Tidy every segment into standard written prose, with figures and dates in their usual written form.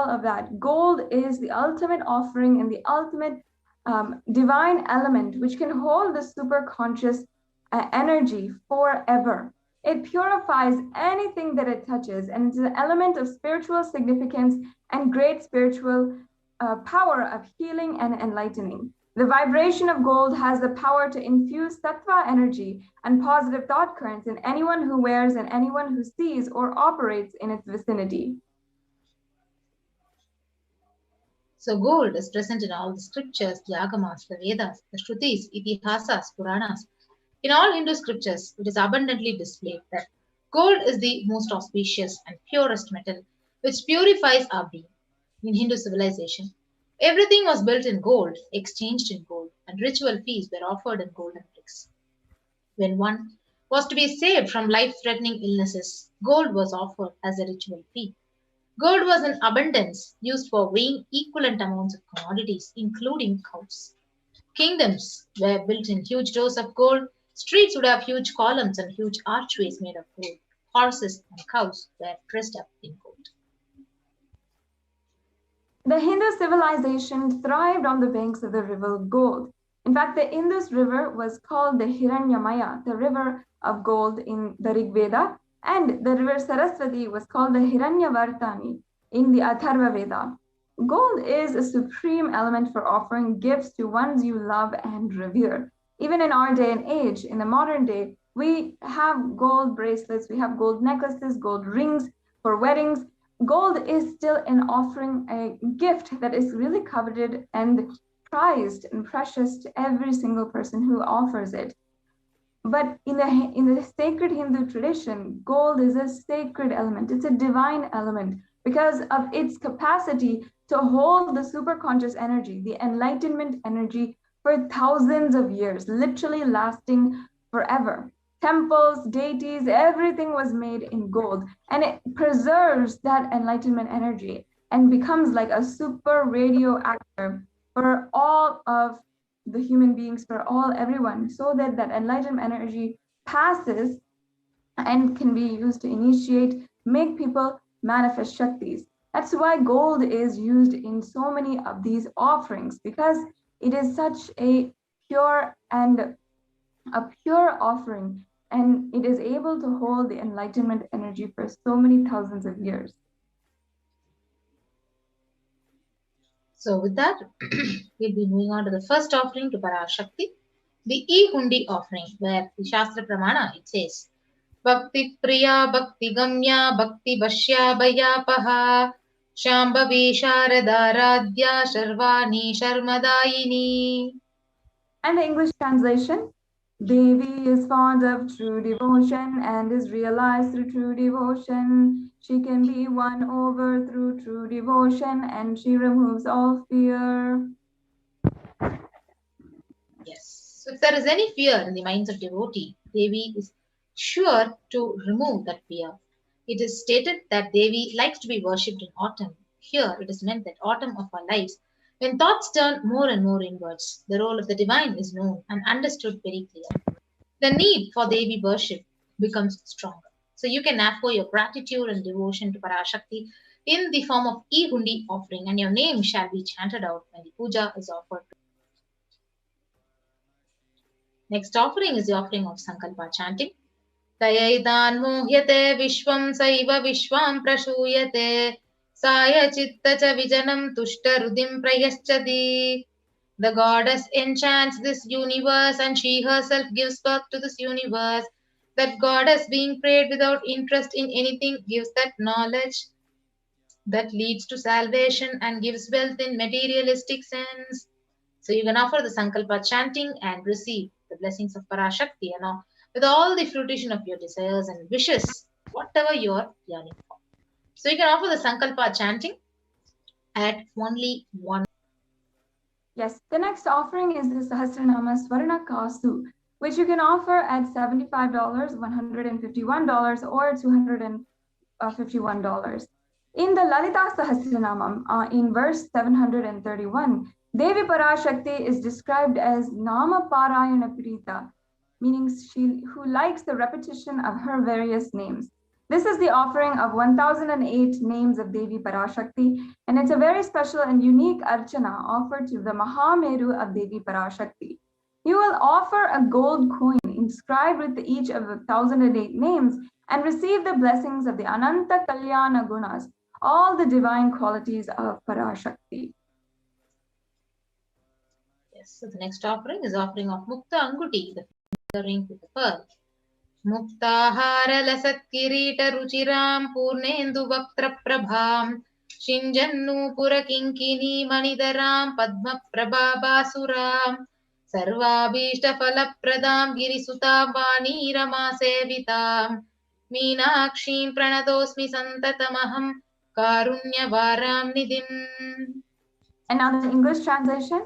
all of that, gold is the ultimate offering and the ultimate divine element which can hold the superconscious energy forever. It purifies anything that it touches, and it's an element of spiritual significance and great spiritual power of healing and enlightening. The vibration of gold has the power to infuse sattva energy and positive thought currents in anyone who wears and anyone who sees or operates in its vicinity. So gold is present in all the scriptures, the agamas, the Vedas, the Shrutis, Itihasas, Puranas. In all Hindu scriptures, it is abundantly displayed that gold is the most auspicious and purest metal which purifies our being. In Hindu civilization, everything was built in gold, exchanged in gold, and ritual feasts were offered in golden bricks. When one was to be saved from life-threatening illnesses, gold was offered as a ritual fee. Gold was in abundance, used for weighing equivalent amounts of commodities, including cows. Kingdoms were built in huge rows of gold. Streets would have huge columns and huge archways made of gold. Horses and cows were dressed up in gold. The Hindu civilization thrived on the banks of the river gold. In fact, the Indus River was called the Hiranyamaya, the river of gold in the Rig Veda, and the river Saraswati was called the Hiranyavartani in the Atharva Veda. Gold is a supreme element for offering gifts to ones you love and revere. Even in our day and age, in the modern day, we have gold bracelets, we have gold necklaces, gold rings for weddings. Gold is still an offering, a gift that is really coveted and prized and precious to every single person who offers it. But in the sacred Hindu tradition, gold is a sacred element. It's a divine element because of its capacity to hold the superconscious energy, the enlightenment energy, for thousands of years, literally lasting forever. Temples, deities, everything was made in gold, and it preserves that enlightenment energy and becomes like a super radioactive for all of the human beings, for everyone, so that that enlightenment energy passes and can be used to initiate, make people manifest Shaktis. That's why gold is used in so many of these offerings, because it is such a pure offering, and it is able to hold the enlightenment energy for so many thousands of years. So with that, we'll be moving on to the first offering to Parashakti, the E-Hundi offering, where the Shastra Pramana, it says, Bhakti Priya Bhakti Gamya Bhakti Bhashya Bhayapaha Shambhavi Sharada Radhya Sharvani Sharmadayini. And the English translation, Devi is fond of true devotion and is realized through true devotion. She can be won over through true devotion, and she removes all fear. Yes. So if there is any fear in the minds of devotee, Devi is sure to remove that fear. It is stated that Devi likes to be worshipped in autumn. Here it is meant that autumn of our lives, when thoughts turn more and more inwards, the role of the divine is known and understood very clearly. The need for Devi worship becomes stronger. So you can offer your gratitude and devotion to Parashakti in the form of E-Hundi offering, and your name shall be chanted out when the puja is offered. Next offering is the offering of Sankalpa chanting. Tayaidan mohyate vishwam saiva vishwam prashuyate saya chitta cha vijanam tushta rudim prayaschati. The goddess enchants this universe, and she herself gives birth to this universe. That goddess, being prayed without interest in anything, gives that knowledge that leads to salvation and gives wealth in materialistic sense. So you can offer the Sankalpa chanting and receive the blessings of Parashakti, and now with all the fruition of your desires and wishes, whatever you are yearning for. So you can offer the Sankalpa chanting at only one. Yes, the next offering is the Sahasranama Swarna Kasu, which you can offer at $75, $151, or $251. In the Lalita Sahasranamam, in verse 731, Devi Parashakti is described as Nama Parayana Prita, meaning she who likes the repetition of her various names. This is the offering of 1008 names of Devi Parashakti, and it's a very special and unique archana offered to the Mahameru of Devi Parashakti. You will offer a gold coin inscribed with each of the 1008 names and receive the blessings of the Ananta Kalyana Gunas, all the divine qualities of Parashakti. Yes, so the next offering is offering of Mukta Anguti, the ring with the pearl. मुक्ताहारलसत्किरीटरुचिरां पूर्णेन्दुवक्त्रप्रभां शिञ्जन्नूपुरकिङ्किनीमणिधरां पद्मप्रभाबासुरां सर्वाभीष्टफलप्रदां गिरिसुतां वाणीरमासेवितां मीनाक्षीं प्रणतोऽस्मि सन्ततमहं कारुण्यवारां निधिम्. And now the English translation.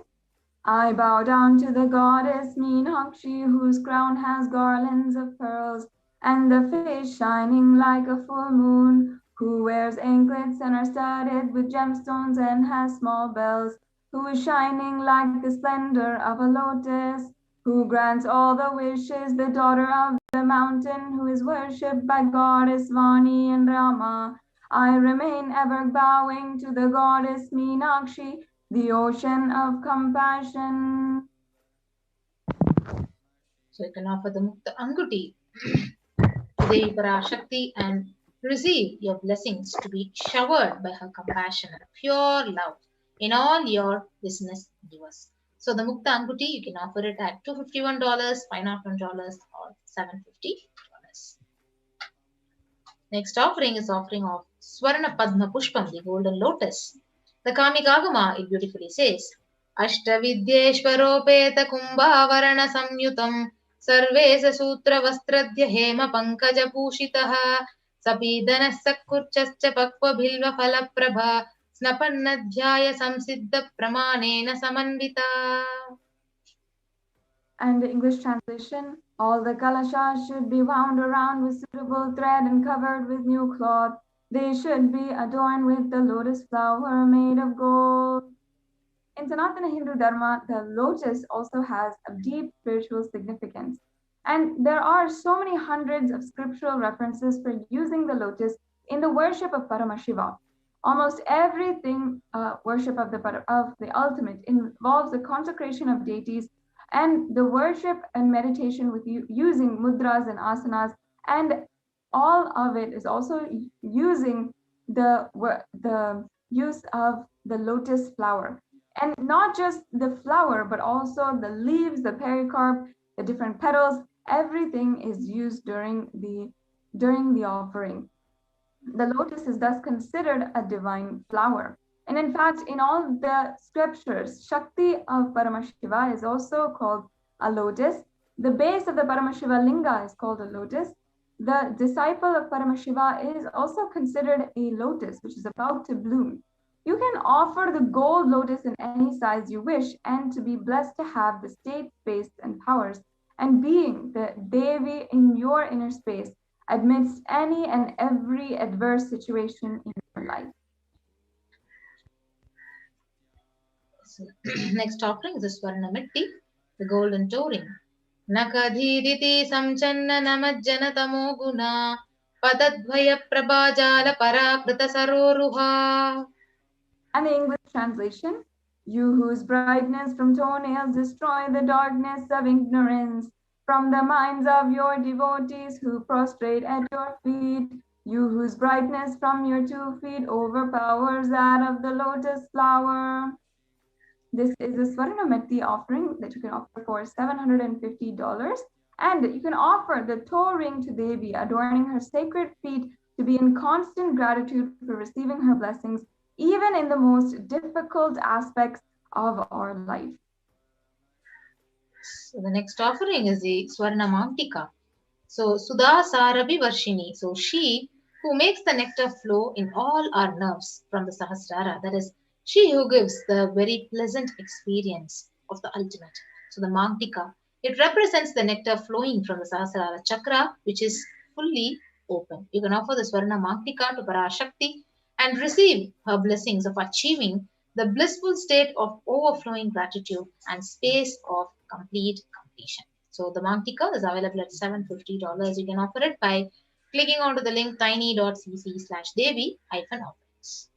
I bow down to the goddess Meenakshi, whose crown has garlands of pearls, and the face shining like a full moon, who wears anklets and are studded with gemstones and has small bells, who is shining like the splendor of a lotus, who grants all the wishes, the daughter of the mountain, who is worshipped by goddess Vani and Rama. I remain ever bowing to the goddess Meenakshi, the ocean of compassion. So you can offer the Mukta Anguti to Devi Parashakti and receive your blessings to be showered by her compassion and pure love in all your business endeavors. So the Mukta Anguti, you can offer it at $251, $501, or $750. Next offering is offering of Swarna Padma Pushpam, the golden lotus. The Kamikagama, it beautifully says, Ashtavidyeshwaropeta Kumbhavarana Samyutam Sarvesa Sutra Vastradhya Hema Pankaja Pushitaha Sapidana Sakkurchascha Pakva Bhilva Falaprabha Snapannadhyaya Samsiddha Pramanena Samanvita. And the English translation, all the kalashas should be wound around with suitable thread and covered with new cloth. They should be adorned with the lotus flower made of gold. In Sanatana Hindu Dharma, the lotus also has a deep spiritual significance. And there are so many hundreds of scriptural references for using the lotus in the worship of Paramashiva. Almost everything worship of the ultimate involves the consecration of deities and the worship and meditation with using mudras and asanas, and all of it is also using the use of the lotus flower. And not just the flower, but also the leaves, the pericarp, the different petals, everything is used during the offering. The lotus is thus considered a divine flower. And in fact, in all the scriptures, Shakti of Paramashiva is also called a lotus. The base of the Paramashiva linga is called a lotus. The disciple of Paramashiva is also considered a lotus, which is about to bloom. You can offer the gold lotus in any size you wish and to be blessed to have the state, space, and powers, and being the Devi in your inner space amidst any and every adverse situation in your life. So, next offering is the Swarna Mitti, the golden touring. Nakadhiditi samchanna namajjana tamo guna padadvaya prabhajala parakrita saroruha. And the English translation, you whose brightness from toenails destroy the darkness of ignorance from the minds of your devotees who prostrate at your feet, you whose brightness from your 2 feet overpowers that of the lotus flower. This is a Swarnamati offering that you can offer for $750, and you can offer the toe ring to Devi, adorning her sacred feet to be in constant gratitude for receiving her blessings, even in the most difficult aspects of our life. So the next offering is the Swarna Mantika. So Sudha Sarabi Varshini. So she who makes the nectar flow in all our nerves from the Sahasrara, that is, she who gives the very pleasant experience of the ultimate. So the Mantika, it represents the nectar flowing from the Sahasrara chakra, which is fully open. You can offer the Swarna Mantika to Parashakti and receive her blessings of achieving the blissful state of overflowing gratitude and space of complete completion. So the Mantika is available at $750. You can offer it by clicking onto the link tiny.cc/devi-offerings.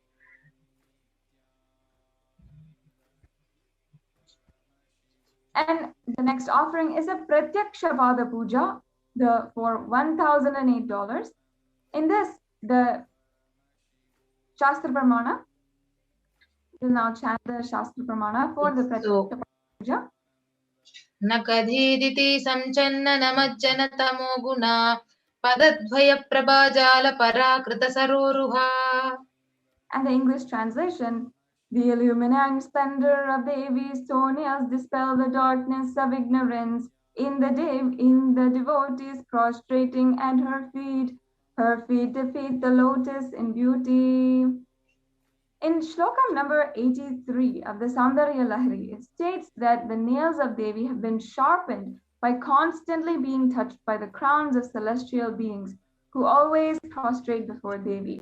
And the next offering is a Pratyaksha Pada Puja for $1,008. In this, the Shastra Pramana will now chant the Shastra Pramana for the Pratyaksha Pada Puja. Nakadhiditi samchanna namajjana tamo guna padadvaya prabhajala parakrita saroruha. And the English translation: the illuminating splendor of Devi Sonias dispel the darkness of ignorance in the devotees prostrating at her feet. Her feet defeat the lotus in beauty. In Shlokam number 83 of the Saundarya Lahari, it states that the nails of Devi have been sharpened by constantly being touched by the crowns of celestial beings who always prostrate before Devi.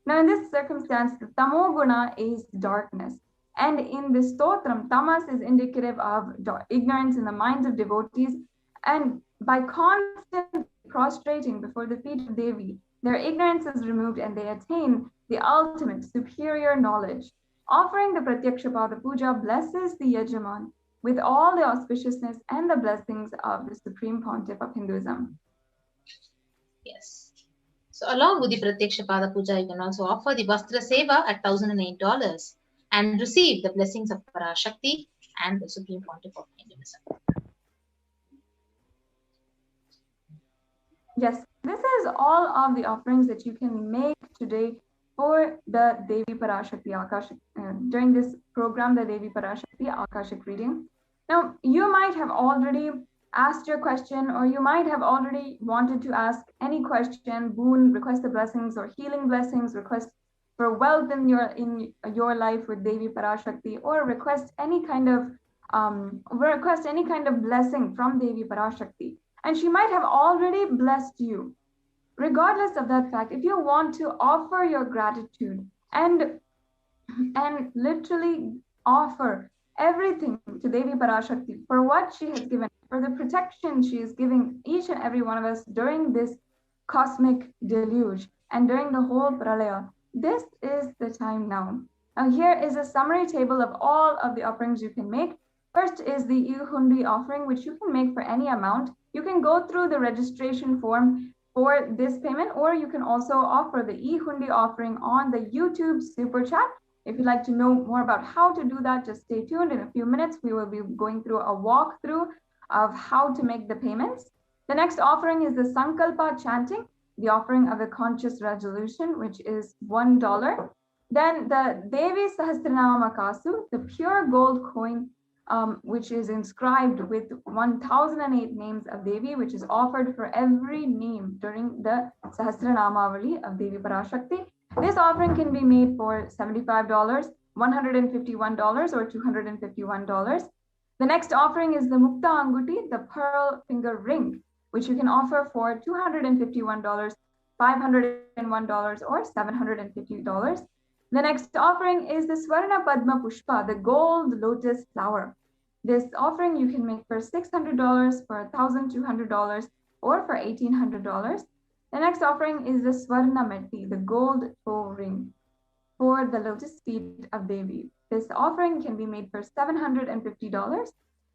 Now, in this circumstance, the tamoguna is darkness. And in the stotram, tamas is indicative of ignorance in the minds of devotees. And by constantly prostrating before the feet of Devi, their ignorance is removed and they attain the ultimate superior knowledge. Offering the Pratyaksha Pada Puja blesses the Yajaman with all the auspiciousness and the blessings of the Supreme Pontiff of Hinduism. Yes. So along with the Pratyaksha Pada Puja, you can also offer the Vastra Seva at $1,008 and receive the blessings of Parashakti and the Supreme Pontiff of Hinduism. Yes, this is all of the offerings that you can make today for the Devi Parashakti Akashic, during this program, the Devi Parashakti Akashic reading. Now, you might have already asked your question, or you might have already wanted to ask any question, boon, request the blessings or healing blessings, request for wealth in your life with Devi Parashakti, or request any kind of blessing from Devi Parashakti. And she might have already blessed you. Regardless of that fact, if you want to offer your gratitude and literally offer everything to Devi Parashakti for what she has given, for the protection she is giving each and every one of us during this cosmic deluge and during the whole pralaya, this is the time now. Now here is a summary table of all of the offerings you can make. First is the e-hundi offering, which you can make for any amount. You can go through the registration form for this payment, or you can also offer the e-hundi offering on the YouTube super chat. If you'd like to know more about how to do that, just stay tuned. In a few minutes, we will be going through a walkthrough of how to make the payments. The next offering is the Sankalpa chanting, the offering of a conscious resolution, which is $1. Then the Devi Sahasranama Kasu, the pure gold coin, which is inscribed with 1008 names of Devi, which is offered for every name during the Sahasranamavali of Devi Parashakti. This offering can be made for $75, $151, or $251. The next offering is the Mukta Anguti, the pearl finger ring, which you can offer for $251, $501, or $750. The next offering is the Swarna Padma Pushpa, the gold lotus flower. This offering you can make for $600, for $1,200, or for $1,800. The next offering is the Swarna Metti, the gold toe ring for the lotus feet of Devi. This offering can be made for $750.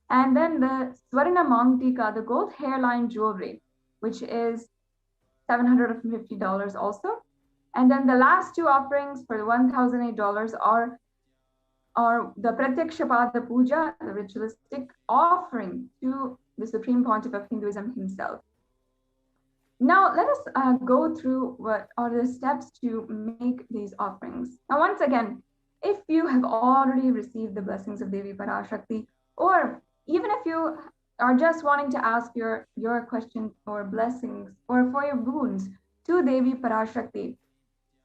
And then the Swarna Mangtika, the gold hairline jewelry, which is $750 also. And then the last two offerings for the $1,008 are the Pratyaksha Pada Puja, the ritualistic offering to the Supreme Pontiff of Hinduism himself. Now, let us go through what are the steps to make these offerings. Now, once again, if you have already received the blessings of Devi Parashakti, or even if you are just wanting to ask your question for blessings or for your boons to Devi Parashakti,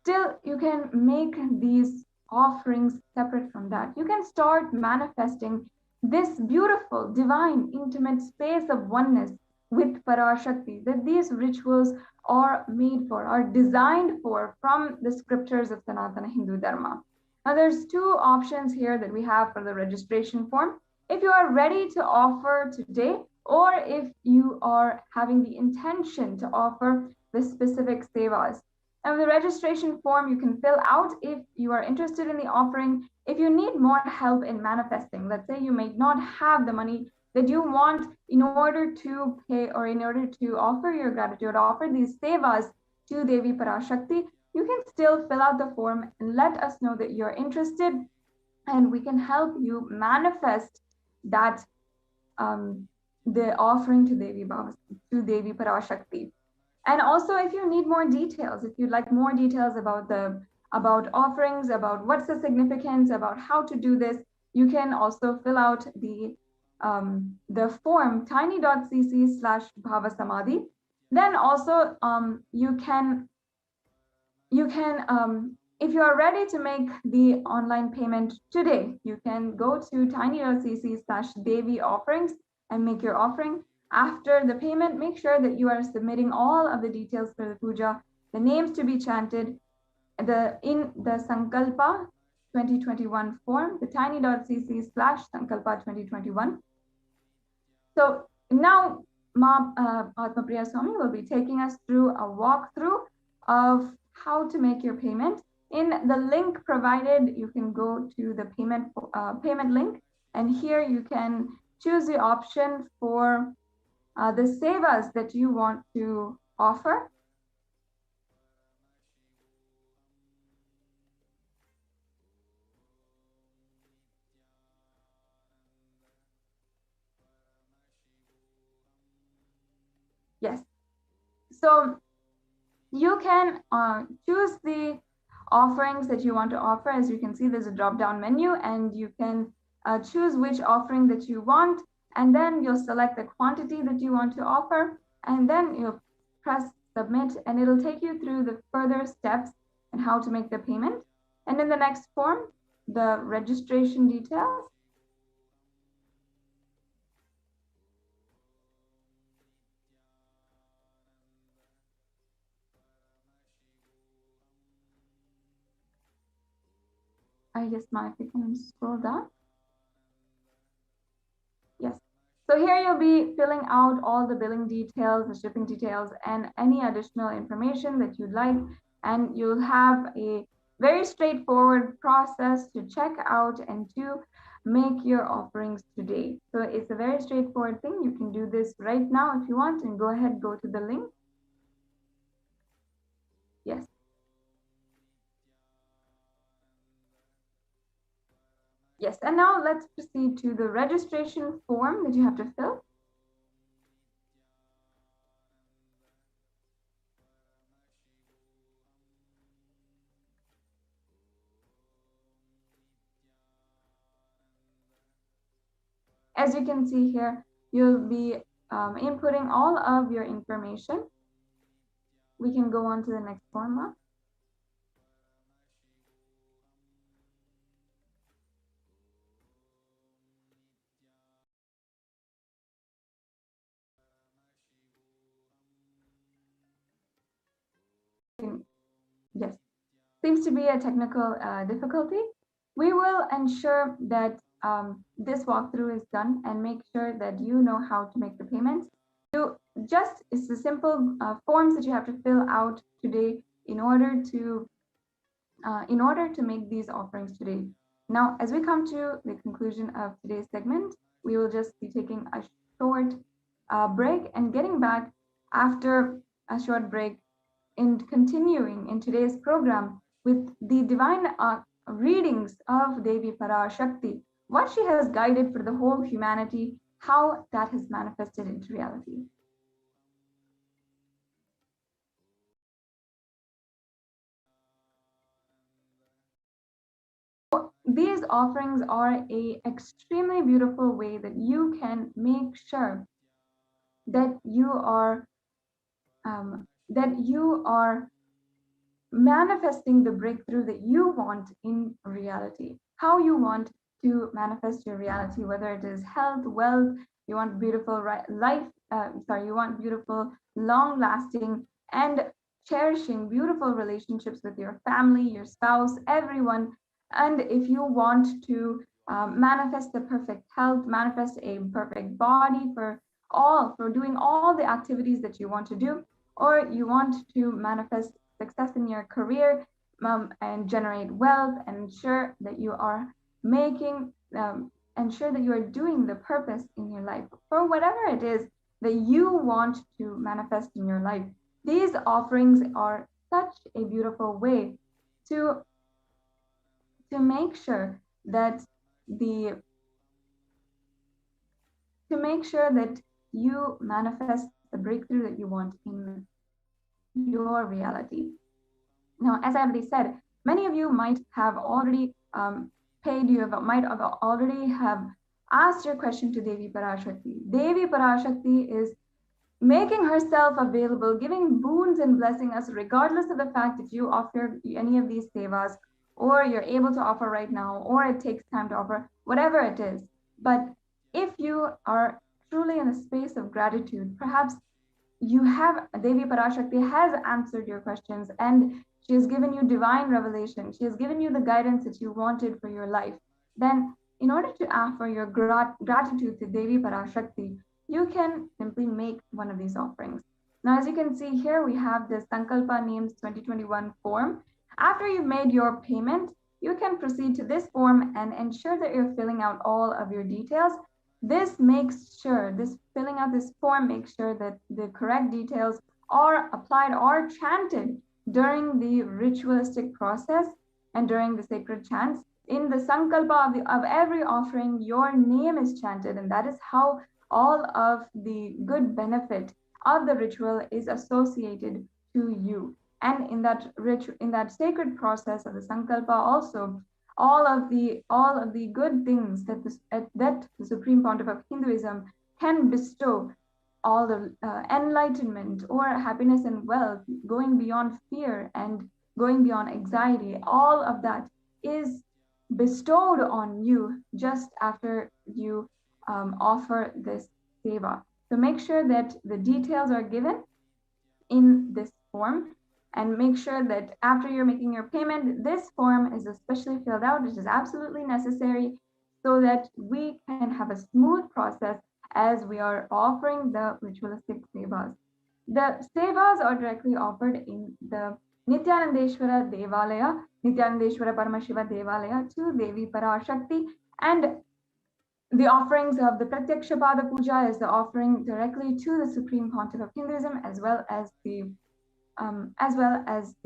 still you can make these offerings separate from that. You can start manifesting this beautiful, divine, intimate space of oneness with Parashakti that these rituals are made for, are designed for from the scriptures of Sanatana Hindu Dharma. Now there's two options here that we have for the registration form. If you are ready to offer today, or if you are having the intention to offer specific sevas. Now, the registration form you can fill out if you are interested in the offering. If you need more help in manifesting, let's say you may not have the money that you want in order to pay or in order to offer your gratitude, offer these sevas to Devi Parashakti, you can still fill out the form and let us know that you're interested, and we can help you manifest that the offering to Devi Parashakti. And also, if you need more details, if you'd like more details about offerings, about what's the significance, about how to do this, you can also fill out the form tiny.cc/bhavasamadhi. Then also you can if you are ready to make the online payment today, you can go to tiny.cc/Devi offerings and make your offering. After the payment, make sure that you are submitting all of the details for the puja, the names to be chanted, in the Sankalpa 2021 form, the tiny.cc/Sankalpa 2021. So now Ma Atmapriya Swami will be taking us through a walkthrough of how to make your payment. In the link provided, you can go to the payment link, and here you can choose the option for the sevas that you want to offer. Yes, so you can choose the offerings that you want to offer. As you can see, there's a drop-down menu, and you can choose which offering that you want, and then you'll select the quantity that you want to offer, and then you'll press submit, and it'll take you through the further steps and how to make the payment. And in the next form, the registration details. I guess if you can scroll down. Yes. So here you'll be filling out all the billing details, the shipping details, and any additional information that you'd like. And you'll have a very straightforward process to check out and to make your offerings today. So it's a very straightforward thing. You can do this right now if you want, and go ahead, go to the link. Yes. Yes, and now let's proceed to the registration form that you have to fill. As you can see here, you'll be inputting all of your information. We can go on to the next form now. Yes, seems to be a technical difficulty. We will ensure that this walkthrough is done and make sure that you know how to make the payments. It's the simple forms that you have to fill out today in order to make these offerings today. Now, as we come to the conclusion of today's segment, we will just be taking a short break and getting back after a short break and continuing in today's program with the divine readings of Devi Parashakti, what she has guided for the whole humanity, how that has manifested into reality. These offerings are an extremely beautiful way that you can make sure that you are manifesting the breakthrough that you want in reality. How you want to manifest your reality, whether it is health, wealth, you want beautiful life, you want beautiful, long-lasting and cherishing beautiful relationships with your family, your spouse, everyone. And if you want to manifest the perfect health, manifest a perfect body for doing all the activities that you want to do, or you want to manifest success in your career, and generate wealth, and ensure that you are making, ensure that you are doing the purpose in your life for whatever it is that you want to manifest in your life. These offerings are such a beautiful way to make sure that the to make sure that you manifest the breakthrough that you want in your reality. Now, as I already said, many of you might have already might have already have asked your question to Devi Parashakti. Devi Parashakti is making herself available, giving boons and blessing us, regardless of the fact if you offer any of these sevas, or you're able to offer right now, or it takes time to offer, whatever it is. But if you are truly in a space of gratitude, perhaps you have, Devi Parashakti has answered your questions, and she has given you divine revelation. She has given you the guidance that you wanted for your life. Then, in order to offer your gratitude to Devi Parashakti, you can simply make one of these offerings. Now, as you can see here, we have the Sankalpa Names 2021 form. After you've made your payment, you can proceed to this form and ensure that you're filling out all of your details. This filling out this form makes sure that the correct details are applied or chanted during the ritualistic process and during the sacred chants. In the Sankalpa of every offering, your name is chanted, and that is how all of the good benefit of the ritual is associated to you. And in that sacred process of the Sankalpa also, all of the good things that the Supreme Pontiff of Hinduism can bestow, all the enlightenment or happiness and wealth, going beyond fear and going beyond anxiety, all of that is bestowed on you just after you offer this seva. So make sure that the details are given in this form, and make sure that after you're making your payment, this form is especially filled out, which is absolutely necessary, so that we can have a smooth process as we are offering the ritualistic sevas. The sevas are directly offered in the Nithyanandeshwara Devalaya, Nithyanandeshwara Paramashiva Devalaya, to Devi Parashakti, and the offerings of the Pratyaksha Pada Puja is the offering directly to the Supreme Pontiff of Hinduism, as well as the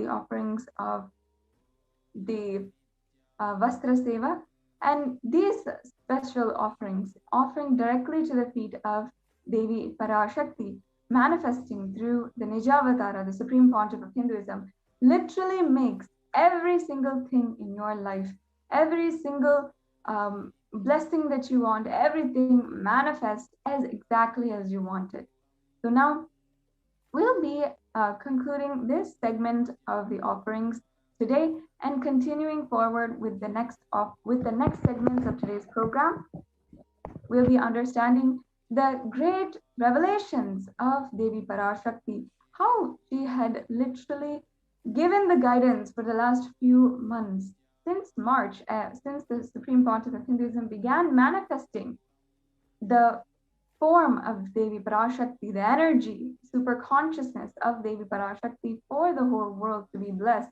offerings of the Vastra Seva. And these special offerings, offering directly to the feet of Devi Parashakti, manifesting through the Nijavatara, the Supreme Pontiff of Hinduism, literally makes every single thing in your life, every single blessing that you want, everything manifest as exactly as you want it. So now we'll be concluding this segment of the offerings today and continuing forward with the next segments of today's program. We'll be understanding the great revelations of Devi Parashakti, how she had literally given the guidance for the last few months since March, since the Supreme Pontiff of Hinduism began manifesting the form of Devi Parashakti, the energy, super consciousness of Devi Parashakti for the whole world to be blessed.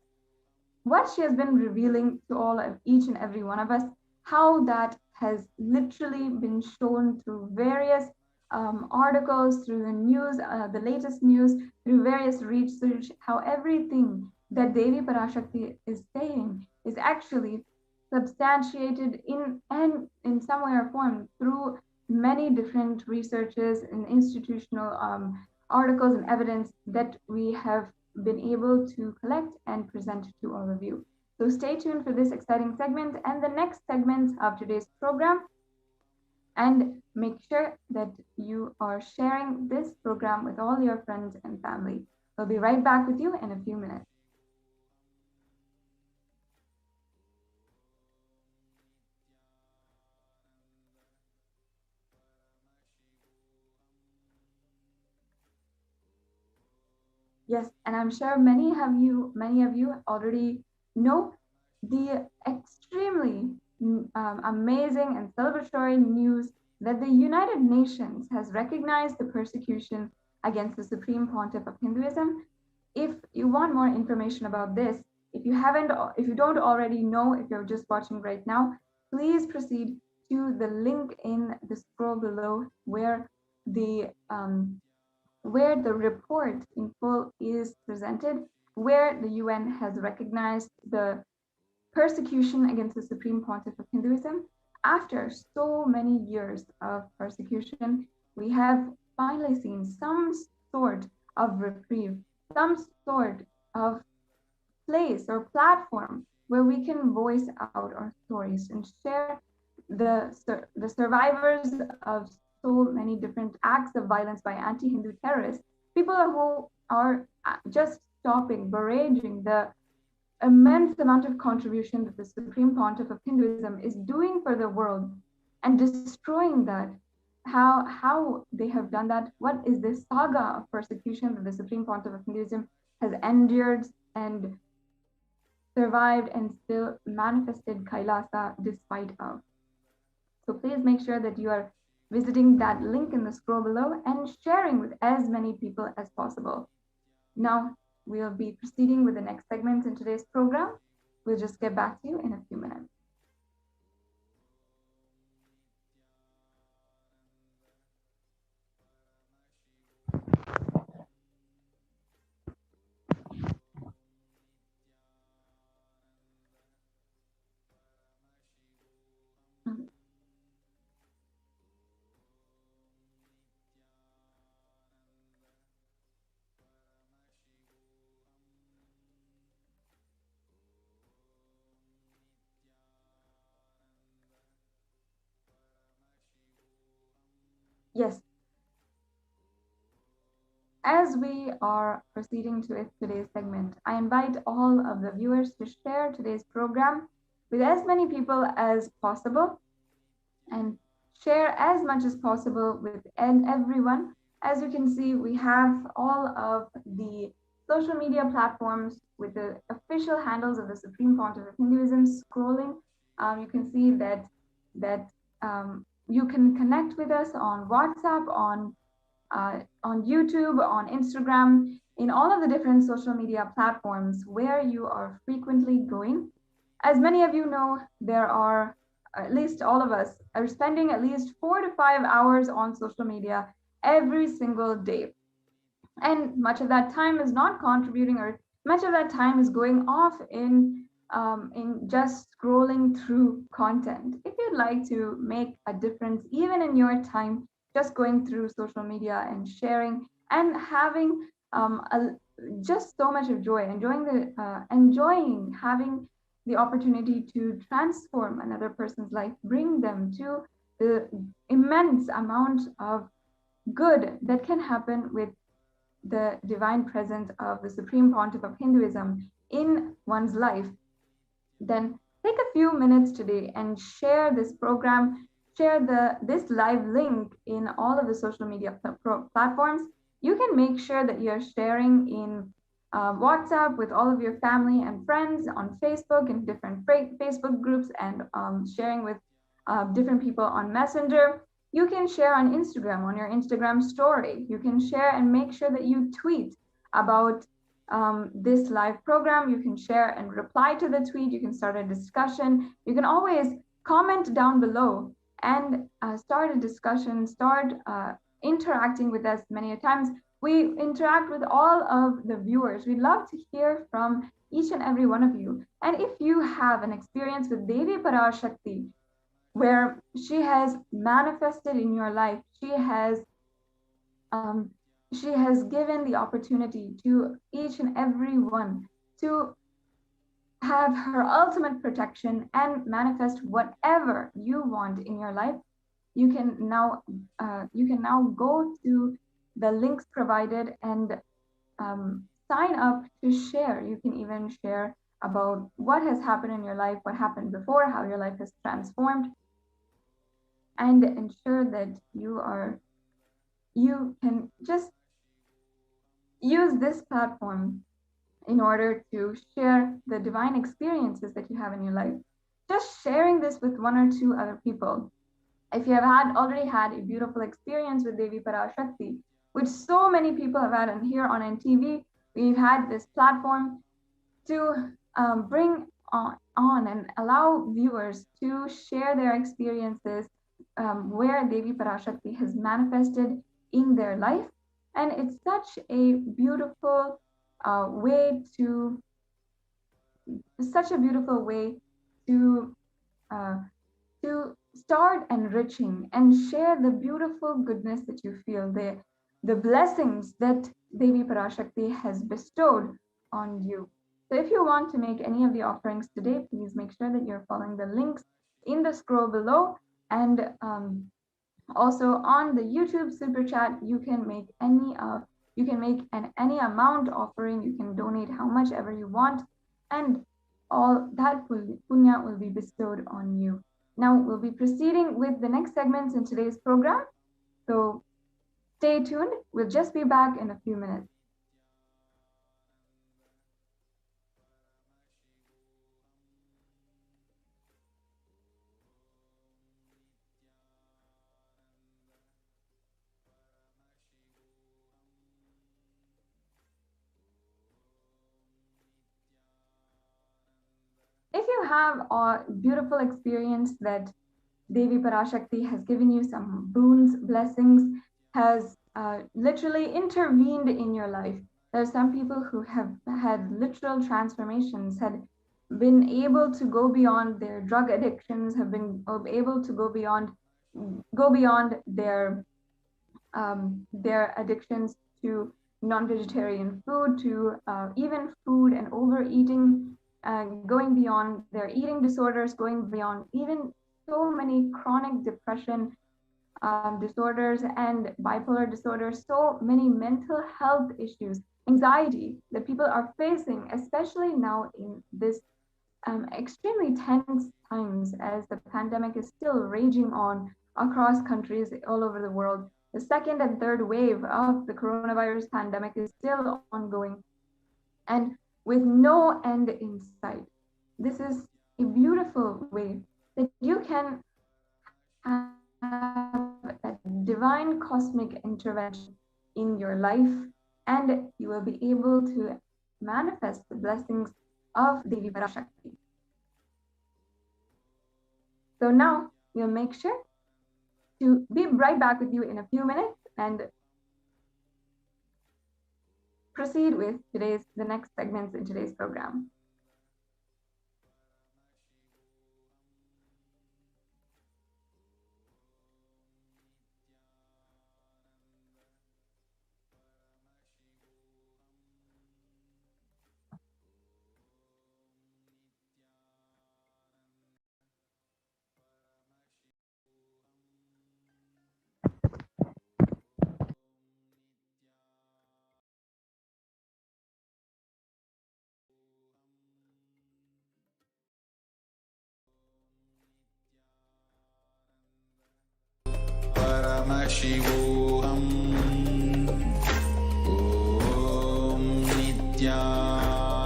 What she has been revealing to each and every one of us, how that has literally been shown through various articles, through the news, the latest news, through various research, how everything that Devi Parashakti is saying is actually substantiated in some way or form through many different researches and institutional articles and evidence that we have been able to collect and present to all of you. So stay tuned for this exciting segment and the next segments of today's program, and make sure that you are sharing this program with all your friends and family. We'll be right back with you in a few minutes. Yes, and I'm sure many of you already know the extremely amazing and celebratory news that the United Nations has recognized the persecution against the Supreme Pontiff of Hinduism. If you want more information about this, if you don't already know, if you're just watching right now, please proceed to the link in the scroll below where the report in full is presented, where the UN has recognized the persecution against the Supreme Pontiff of Hinduism. After so many years of persecution, we have finally seen some sort of reprieve, some sort of place or platform where we can voice out our stories and share the survivors of so many different acts of violence by anti-Hindu terrorists, people who are just stopping, barraging the immense amount of contribution that the Supreme Pontiff of Hinduism is doing for the world and destroying that. How they have done that, what is this saga of persecution that the Supreme Pontiff of Hinduism has endured and survived and still manifested Kailasa despite of. So please make sure that you are visiting that link in the scroll below and sharing with as many people as possible. Now, we'll be proceeding with the next segment in today's program. We'll just get back to you in a few minutes. Yes. As we are proceeding to today's segment, I invite all of the viewers to share today's program with as many people as possible and share as much as possible with everyone. As you can see, we have all of the social media platforms with the official handles of the Supreme Pontiff of Hinduism scrolling. You can see that you can connect with us on WhatsApp, on YouTube, on Instagram, in all of the different social media platforms where you are frequently going. As many of you know, there are, at least all of us, are spending at least 4 to 5 hours on social media every single day. And much of that time is not contributing, or much of that time is going off in just scrolling through content. If you'd like to make a difference, even in your time, just going through social media and sharing and having just so much of joy, enjoying having the opportunity to transform another person's life, bring them to the immense amount of good that can happen with the divine presence of the Supreme Pontiff of Hinduism in one's life, then take a few minutes today and share this program, share this live link in all of the social media platforms. You can make sure that you're sharing in WhatsApp with all of your family and friends, on Facebook in different Facebook groups, and sharing with different people on Messenger. You can share on Instagram, on your Instagram story. You can share and make sure that you tweet about this live program. You can share and reply to the tweet. You can start a discussion. You can always comment down below and start a discussion, start interacting with us many times. We interact with all of the viewers. We'd love to hear from each and every one of you. And if you have an experience with Devi Parashakti, where she has manifested in your life, she has given the opportunity to each and every one to have her ultimate protection and manifest whatever you want in your life. You can now go to the links provided and sign up to share. You can even share about what has happened in your life, what happened before, how your life has transformed, and ensure that you can just use this platform in order to share the divine experiences that you have in your life. Just sharing this with 1 or 2 other people. If you have already had a beautiful experience with Devi Parashakti, which so many people have had. And here on NTV, we've had this platform to bring on and allow viewers to share their experiences where Devi Parashakti has manifested in their life. And it's such a beautiful way to start enriching and share the beautiful goodness that you feel, the blessings that Devi Parashakti has bestowed on you. So if you want to make any of the offerings today, please make sure that you're following the links in the scroll below. And also on the YouTube super chat, you can make any amount offering. You can donate how much ever you want, and all that punya will be bestowed on you. Now we'll be proceeding with the next segments in today's program. So stay tuned. We'll just be back in a few minutes. If you have a beautiful experience that Devi Parashakti has given you some boons, blessings, has literally intervened in your life. There are some people who have had literal transformations, had been able to go beyond their drug addictions, have been able to go beyond their addictions to non-vegetarian food, to even food and overeating, going beyond their eating disorders, going beyond even so many chronic depression disorders and bipolar disorders, so many mental health issues, anxiety that people are facing, especially now in this extremely tense times as the pandemic is still raging on across countries all over the world. The second and third wave of the coronavirus pandemic is still ongoing and with no end in sight. This is a beautiful way that you can have a divine cosmic intervention in your life, and you will be able to manifest the blessings of Devi Parashakti. So now we'll make sure to be right back with you in a few minutes and proceed with the next segments in today's program. Paramashivoham. Om Nithyananda.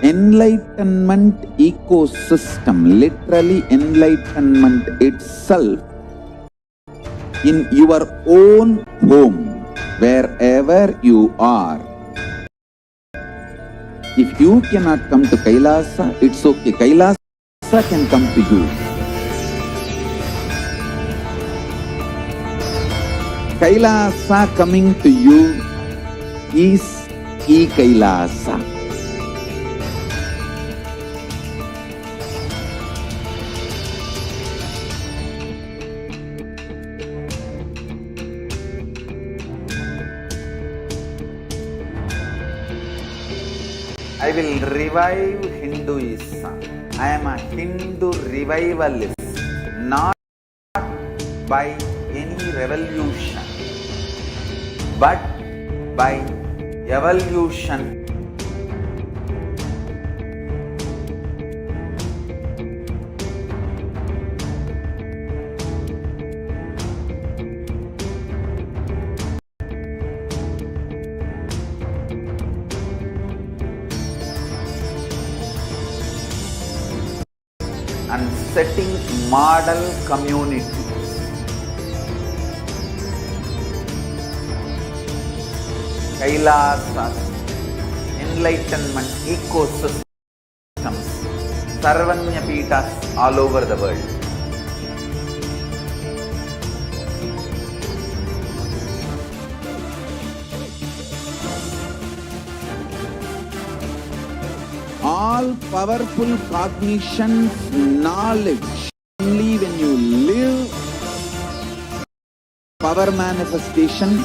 Enlightenment ecosystem, literally enlightenment itself, in your own home, wherever you are. If you cannot come to Kailasa, it's okay. Kailasa can come to you. Kailasa coming to you is e-Kailasa. I will revive Hinduism. I am a Hindu revivalist, not by any revolution, but by evolution. And setting model communities. Kailasas, enlightenment ecosystems, Sarvanyapitas all over the world. All powerful cognitions, knowledge. Only when you live, power manifestation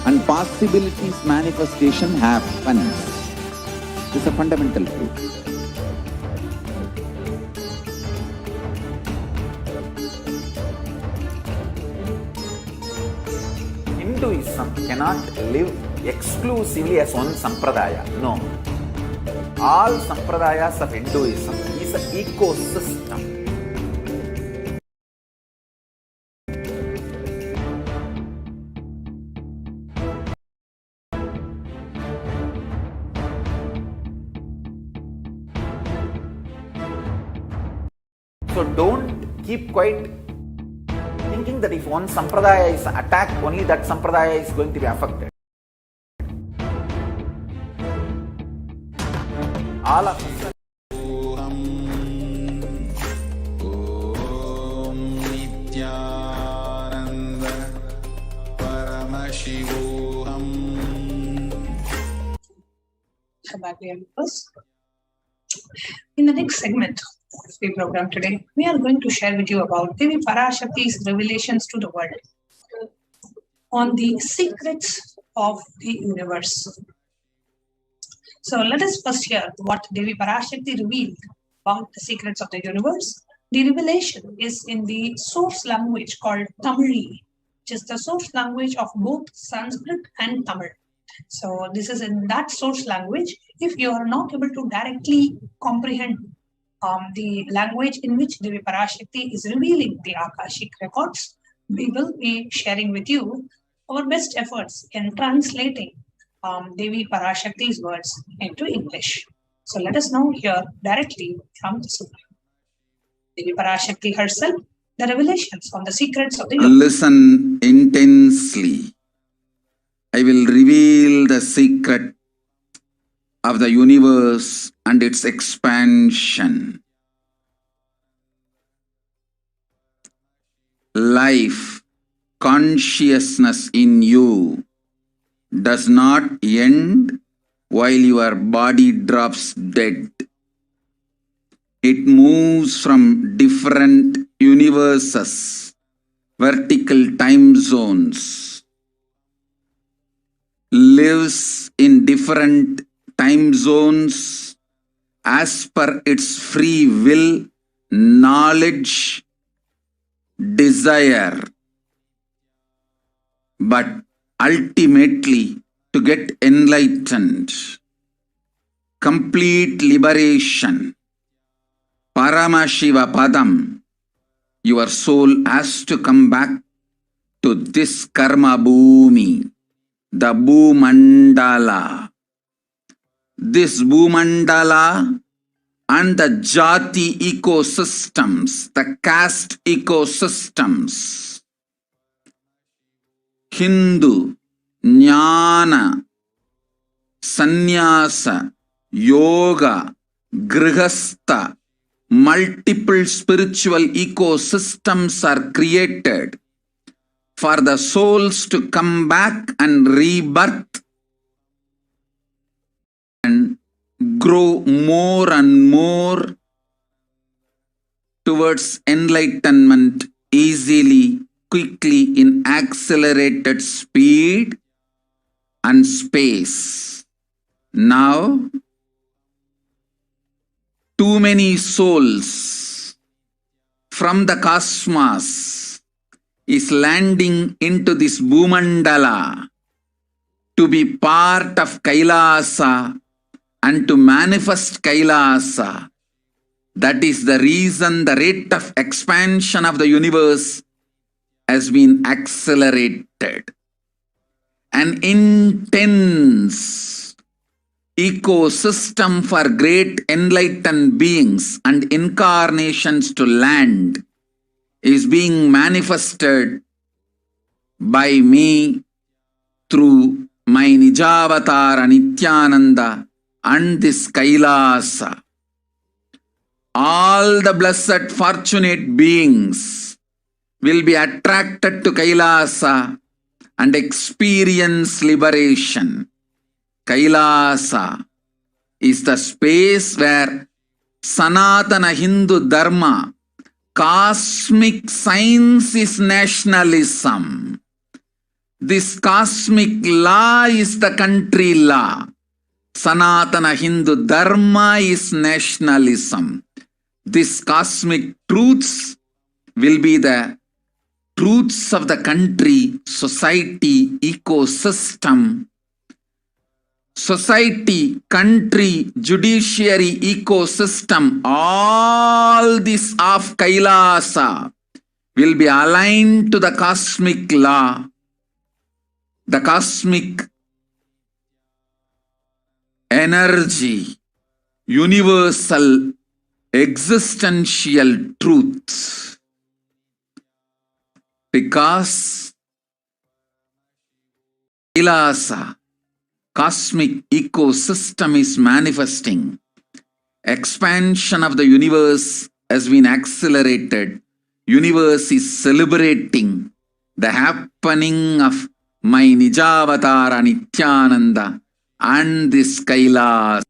and possibilities manifestation happens. This is a fundamental truth. Hinduism cannot live exclusively as one sampradaya. No. All sampradayas of Hinduism is an ecosystem. So don't keep quiet thinking that if one sampradaya is attacked, only that sampradaya is going to be affected. All of us. Om Nithyananda Paramashivoham. Come back here first. In the next segment of the program today, we are going to share with you about Devi Parashakti's revelations to the world on the secrets of the universe. So let us first hear what Devi Parashakti revealed about the secrets of the universe. The revelation is in the source language called Tamil, which is the source language of both Sanskrit and Tamil. So this is in that source language. If you are not able to directly comprehend the language in which Devi Parashakti is revealing the Akashic records, we will be sharing with you our best efforts in translating Devi Parashakti's words into English. So let us now hear directly from the Supreme Devi Parashakti herself, the revelations on the secrets of the universe. Listen intensely. I will reveal the secret of the universe and its expansion. Life, consciousness in you does not end while your body drops dead. It moves from different universes, vertical time zones, lives in different time zones as per its free will, knowledge, desire. But ultimately, to get enlightened, complete liberation, Paramashiva Padam, your soul has to come back to this karma bhumi, the Bhumandala. This Bhumandala and the Jati ecosystems, the caste ecosystems, Hindu, Jnana, Sannyasa, Yoga, Grihastha, multiple spiritual ecosystems are created for the souls to come back and rebirth and grow more and more towards enlightenment easily, quickly, in accelerated speed and space. Now, too many souls from the cosmos is landing into this Bhumandala to be part of Kailasa and to manifest Kailasa. That is the reason the rate of expansion of the universe has been accelerated. An intense ecosystem for great enlightened beings and incarnations to land is being manifested by me through my Nijavatara Nithyananda and this Kailasa. All the blessed fortunate beings will be attracted to Kailasa and experience liberation. Kailasa is the space where Sanatana Hindu Dharma, cosmic science is nationalism. This cosmic law is the country law. Sanatana Hindu Dharma is nationalism. These cosmic truths will be the truths of the country, society, ecosystem. Society, country, judiciary, ecosystem, all this of Kailasa will be aligned to the cosmic law, the cosmic energy, universal existential truth. Because Kailasa, cosmic ecosystem is manifesting. Expansion of the universe has been accelerated. Universe is celebrating the happening of my Nijavatara Nithyananda and this Kailasa.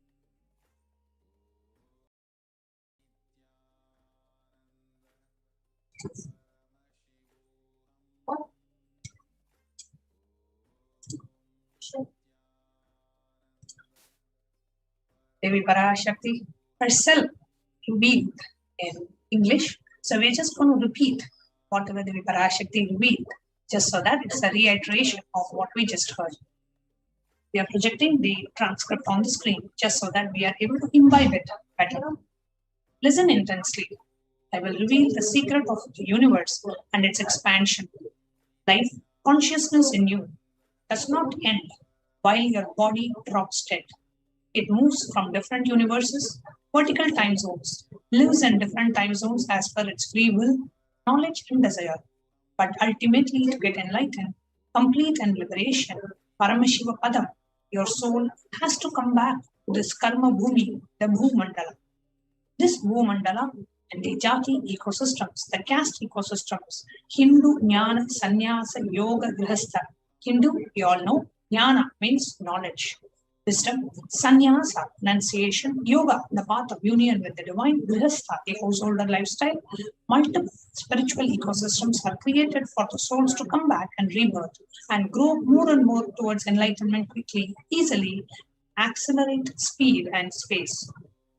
Devi Parashakti herself revealed in English. So we're just going to repeat whatever Devi Parashakti revealed, just so that it's a reiteration of what we just heard. We are projecting the transcript on the screen just so that we are able to imbibe it better. Listen intensely. I will reveal the secret of the universe and its expansion. Life consciousness in you does not end while your body drops dead. It moves from different universes, vertical time zones, lives in different time zones as per its free will, knowledge and desire. But ultimately to get enlightened, complete and liberation, Paramashivoham, your soul has to come back to this karma bhumi, the Bhumandala. This Bhumandala and the Jati ecosystems, the caste ecosystems, Hindu, Jnana, Sannyasa, Yoga, Grihastha. Hindu, you all know, Jnana means knowledge. Wisdom, sannyasa, renunciation, yoga, the path of union with the divine, grihastha, the householder lifestyle. Multiple spiritual ecosystems are created for the souls to come back and rebirth and grow more and more towards enlightenment quickly, easily, accelerate speed and space.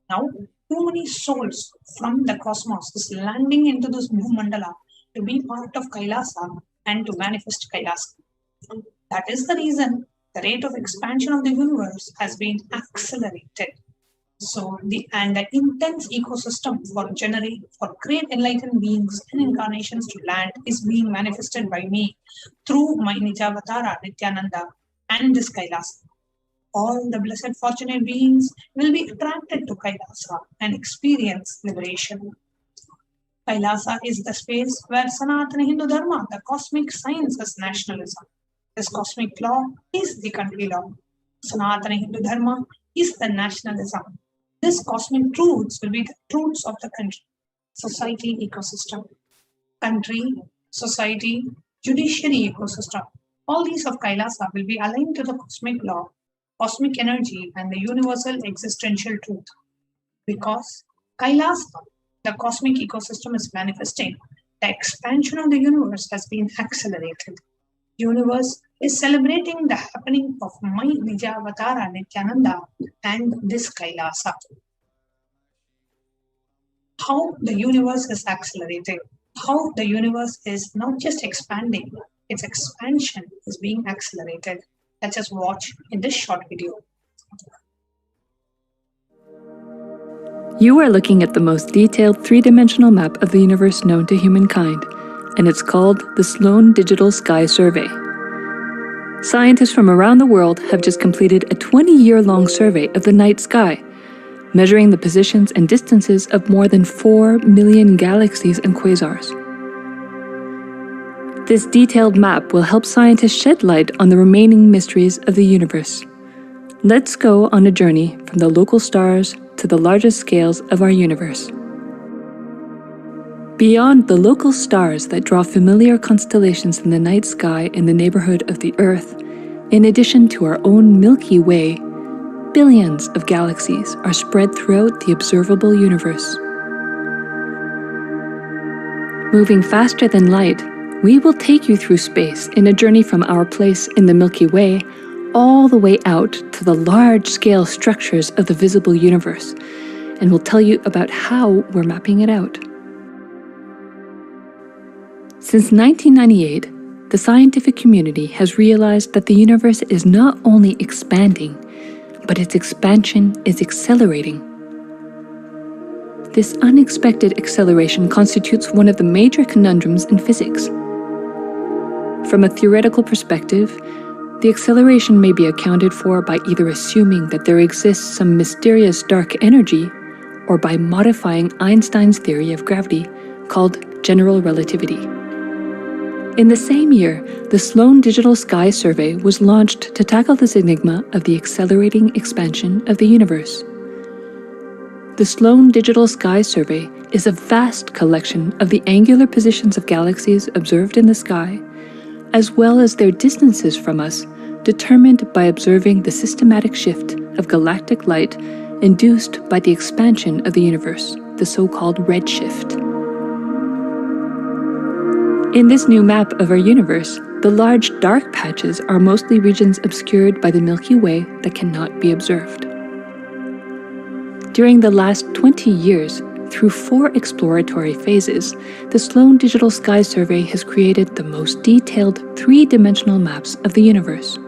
Now, too many souls from the cosmos is landing into this Bhumandala to be part of Kailasa and to manifest Kailasa. That is the reason the rate of expansion of the universe has been accelerated. So the intense ecosystem for great enlightened beings and incarnations to land is being manifested by me through my Nijavatara Nithyananda and this Kailasa. All the blessed fortunate beings will be attracted to Kailasa and experience liberation. Kailasa is the space where Sanatana Hindu Dharma, the cosmic science, is nationalism. This cosmic law is the country law. Sanatana Hindu Dharma is the nationalism. This cosmic truths will be the truths of the country, society, ecosystem, country, society, judiciary ecosystem. All these of Kailasa will be aligned to the cosmic law, cosmic energy, and the universal existential truth. Because Kailasa, the cosmic ecosystem, is manifesting, the expansion of the universe has been accelerated. Universe is celebrating the happening of my Nijavatara Nithyananda and this Kailasa. How the universe is accelerating, how the universe is not just expanding, its expansion is being accelerated. Let's just watch in this short video. You are looking at the most detailed three-dimensional map of the universe known to humankind, and it's called the Sloan Digital Sky Survey. Scientists from around the world have just completed a 20-year-long survey of the night sky, measuring the positions and distances of more than 4 million galaxies and quasars. This detailed map will help scientists shed light on the remaining mysteries of the universe. Let's go on a journey from the local stars to the largest scales of our universe. Beyond the local stars that draw familiar constellations in the night sky in the neighborhood of the Earth, in addition to our own Milky Way, billions of galaxies are spread throughout the observable universe. Moving faster than light, we will take you through space in a journey from our place in the Milky Way all the way out to the large-scale structures of the visible universe, and we'll tell you about how we're mapping it out. Since 1998, the scientific community has realized that the universe is not only expanding, but its expansion is accelerating. This unexpected acceleration constitutes one of the major conundrums in physics. From a theoretical perspective, the acceleration may be accounted for by either assuming that there exists some mysterious dark energy or by modifying Einstein's theory of gravity, called general relativity. In the same year, the Sloan Digital Sky Survey was launched to tackle this enigma of the accelerating expansion of the universe. The Sloan Digital Sky Survey is a vast collection of the angular positions of galaxies observed in the sky, as well as their distances from us, determined by observing the systematic shift of galactic light induced by the expansion of the universe, the so-called redshift. In this new map of our universe, the large dark patches are mostly regions obscured by the Milky Way that cannot be observed. During the last 20 years, through 4 exploratory phases, the Sloan Digital Sky Survey has created the most detailed 3-dimensional maps of the universe.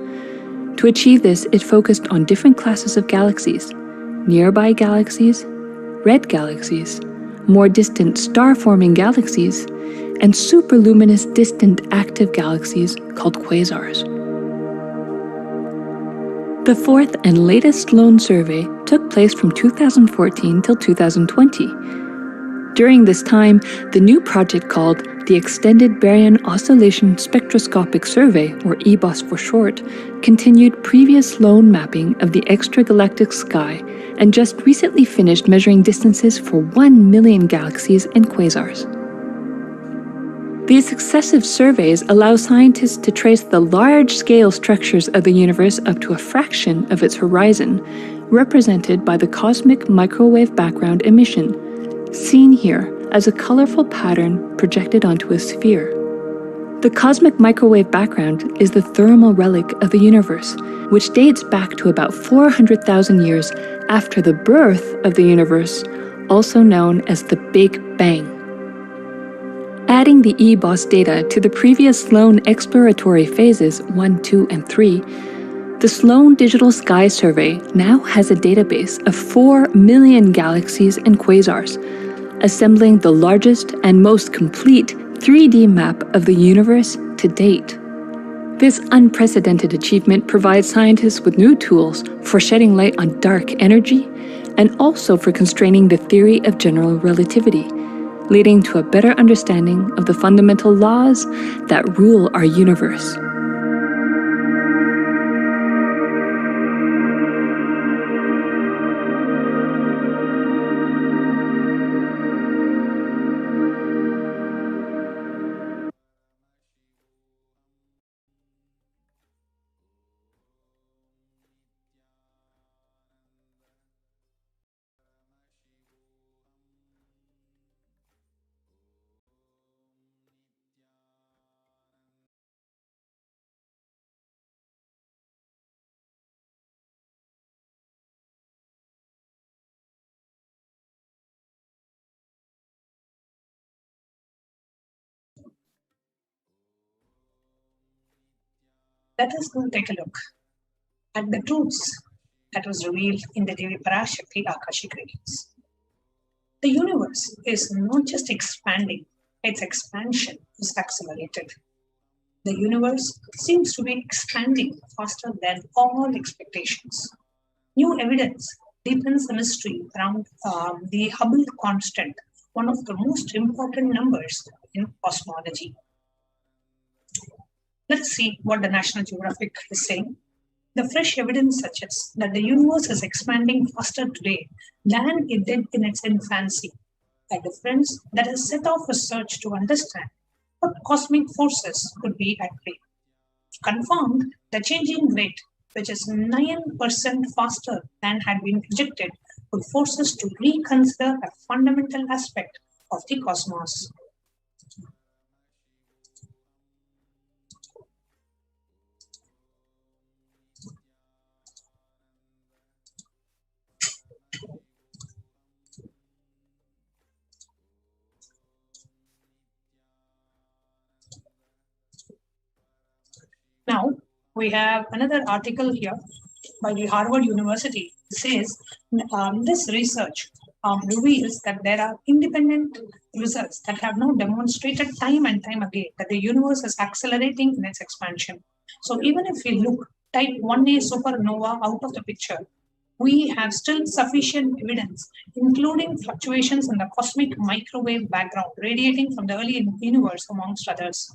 To achieve this, it focused on different classes of galaxies: nearby galaxies, red galaxies, more distant star-forming galaxies, and superluminous distant active galaxies called quasars. The 4th and latest Sloan survey took place from 2014 till 2020. During this time, the new project called the Extended Baryon Oscillation Spectroscopic Survey, or EBOS for short, continued previous Sloan mapping of the extragalactic sky and just recently finished measuring distances for 1 million galaxies and quasars. These successive surveys allow scientists to trace the large-scale structures of the universe up to a fraction of its horizon, represented by the cosmic microwave background emission, seen here as a colorful pattern projected onto a sphere. The cosmic microwave background is the thermal relic of the universe, which dates back to about 400,000 years after the birth of the universe, also known as the Big Bang. Adding the EBOS data to the previous Sloan exploratory phases 1, 2, and 3, the Sloan Digital Sky Survey now has a database of 4 million galaxies and quasars, assembling the largest and most complete 3D map of the universe to date. This unprecedented achievement provides scientists with new tools for shedding light on dark energy and also for constraining the theory of general relativity, leading to a better understanding of the fundamental laws that rule our universe. Let us now take a look at the truths that was revealed in the Devi Parashakti Akashic readings. The universe is not just expanding, its expansion is accelerated. The universe seems to be expanding faster than all expectations. New evidence deepens the mystery around the Hubble constant, one of the most important numbers in cosmology. Let's see what the National Geographic is saying. The fresh evidence suggests that the universe is expanding faster today than it did in its infancy, a difference that has set off a search to understand what cosmic forces could be at play. Confirmed, the changing rate, which is 9% faster than had been projected, could force us to reconsider a fundamental aspect of the cosmos. Now, we have another article here by the Harvard University. It says this research reveals that there are independent results that have now demonstrated time and time again that the universe is accelerating in its expansion. So even if we look type 1a supernova out of the picture, we have still sufficient evidence, including fluctuations in the cosmic microwave background radiating from the early universe, amongst others.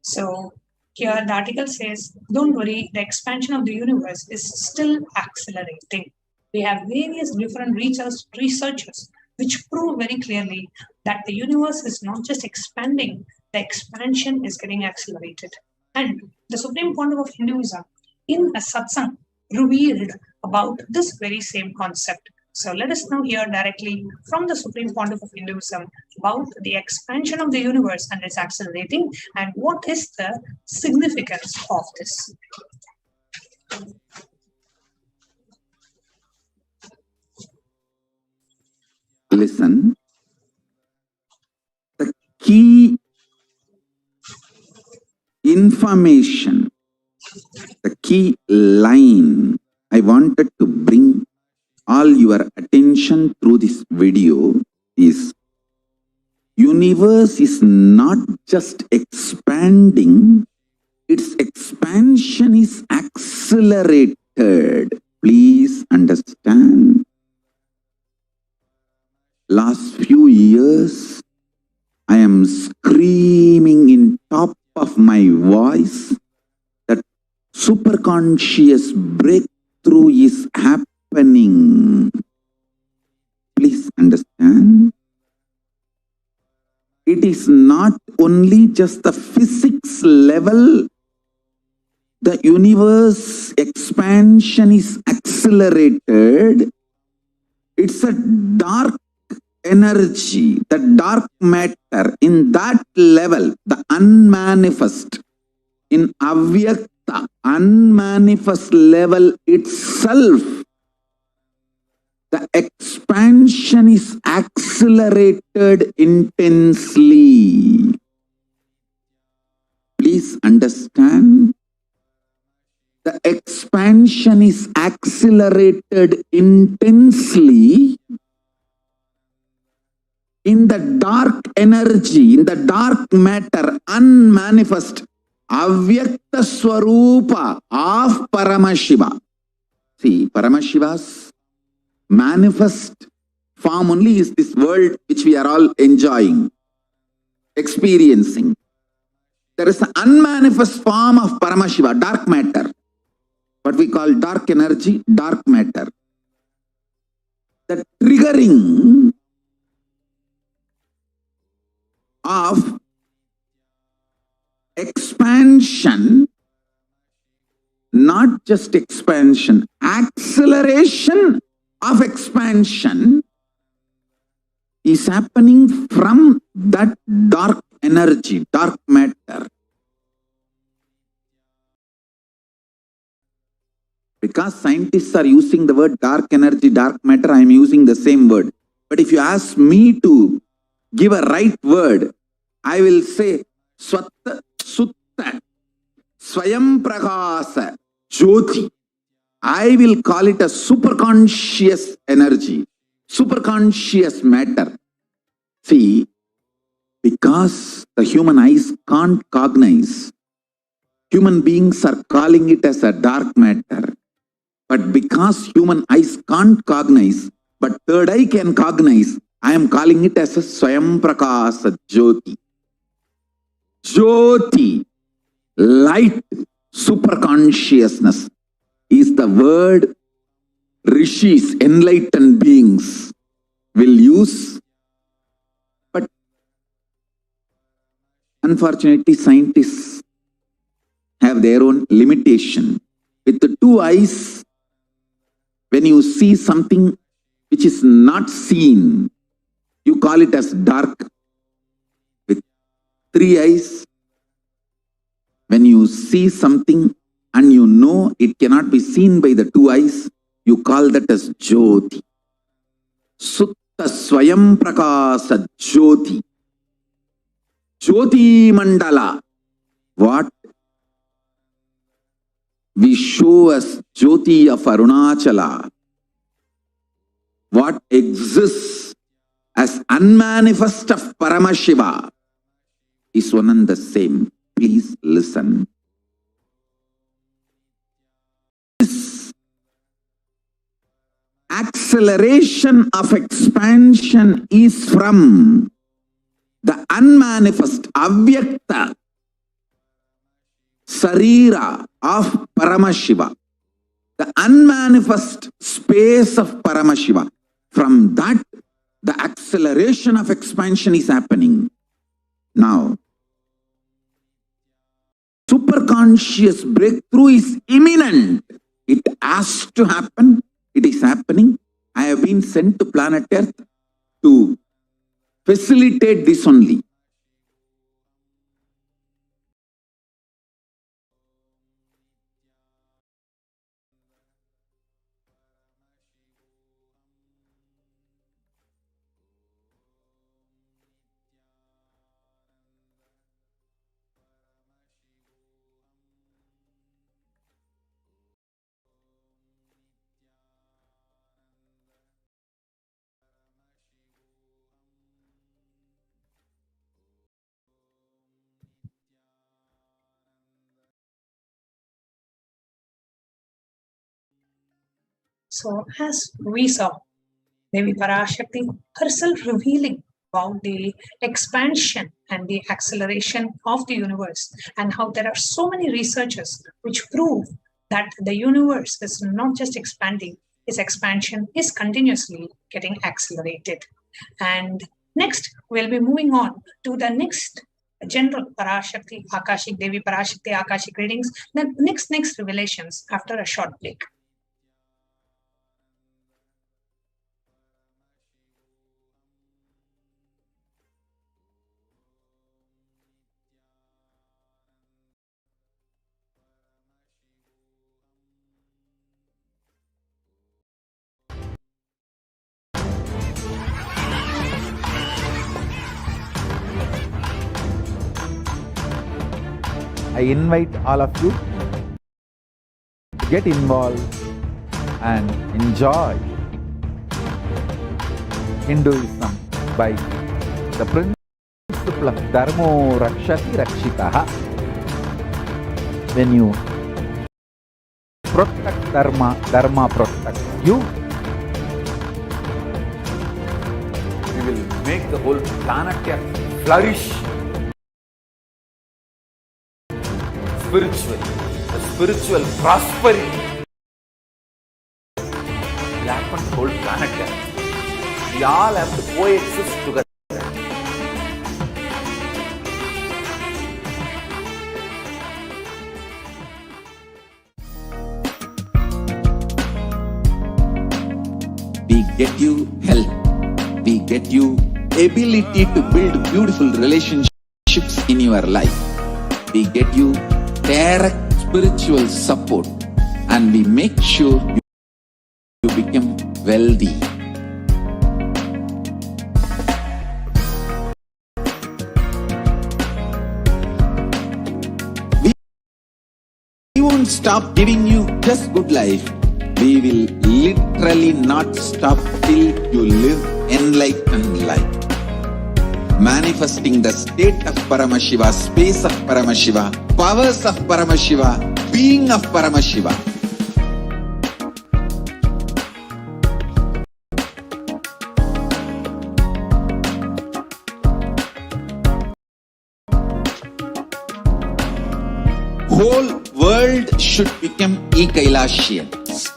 So here the article says, don't worry, the expansion of the universe is still accelerating. We have various different researchers which prove very clearly that the universe is not just expanding, the expansion is getting accelerated. And the Supreme Pontiff of Hinduism, in a satsang, revealed about this very same concept. So let us now hear directly from the Supreme Pontiff of Hinduism about the expansion of the universe and its accelerating, and what is the significance of this. Listen, the key information, the key line I wanted to bring all your attention through this video is universe is not just expanding, its expansion is accelerated. Please understand. Last few years, I am screaming in top of my voice that superconscious breakthrough is happening. Please understand. It is not only just the physics level. The universe expansion is accelerated. It's a dark energy, the dark matter in that level, the unmanifest, in avyakta, unmanifest level itself, the expansion is accelerated intensely. Please understand. The expansion is accelerated intensely in the dark energy, in the dark matter, unmanifest, avyakta swarupa of Paramashiva. See, Paramashiva's manifest form only is this world which we are all enjoying, experiencing. There is an unmanifest form of Paramashiva, dark matter, what we call dark energy, dark matter. The triggering of expansion, not just expansion, acceleration of expansion is happening from that dark energy, dark matter. Because scientists are using the word dark energy, dark matter, I am using the same word. But if you ask me to give a right word, I will say Swatta Sutta Swayam Prakasa Jyoti. I will call it a superconscious energy, superconscious matter. See, because the human eyes can't cognize, human beings are calling it as a dark matter. But because human eyes can't cognize, but third eye can cognize, I am calling it as a Swayam Prakasa Jyoti. Jyoti. light, super consciousness is the word rishis, enlightened beings, will use. But unfortunately, scientists have their own limitation. With the two eyes, when you see something which is not seen, you call it as dark. With three eyes, when you see something and you know it cannot be seen by the two eyes, you call that as Jyoti. Sutta Swayam Prakasa Jyoti. Jyoti Mandala. What we show as Jyoti of Arunachala, what exists as unmanifest of Paramashiva, is one and the same. Please listen. This acceleration of expansion is from the unmanifest, avyakta sarira of Paramashiva, the unmanifest space of Paramashiva. From that, the acceleration of expansion is happening. Now, superconscious breakthrough is imminent. It has to happen. It is happening. I have been sent to planet Earth to facilitate this only. So as we saw, Devi Parashakti herself revealing about the expansion and the acceleration of the universe, and how there are so many researchers which prove that the universe is not just expanding, its expansion is continuously getting accelerated. And next, we'll be moving on to the next general Parashakti, Akashic, Devi Parashakti, Akashic readings, then next revelations after a short break. I invite all of you to get involved and enjoy Hinduism by the principle of Dharmo Rakshati Rakshitaha. When you protect Dharma, Dharma protects you. We will make the whole planet flourish. Spiritually, the spiritual prosperity will happen to the whole planet Earth. We all have to coexist together. We get you health. We get you ability to build beautiful relationships in your life. We get you direct spiritual support, and we make sure you become wealthy. We won't stop giving you just good life. We will literally not stop till you live enlightened life. Manifesting the state of Paramashiva, space of Paramashiva, powers of Paramashiva, being of Paramashiva. whole world should become e-Kailashians.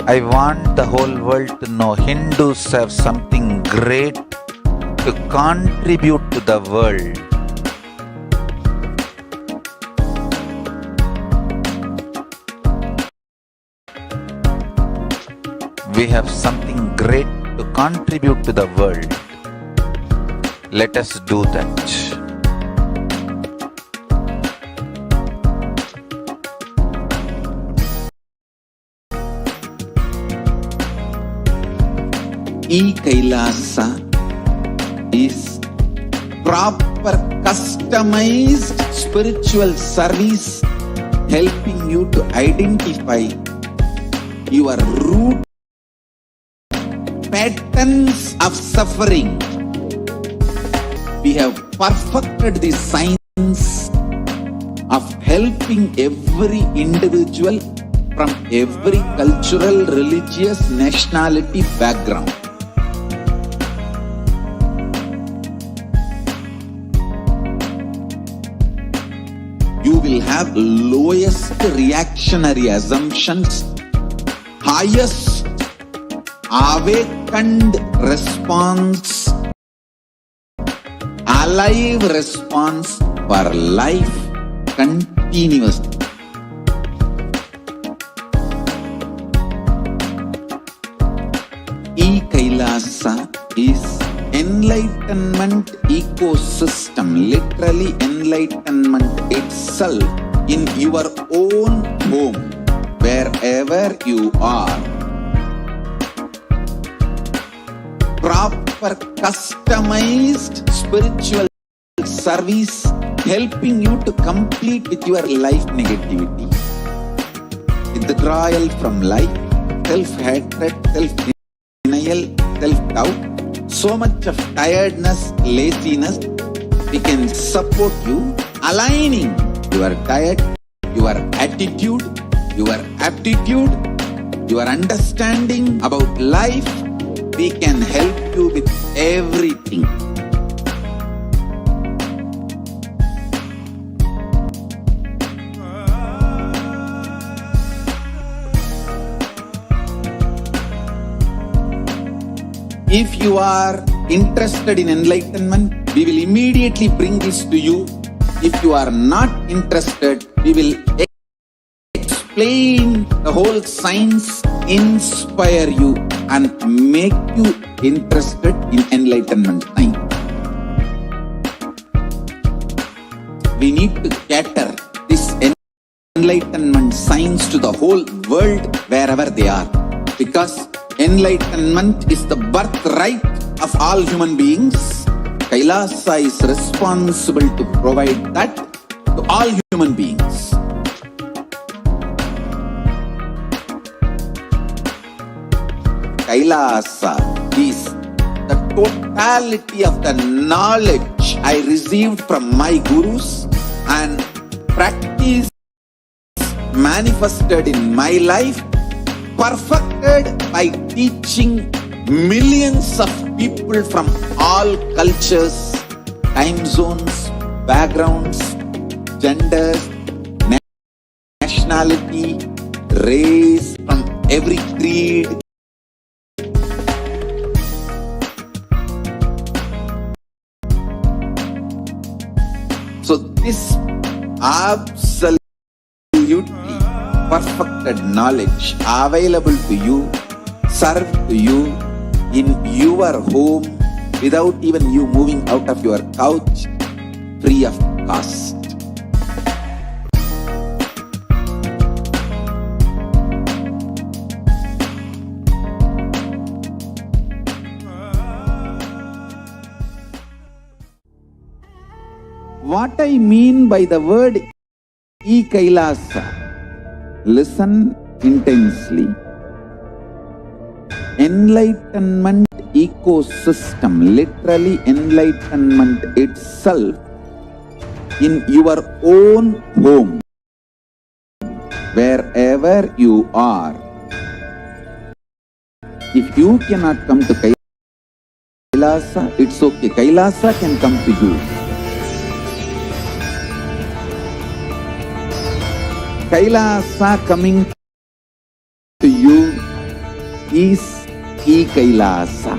I want the whole world to know Hindus have something great to contribute to the world. We have something great to contribute to the world. Let us do that. E-Kailasa is proper customized spiritual service helping you to identify your root patterns of suffering. We have perfected the science of helping every individual from every cultural, religious, nationality background. You will have lowest reactionary assumptions, highest awakened response, alive response for life continuously. E-Kailasa is enlightenment ecosystem, literally enlightenment itself in your own home, wherever you are. Proper customized spiritual service helping you to complete with your life negativity, withdrawal from life, self-hatred, self-denial, self-doubt, so much of tiredness, laziness. We can support you aligning your diet, your attitude, your aptitude, your understanding about life. We can help you with everything. If you are interested in enlightenment, we will immediately bring this to you. If you are not interested, we will explain the whole science, inspire you and make you interested in enlightenment time. We need to cater this enlightenment science to the whole world wherever they are, because enlightenment is the birthright of all human beings. Kailasa is responsible to provide that to all human beings. Kailasa is the totality of the knowledge I received from my gurus and practice manifested in my life, perfected by teaching millions of people from all cultures, time zones, backgrounds, genders, nationality, race, from every creed. So this absolutely perfected knowledge available to you, served to you in your home without even you moving out of your couch, free of cost. What I mean by the word e-Kailasa, listen intensely. Enlightenment ecosystem, literally enlightenment itself in your own home, wherever you are. If you cannot come to Kailasa, it's okay. Kailasa can come to you. Kailasa coming to you is E-Kailasa.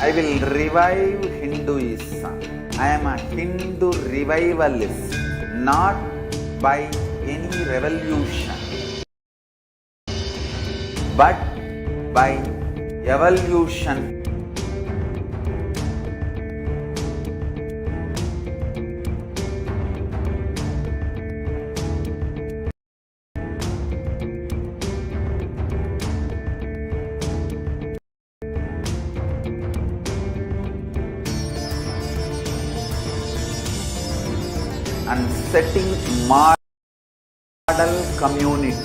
I will revive Hinduism. I am a Hindu revivalist, not by any revolution, but by evolution. And setting model communities.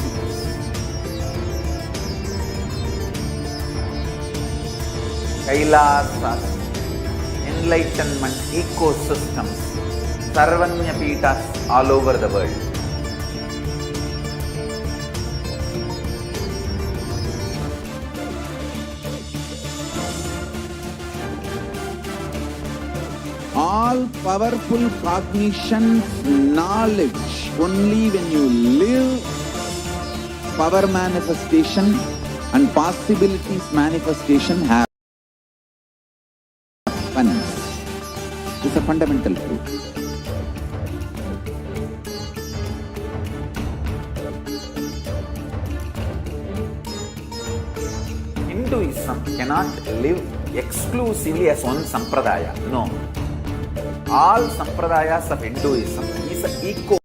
Kailasas, enlightenment ecosystems, Sarvanya Pitas all over the world. All powerful cognition, knowledge, only when you live, power manifestation and possibilities manifestation happens. It's a fundamental truth. Hinduism cannot live exclusively as one sampradaya. No. All sampradayas of Hinduism is an ecosystem.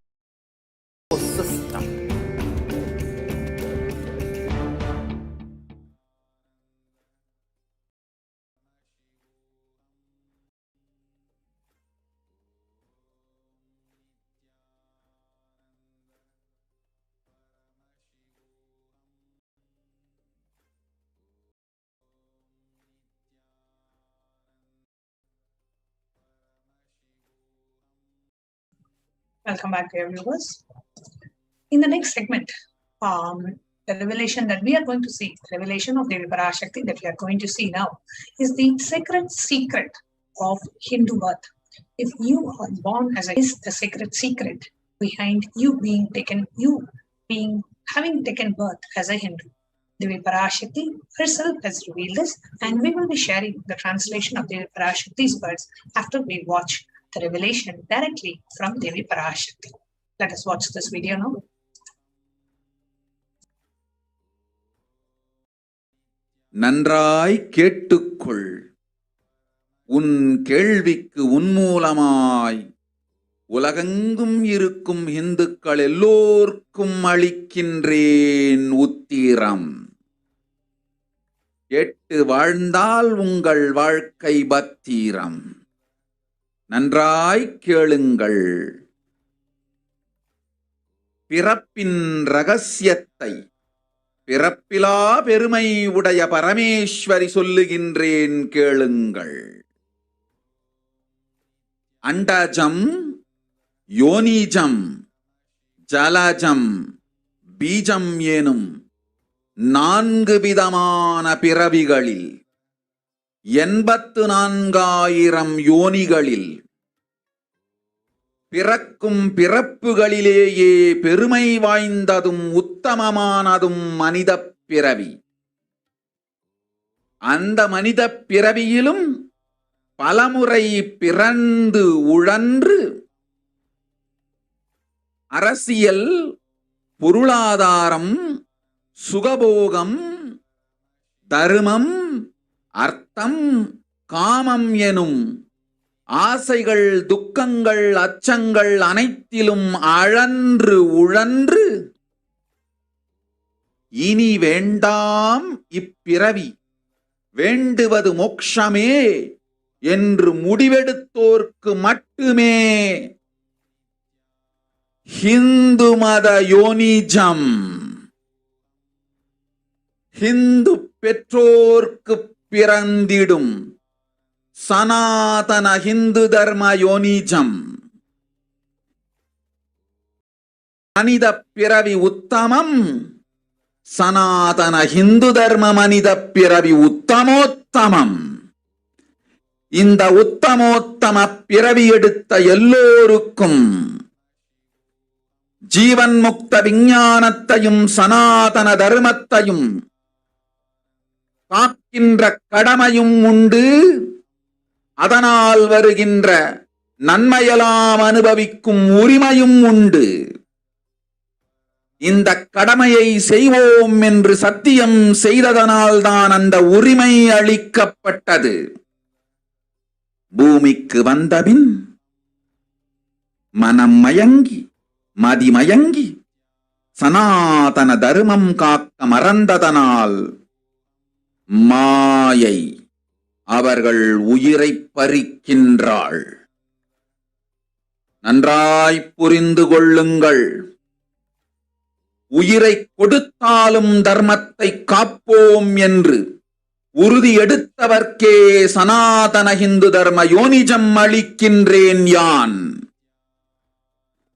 Welcome back, dear viewers. In the next segment, the revelation that we are going to see, the revelation of Devi Parashakti that we are going to see now, is the sacred secret of Hindu birth. If you are born as is the sacred secret behind you having taken birth as a Hindu. Devi Parashakti herself has revealed this, and we will be sharing the translation of Devi Parashakti's words after we watch the revelation directly from Devi Parashakti. Let us watch this video now. நன்றாய் கேட்டுக்கொள். உன் கேள்விக்கு உன்மூலமாய் உலகெங்கும் இருக்கும் இந்துக்கள் எல்லோர்க்கும் அளிக்கின்றேன் உத்திரம். கேட்டு வாழ்ந்தால் உங்கள் வாழ்க்கை பத்திரம். நன்றாய் கேளுங்கள். பிறப்பின் ரகசியத்தை பிறப்பிலா பெருமை உடைய பரமேஸ்வரி சொல்லுகின்றேன் கேளுங்கள். அண்டஜம், யோனிஜம், ஜலஜம், பீஜம் எனும் 4 விதமான பிறவிகளில் 84,000 யோனிகளில் பிறக்கும் பிறப்புகளிலேயே பெருமை வாய்ந்ததும் உத்தமமானதும் மனிதப் பிறவி. அந்த மனிதப் பிறவியிலும் பலமுறை பிறந்து உழன்று அரசியல், பொருளாதாரம், சுகபோகம், தர்மம், அர்த்தம், காமம் எனும் ஆசைகள், துக்கங்கள், அச்சங்கள் அனைத்திலும் அழன்று உழன்று இனி வேண்டாம் இப்பிறவி, வேண்டுவது மோட்சமே என்று முடிவெடுத்தோர்க்கு மட்டுமே ஹிந்து மத யோனிஜம், ஹிந்து பெற்றோர்க்கு பிறந்திடும் சனாதன ஹிந்து தர்ம யோனிஜம். மனித பிறவி உத்தமம், சனாதன ஹிந்து தர்ம மனித பிறவி உத்தமோத்தமம். இந்த உத்தமோத்தம பிறவி எடுத்த எல்லோருக்கும் ஜீவன் முக்த விஞ்ஞானத்தையும் சனாதன தர்மத்தையும் காக்கின்ற கடமையும் உண்டு. அதனால் வருகின்ற நன்மையெல்லாம் அனுபவிக்கும் உரிமையும் உண்டு. இந்த கடமையை செய்வோம் என்று சத்தியம் செய்ததனால்தான் அந்த உரிமை அளிக்கப்பட்டது. பூமிக்கு வந்தபின் மனம் மயங்கி மதிமயங்கி சனாதன தர்மம் காக்க மறந்ததனால் மாயை அவர்கள் உயிரை பறிக்கின்றாள். நன்றாய் புரிந்து கொள்ளுங்கள். உயிரை கொடுத்தாலும் தர்மத்தை காப்போம் என்று உறுதி எடுத்தவர்க்கே சனாதன ஹிந்து தர்ம யோனிஜம் அளிக்கின்றேன் யான்.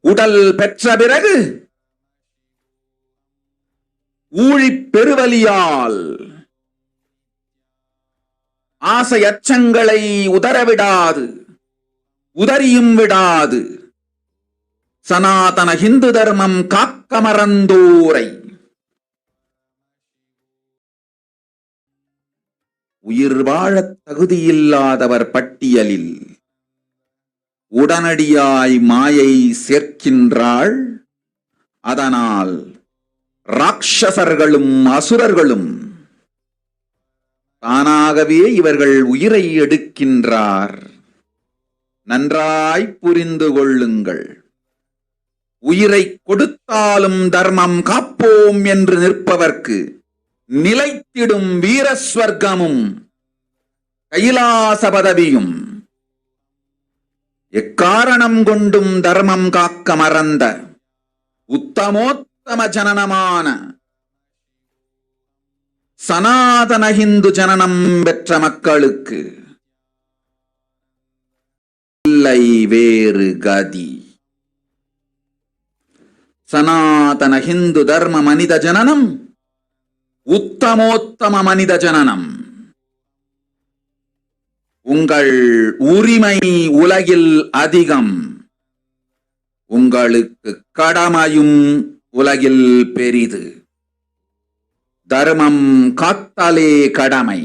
உடல் பெற்ற பிறகு ஊழிப் பெருவலியால் ஆசை அச்சங்களை உதறவிடாது, உதறியும் விடாது சனாதன ஹிந்து தர்மம் காக்க மறந்தோரை உயிர் வாழத் தகுதியில்லாதவர் பட்டியலில் உடனடியாய் மாயை சேர்க்கின்றாள். அதனால் ராட்சசர்களும் அசுரர்களும் தானாகவே இவர்கள் உயிரை எடுக்கின்றார். நன்றாய் புரிந்து கொள்ளுங்கள். உயிரை கொடுத்தாலும் தர்மம் காப்போம் என்று நிற்பவர்க்கு நிலைத்திடும் வீரஸ்வர்க்கமும் கைலாச பதவியும், எக்காரணம் கொண்டும் தர்மம் காக்க மறந்த உத்தமோத்தம ஜனனமான சனாதன ஹிந்து ஜனனம் பெற்ற மக்களுக்கு இல்லை வேறு கதி. சனாதன ஹிந்து தர்ம மனித ஜனனம் உத்தமோத்தம மனித ஜனனம். உங்கள் உரிமை உலகில் அதிகம், உங்களுக்கு கடமையும் உலகில் பெரிது. தர்மம் காத்தாலே கடமை,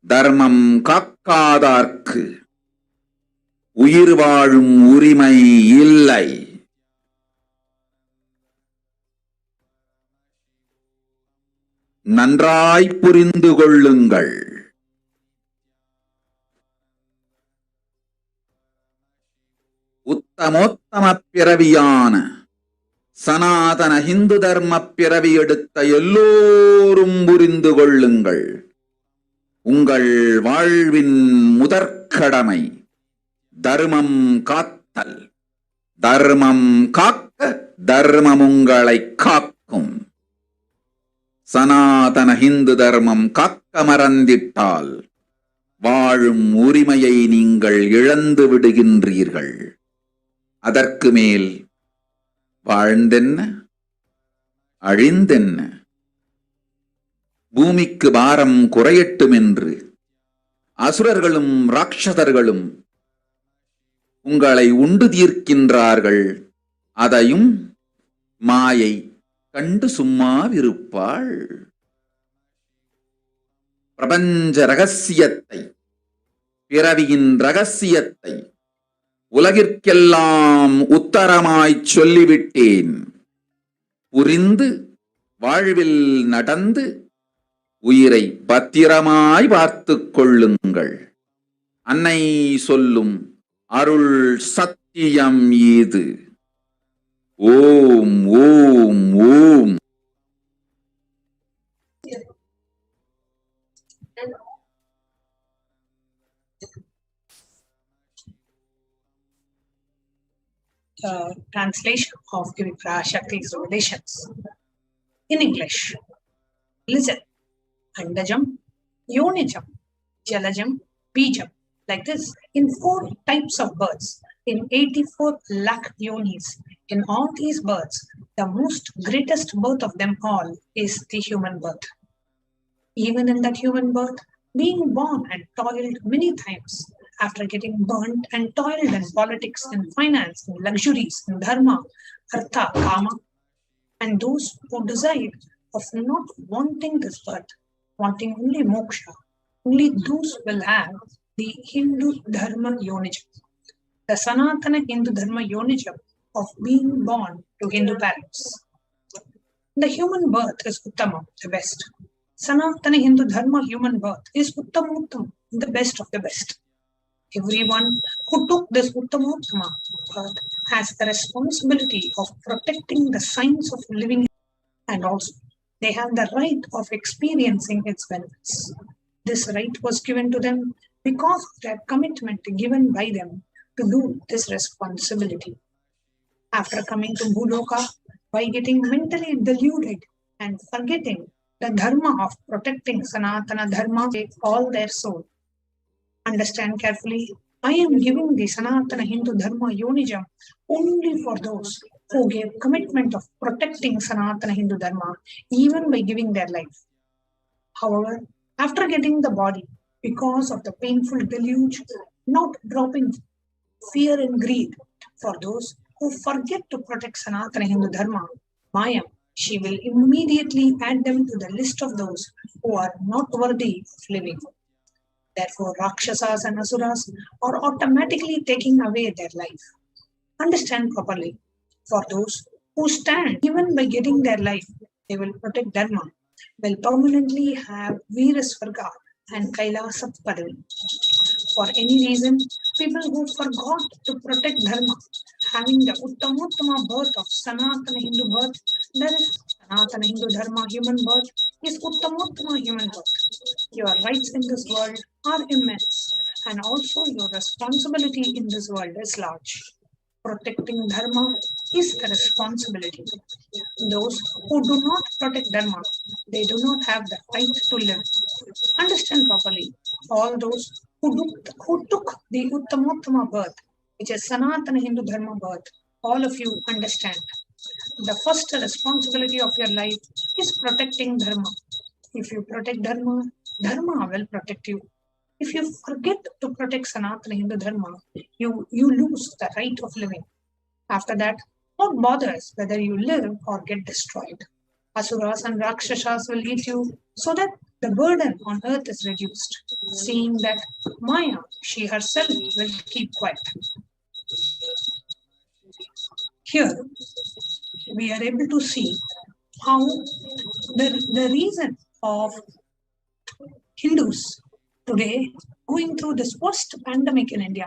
தர்மம் காக்காதார்க்கு உயிர் வாழும் உரிமை இல்லை. நன்றாய் புரிந்து கொள்ளுங்கள். உத்தமோத்தம பிறவியான சனாதன ஹிந்து தர்ம பிறவி எடுத்த எல்லோரும் புரிந்து கொள்ளுங்கள். உங்கள் வாழ்வின் முதற்கடமை தர்மம் காத்தல். தர்மம் காக்க தர்மம் உங்களை காக்கும். சனாதன ஹிந்து தர்மம் காக்க மறந்திட்டால் வாழும் உரிமையை நீங்கள் இழந்து விடுகின்றீர்கள். அதற்கு மேல் வாழ்ந்தென்ன அழிந்தென்ன? பூமிக்கு பாரம் குறையட்டும் என்று அசுரர்களும் ராட்சதர்களும் உங்களை உண்டு தீர்க்கின்றார்கள். அதையும் மாயை கண்டு சும்மாவிருப்பாள். பிரபஞ்ச ரகசியத்தை, பிறவியின் ரகசியத்தை உலகிற்கெல்லாம் உத்தரமாய்ச் சொல்லிவிட்டேன். புரிந்து வாழ்வில் நடந்து உயிரை பத்திரமாய் பார்த்துக் கொள்ளுங்கள். அன்னை சொல்லும் அருள் சத்தியம் இது. ஓம் ஓம் ஓம். Translation of the Parashakti's revelations in English. Listen. Andajam, Yonijam, Jalajam, Bijam. Like this, in 4 types of birds, in 84 lakh yonis, In all these births, the most greatest birth of them all is the human birth. Even in that human birth, being born and toiled many times, after getting burnt and toiled in politics and finance and luxuries and dharma, artha, kama, and those who decide of not wanting this birth, wanting only moksha, only those will have the Hindu dharma yonijam, the Sanatana Hindu dharma yonijam of being born to Hindu parents. The human birth is Uttama, the best. Sanatana Hindu dharma human birth is Uttamottama, the best of the best. Everyone who took this Uttamottama birth has the responsibility of protecting the signs of living, and also they have the right of experiencing its benefits. This right was given to them because of their commitment given by them to do this responsibility. After coming to Bhuloka, by getting mentally deluded and forgetting the dharma of protecting Sanatana dharma, take all their soul. Understand carefully, I am giving the Sanatana Hindu dharma yonijam only for those who gave commitment of protecting Sanatana Hindu dharma even by giving their life. However, after getting the body, because of the painful deluge, not dropping fear and greed, for those who forget to protect Sanatana Hindu dharma, Maya, she will immediately add them to the list of those who are not worthy of living. Therefore, Rakshasas and Asuras are automatically taking away their life. Understand properly. For those who stand, even by getting their life, they will protect dharma, will permanently have Veerasvarga and Kailasat Padavi. For any reason, people who forgot to protect dharma, having the Uttamottama birth of Sanatana Hindu birth, that is Sanatana Hindu dharma human birth, is Uttamottama human birth. Your rights in this world are immense, and also your responsibility in this world is large. Protecting dharma is the responsibility. Those who do not protect dharma, they do not have the right to live. Understand properly. All those who took the Uttamottama birth, which is Sanatana Hindu dharma birth, all of you understand. The first responsibility of your life is protecting dharma. If you protect dharma, dharma will protect you. If you forget to protect Sanatana Hindu dharma, you lose the right of living. After that, what bothers whether you live or get destroyed? Asuras and Rakshasas will eat you so that the burden on earth is reduced, seeing that Maya, she herself will keep quiet. Here, we are able to see how the reason of Hindus today going through this worst pandemic in India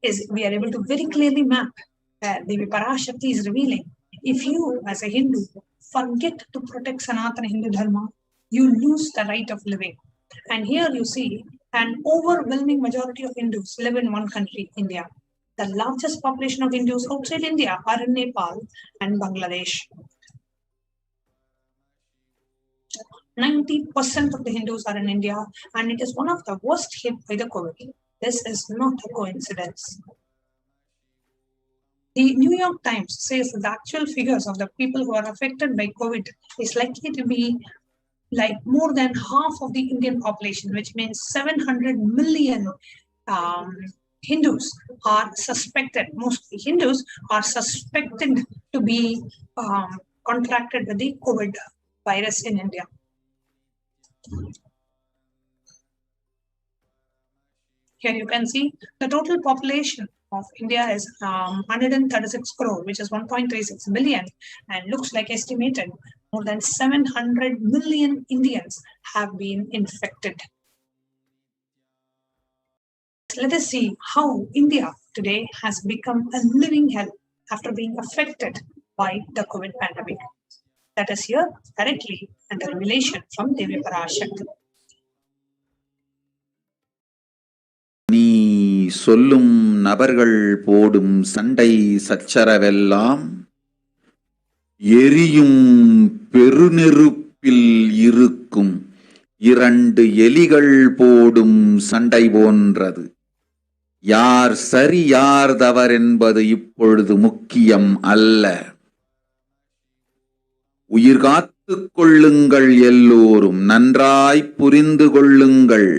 is we are able to very clearly map Devi Parashakti is revealing. If you as a Hindu forget to protect Sanatana Hindu dharma, you lose the right of living. And here you see an overwhelming majority of Hindus live in one country, India. The largest population of Hindus outside India are in Nepal and Bangladesh. 90% of the Hindus are in India, and it is one of the worst hit by the COVID. This is not a coincidence. The New York Times says that the actual figures of the people who are affected by COVID is likely to be like more than half of the Indian population, which means 700 million Hindus are suspected, mostly Hindus are suspected to be contracted with the COVID virus in India. Here you can see the total population of India is 136 crore, which is 1.36 billion, and looks like estimated more than 700 million Indians have been infected. Let us see how India today has become a living hell after being affected by the COVID pandemic. That is here directly and the revelation from Devi Parashakti. நீ சொல்லும் நபர்கள் போடும் சண்டை சச்சரவெல்லாம் எரியும் பெருநெருப்பில் இருக்கும் இரண்டு எலிகள் போடும் சண்டை போன்றது. யார் சரி யார் தவறு என்பது இப்பொழுது முக்கியம் அல்ல. உயிர் காத்துக் கொள்ளுங்கள், எல்லோரும் நன்றாய் புரிந்து கொள்ளுங்கள்.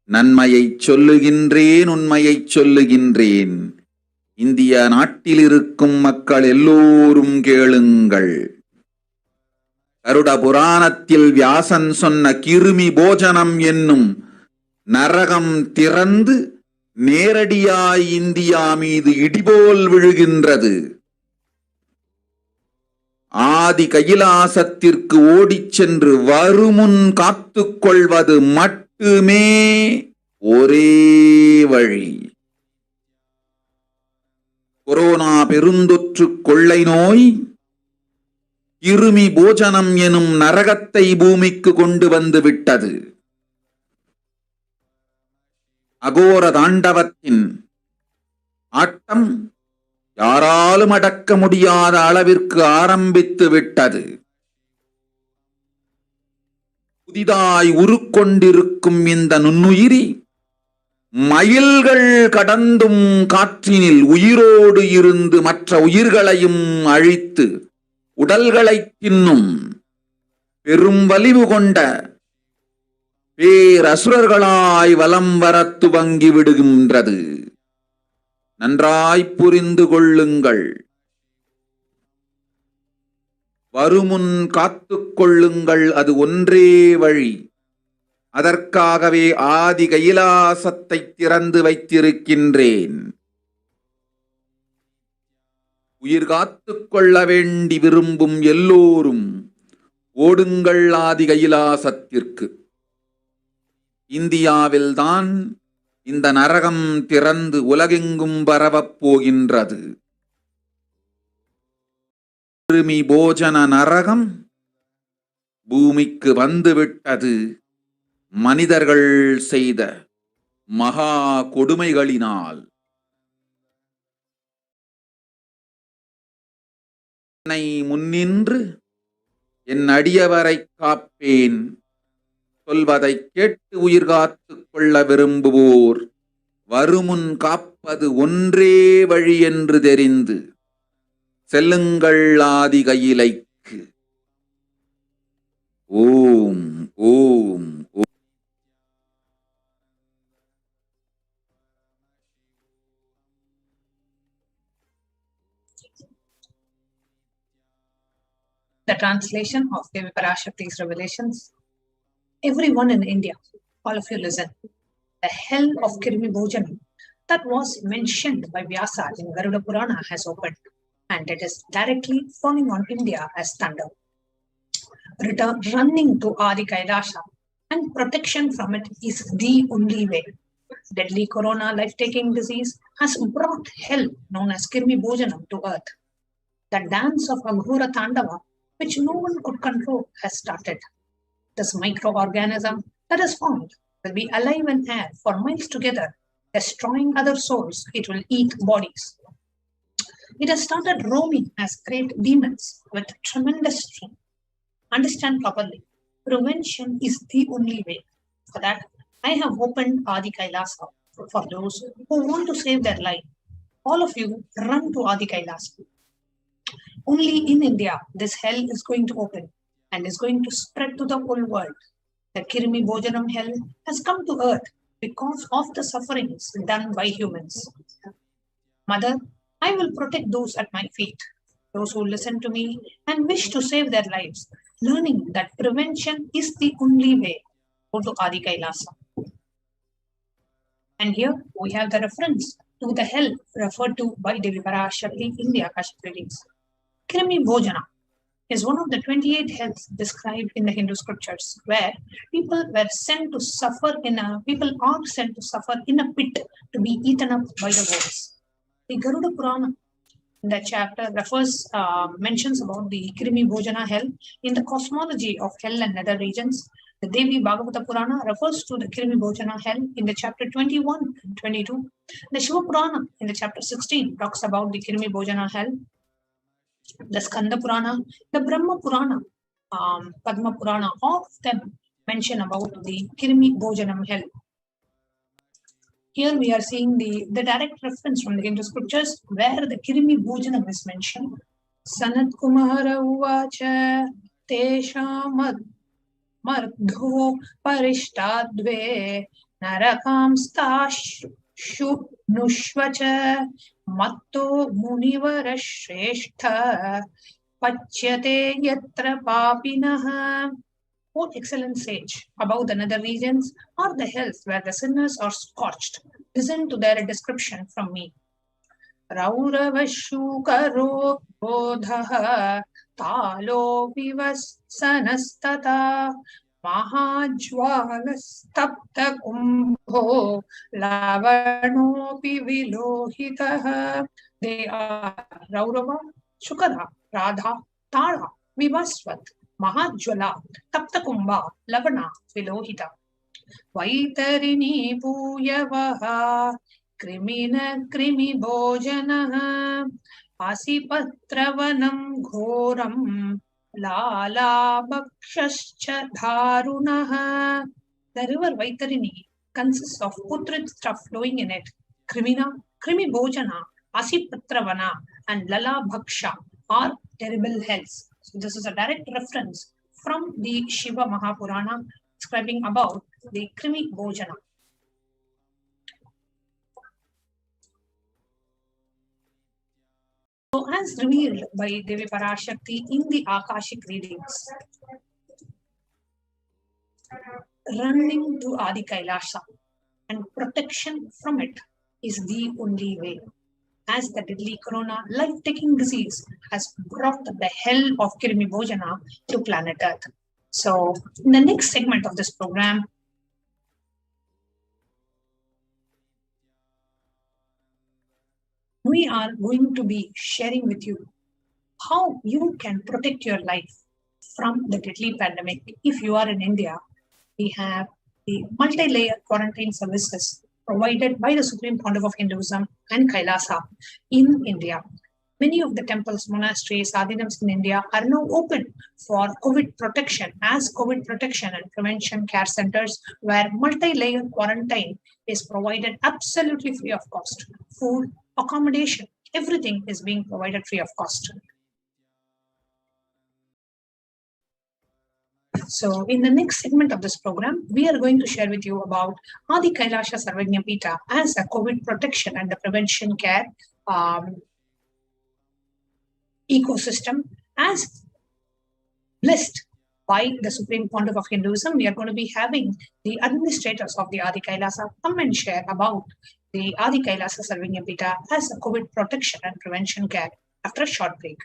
நன்மையைச் சொல்லுகின்றேன், உண்மையைச் சொல்லுகின்றேன். இந்திய நாட்டில் இருக்கும் மக்கள் எல்லோரும் கேளுங்கள். கருட புராணத்தில் வியாசன் சொன்ன கிருமி போஜனம் என்னும் நரகம் திறந்து நேரடியாய் இந்தியா மீது இடிபோல் விழுகின்றது. ஆதி கைலாசத்திற்கு ஓடிச் சென்று வருமுன் காத்துக் கொள்வது மட்டுமே ஒரே வழி. கொரோனா பெருந்தொற்று கொள்ளை நோய் கிருமி போஜனம் எனும் நரகத்தை பூமிக்கு கொண்டு வந்து விட்டது. அகோர தாண்டவத்தின் ஆட்டம் யாராலும் அடக்க முடியாத அளவிற்கு ஆரம்பித்து விட்டது. புதிதாய் உருக்கொண்டிருக்கும் இந்த நுண்ணுயிரி மைல்கள் கடந்தும் காற்றினில் உயிரோடு இருந்து மற்ற உயிர்களையும் அழித்து உடல்களை தின்னும் பெரும் வலிவு கொண்ட பேரசுரர்களாய் வலம் வர துவங்கி விடுகின்றது. நன்றாய் புரிந்து கொள்ளுங்கள். வருமுன் காத்துக் கொள்ளுங்கள், அது ஒன்றே வழி. அதற்காகவே ஆதி கைலாசத்தை திறந்து வைத்திருக்கின்றேன். உயிர் காத்துக் கொள்ள வேண்டி விரும்பும் எல்லோரும் ஓடுங்கள் ஆதி கைலாசத்திற்கு. இந்தியாவில்தான் இந்த நரகம் திறந்து உலகெங்கும் பரவப் போகின்றது. கிருமி போஜன நரகம் பூமிக்கு வந்துவிட்டது. மனிதர்கள் செய்த மகா கொடுமைகளினால். என்னை முன்னின்று என் அடியவரை காப்பேன் சொல்வதை கேட்டு உயிர் காத்துக் கொள்ள விரும்புவோர் வருமுன் காப்பது ஒன்றே வழி என்று தெரிந்து செல்லுங்கள் ஆதி கையிலைக்கு. ஓம் ஓம் ஓம். The translation of Devi Parashakti's revelations. Everyone in India, all of you listen. The hell of Kirmi Bhojanam that was mentioned by Vyasa in Garuda Purana has opened, and it is directly falling on India as thunder. Running to Adi Kailasa and protection from it is the only way. Deadly corona life-taking disease has brought hell known as Kirmi Bhojanam to earth. The dance of Aghora Tandava, which no one could control, has started. This microorganism that is formed will be alive in air for miles together, destroying other souls. It will eat bodies. It has started roaming as great demons with tremendous strength. Understand properly. Prevention is the only way. For that, I have opened Adi Kailasa for those who want to save their life. All of you run to Adi Kailasa. Only in India, this hell is going to open and is going to spread to the whole world. The Kirmi Bhojanam hell has come to earth because of the sufferings done by humans. Mother, I will protect those at my feet, those who listen to me and wish to save their lives, learning that prevention is the only way. Go to Adi Kailasa. And here we have the reference to the hell referred to by Devi Parashakti in the Akashic readings. Kirmi Bhojana is one of the 28 hells described in the Hindu scriptures, where people are sent to suffer in a pit to be eaten up by the wolves. The Garuda Purana in that chapter mentions about the Kirmi Bhojana hell in the cosmology of hell and nether regions. The Devi Bhagavata Purana refers to the Kirmi Bhojana hell in the chapter 21 and 22. The Shiva Purana in the chapter 16 talks about the Kirmi Bhojana hell. The Skanda Purana, the Brahma Purana, Padma Purana, all of them mention about the Kirmi Bhojanam hell. Here we are seeing the direct reference from the Hindu scriptures where the Kirimi Bhojanam is mentioned. Sanat Kumara Uvacha Teshamad Mardho Parishtadve Narakam Stashu Nushvacha Matto Munivara Shrestha Pachyate Yatra Papinaha. O excellent sage, above the nether regions are the hells where the sinners are scorched. Listen to their description from me. Rauravashukaro bodhaha talo vivassanastata mahajvalastapta kumbho lavanopi vilohitaha. They are Raurava, Shukara, Radha, Tala, Vivasvat, Mahajwala, Taptakumbha, Lavana, Vilohita. Vaitarini Puyavaha, Krimina Krimi Bhojanaha, Asipatravanam Ghoram, Lala Bhakshascha Dharunaha. The river Vaitarini consists of putrid stuff flowing in it. Krimina, Krimi Bhojana, Asipatravana, and Lala Bhaksha are terrible hells. So this is a direct reference from the Shiva Mahapurana describing about the Krimi Bhojana. So as revealed by Devi Parashakti in the Akashic readings, running to Adi Kailasa and protection from it is the only way. As the deadly corona life-taking disease has brought the hell of Kirimi Bhojana to planet Earth. So in the next segment of this program, we are going to be sharing with you how you can protect your life from the deadly pandemic. If you are in India, we have the multi-layer quarantine services provided by the Supreme Pontiff of Hinduism and Kailasa in India. Many of the temples, monasteries, adhinams in India are now open for COVID protection as COVID protection and prevention care centers where multi-layer quarantine is provided absolutely free of cost. Food, accommodation, everything is being provided free of cost. So in the next segment of this program, we are going to share with you about Adi Kailasha Sarvajna Pita as a COVID protection and the prevention care ecosystem as blessed by the Supreme Pontiff of Hinduism. We are going to be having the administrators of the Adi Kailasa come and share about the Adi Kailasa Sarvajna Pita as a COVID protection and prevention care after a short break.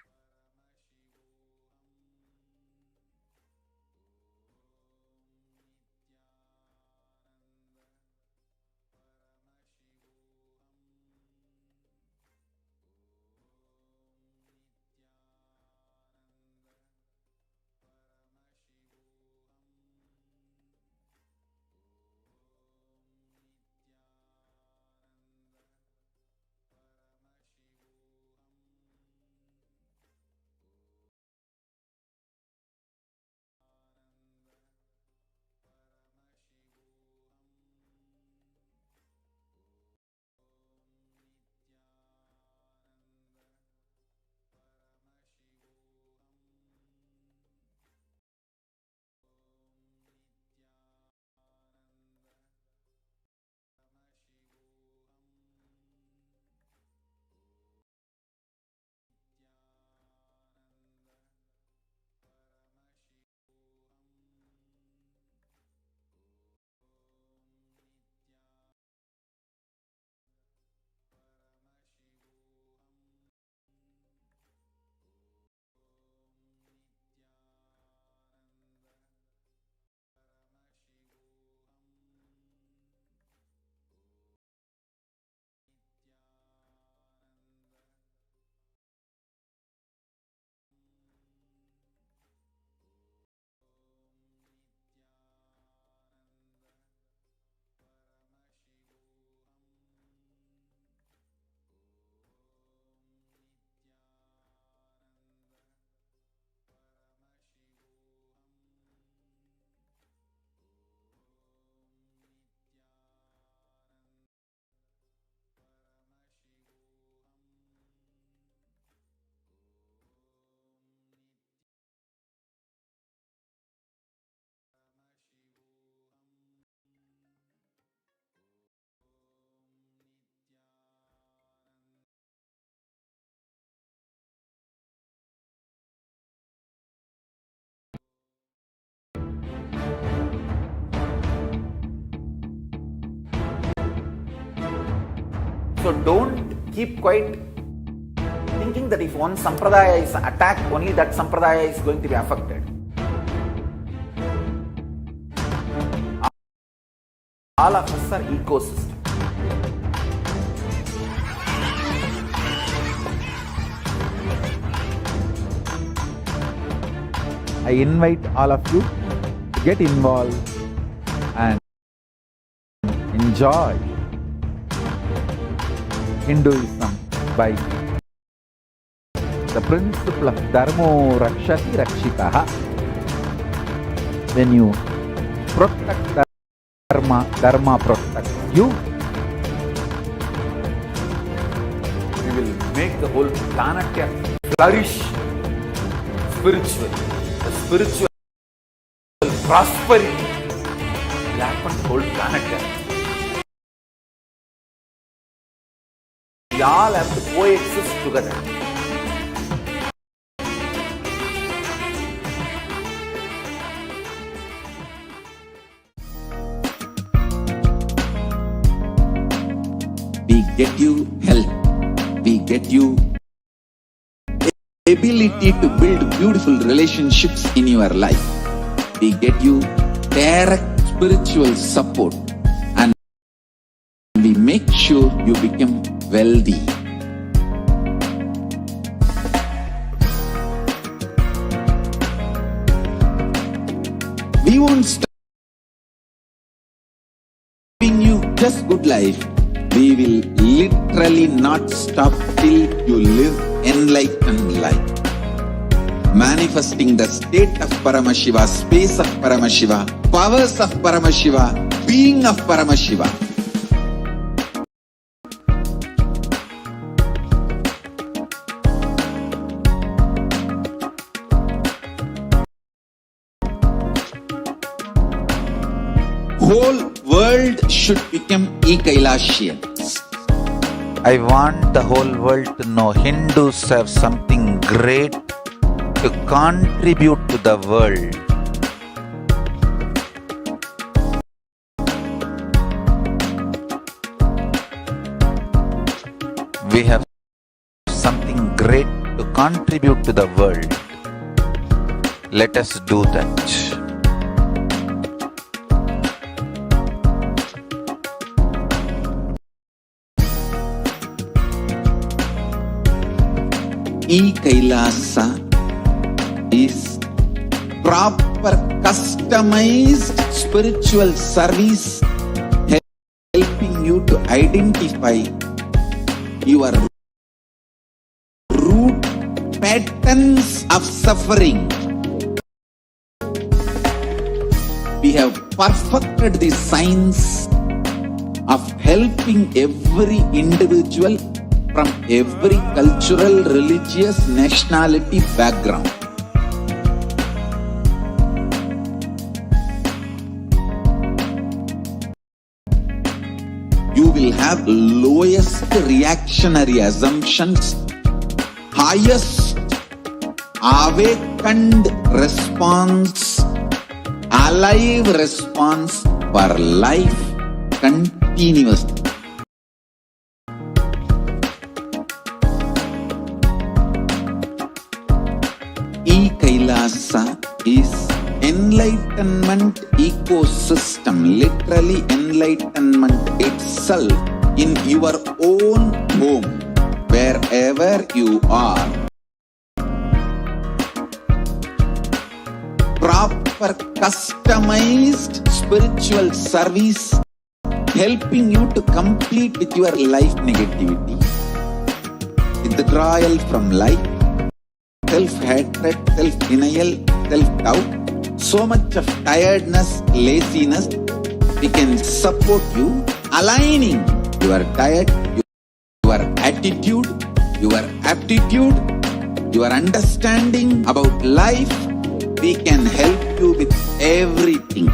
So don't keep quiet thinking that if one sampradaya is attacked, only that sampradaya is going to be affected. All of us are ecosystem. I invite all of you to get involved and enjoy Hinduism by the principle of Dharmo Rakshati Rakshitaha. When you protect Dharma, Dharma protects you. We will make the whole planet flourish spiritually. The spiritual prosperity will happen to the whole planet. We all have to coexist together. We get you health. We get you ability to build beautiful relationships in your life. We get you direct spiritual support, and we make sure you become wealthy. We won't stop giving you just good life. We will literally not stop till you live enlightened life. Manifesting the state of Paramashiva, space of Paramashiva, powers of Paramashiva, being of Paramashiva. Whole world should become e-Kailashians. I want the whole world to know Hindus have something great to contribute to the world. We have something great to contribute to the world. Let us do that. E-Kailasa is proper customized spiritual service helping you to identify your root patterns of suffering. We have perfected the science of helping every individual from every cultural, religious, nationality background. You will have lowest reactionary assumptions, highest awakened response, alive response for life continuously. E-Kailasa is enlightenment ecosystem, literally enlightenment itself in your own home, wherever you are. Proper customized spiritual service helping you to complete with your life negativity, withdrawal from life, self-hatred, self-denial, self-doubt, so much of tiredness, laziness. We can support you, aligning your diet, your attitude, your aptitude, your understanding about life. We can help you with everything.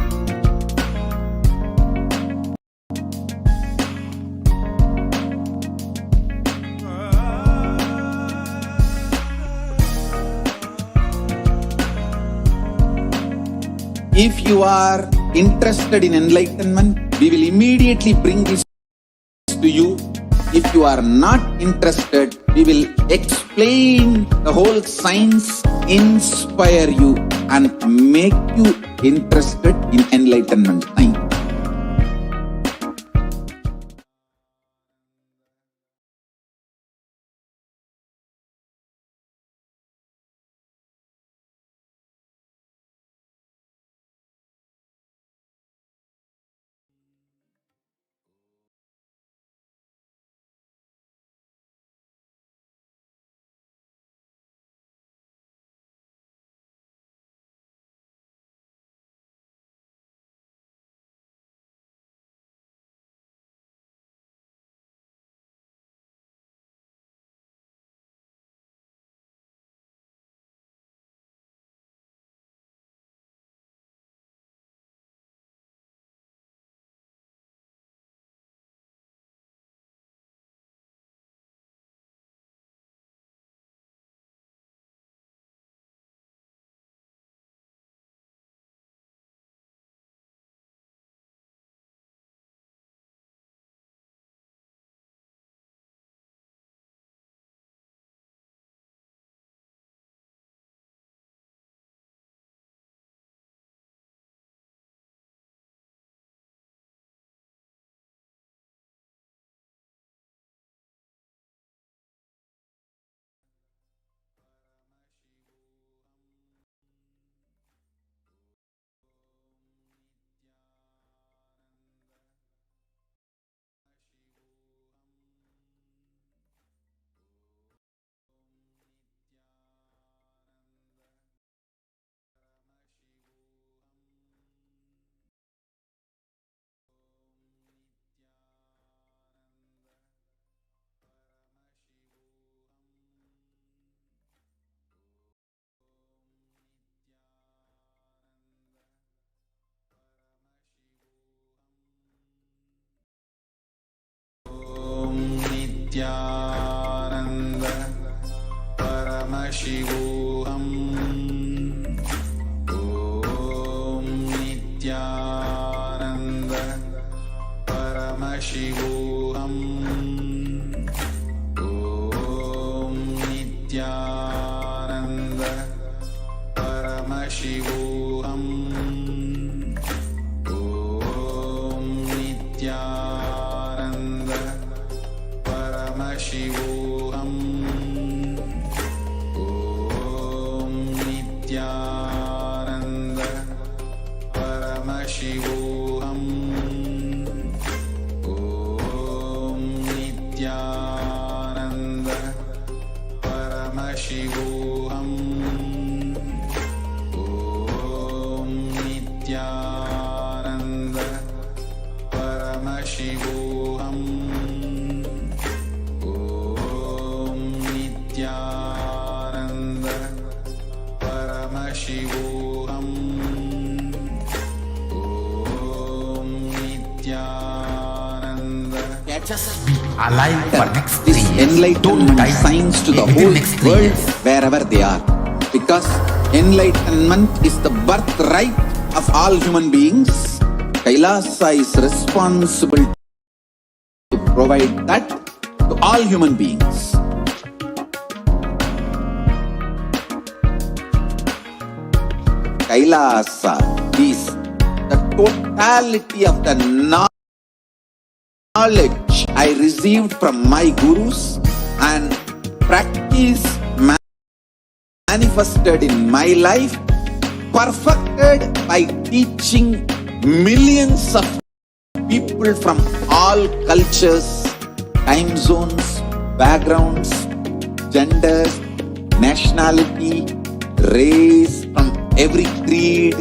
If you are interested in enlightenment, we will immediately bring this to you If you are not interested, we will explain the whole science, inspire you and make you interested in enlightenment science. Nithyananda Paramashivoham. Om Nithyananda Paramashivoham. Om Nithyananda Paramashivoham. Om Nithyananda Paramashivoham. Om Nithyananda Paramashivoham. Om Nithyananda Paramashivoham. Om Nithyananda Paramashivoham. Om Nithyananda Paramashivoham. Om Nithyananda. Just be alive for next 3 This years. enlightenment Don't die science to the within whole next 3 world years. wherever they are. Because enlightenment is the birthright of all human beings. Kailasa is responsible to provide that to all human beings. Kailasa is the totality of the knowledge I received from my gurus and practice manifested in my life, perfected by teaching millions of people from all cultures, time zones, backgrounds, genders, nationality, race, from every creed.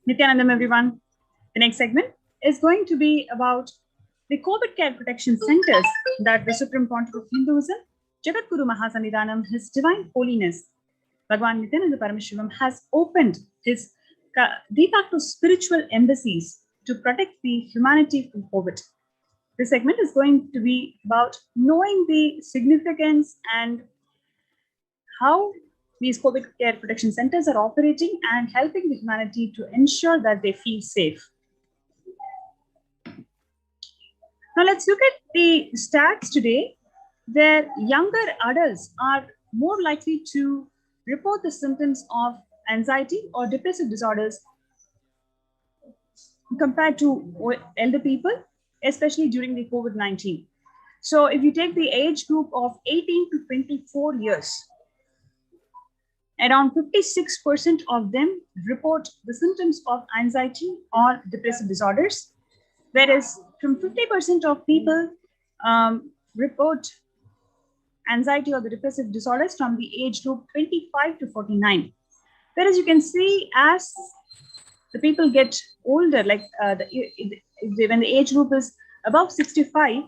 Nithyanandam, everyone. The next segment is going to be about the COVID care protection centers that the Supreme Pontiff of Hinduism, Jagadguru Mahasannidhanam, His Divine Holiness, Bhagwan Nithyananda Paramashivam, has opened his de facto spiritual embassies to protect the humanity from COVID. This segment is going to be about knowing the significance and how these COVID care protection centers are operating and helping the humanity to ensure that they feel safe. Now let's look at the stats today, where younger adults are more likely to report the symptoms of anxiety or depressive disorders compared to elder people, especially during the COVID-19. So if you take the age group of 18 to 24 years, around 56% of them report the symptoms of anxiety or depressive disorders, whereas from 50% of people report anxiety or the depressive disorders from the age group 25 to 49. Whereas you can see as the people get older, like when the age group is above 65,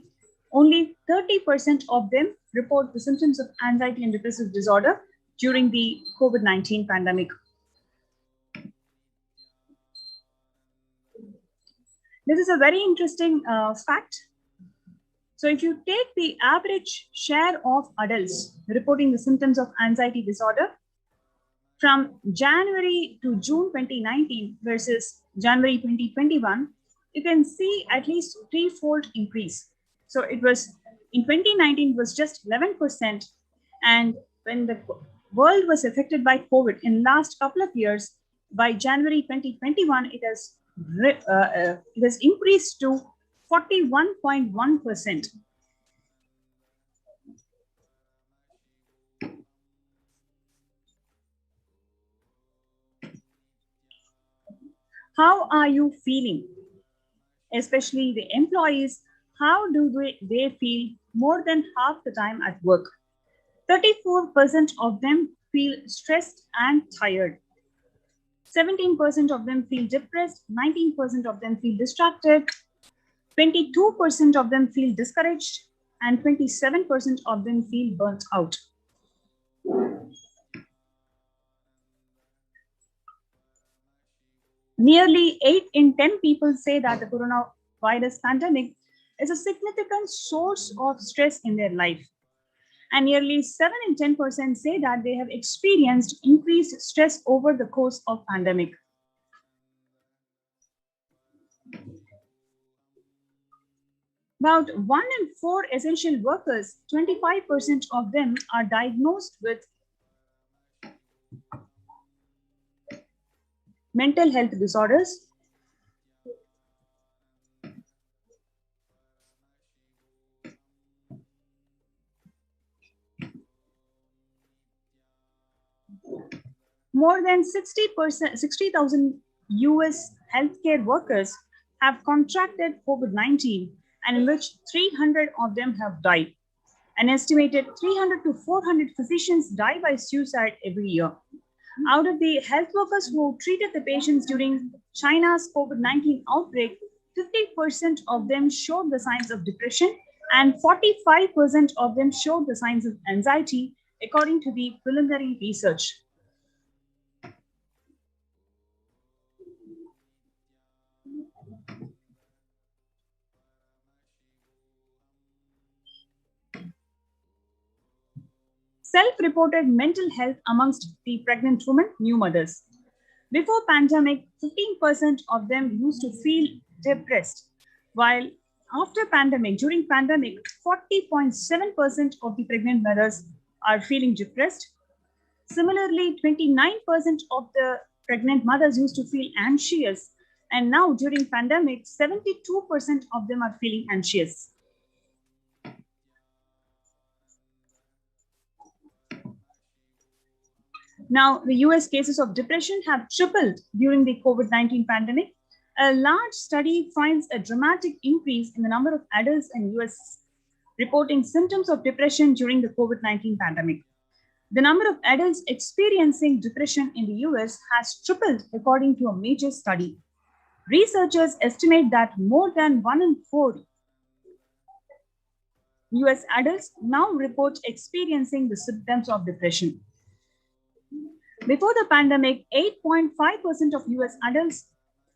only 30% of them report the symptoms of anxiety and depressive disorder during the COVID-19 pandemic. This is a very interesting fact. So if you take the average share of adults reporting the symptoms of anxiety disorder from January to June 2019 versus January 2021, you can see at least threefold increase. So it was in 2019 was just 11%, and when the world was affected by COVID in last couple of years, by January 2021, it has increased to 41.1%. How are you feeling? Especially the employees, how do they feel more than half the time at work? 34% of them feel stressed and tired. 17% of them feel depressed, 19% of them feel distracted, 22% of them feel discouraged, and 27% of them feel burnt out. Nearly 8 in 10 people say that the coronavirus pandemic is a significant source of stress in their life. And nearly 7 in 10% say that they have experienced increased stress over the course of pandemic. About 1 in 4 essential workers, 25% of them are diagnosed with mental health disorders. More than 60,000 US healthcare workers have contracted COVID-19, and in which 300 of them have died. An estimated 300 to 400 physicians die by suicide every year. Out of the health workers who treated the patients during China's COVID-19 outbreak, 50% of them showed the signs of depression and 45% of them showed the signs of anxiety, according to the preliminary research. Self-reported mental health amongst the pregnant women, new mothers. Before pandemic, 15% of them used to feel depressed, while after pandemic, during pandemic, 40.7% of the pregnant mothers are feeling depressed. Similarly, 29% of the pregnant mothers used to feel anxious, and now during pandemic, 72% of them are feeling anxious. Now, the US cases of depression have tripled during the COVID-19 pandemic. A large study finds a dramatic increase in the number of adults in US reporting symptoms of depression during the COVID-19 pandemic. The number of adults experiencing depression in the US has tripled according to a major study. Researchers estimate that more than 1 in 4 US adults now report experiencing the symptoms of depression. Before the pandemic, 8.5% of US adults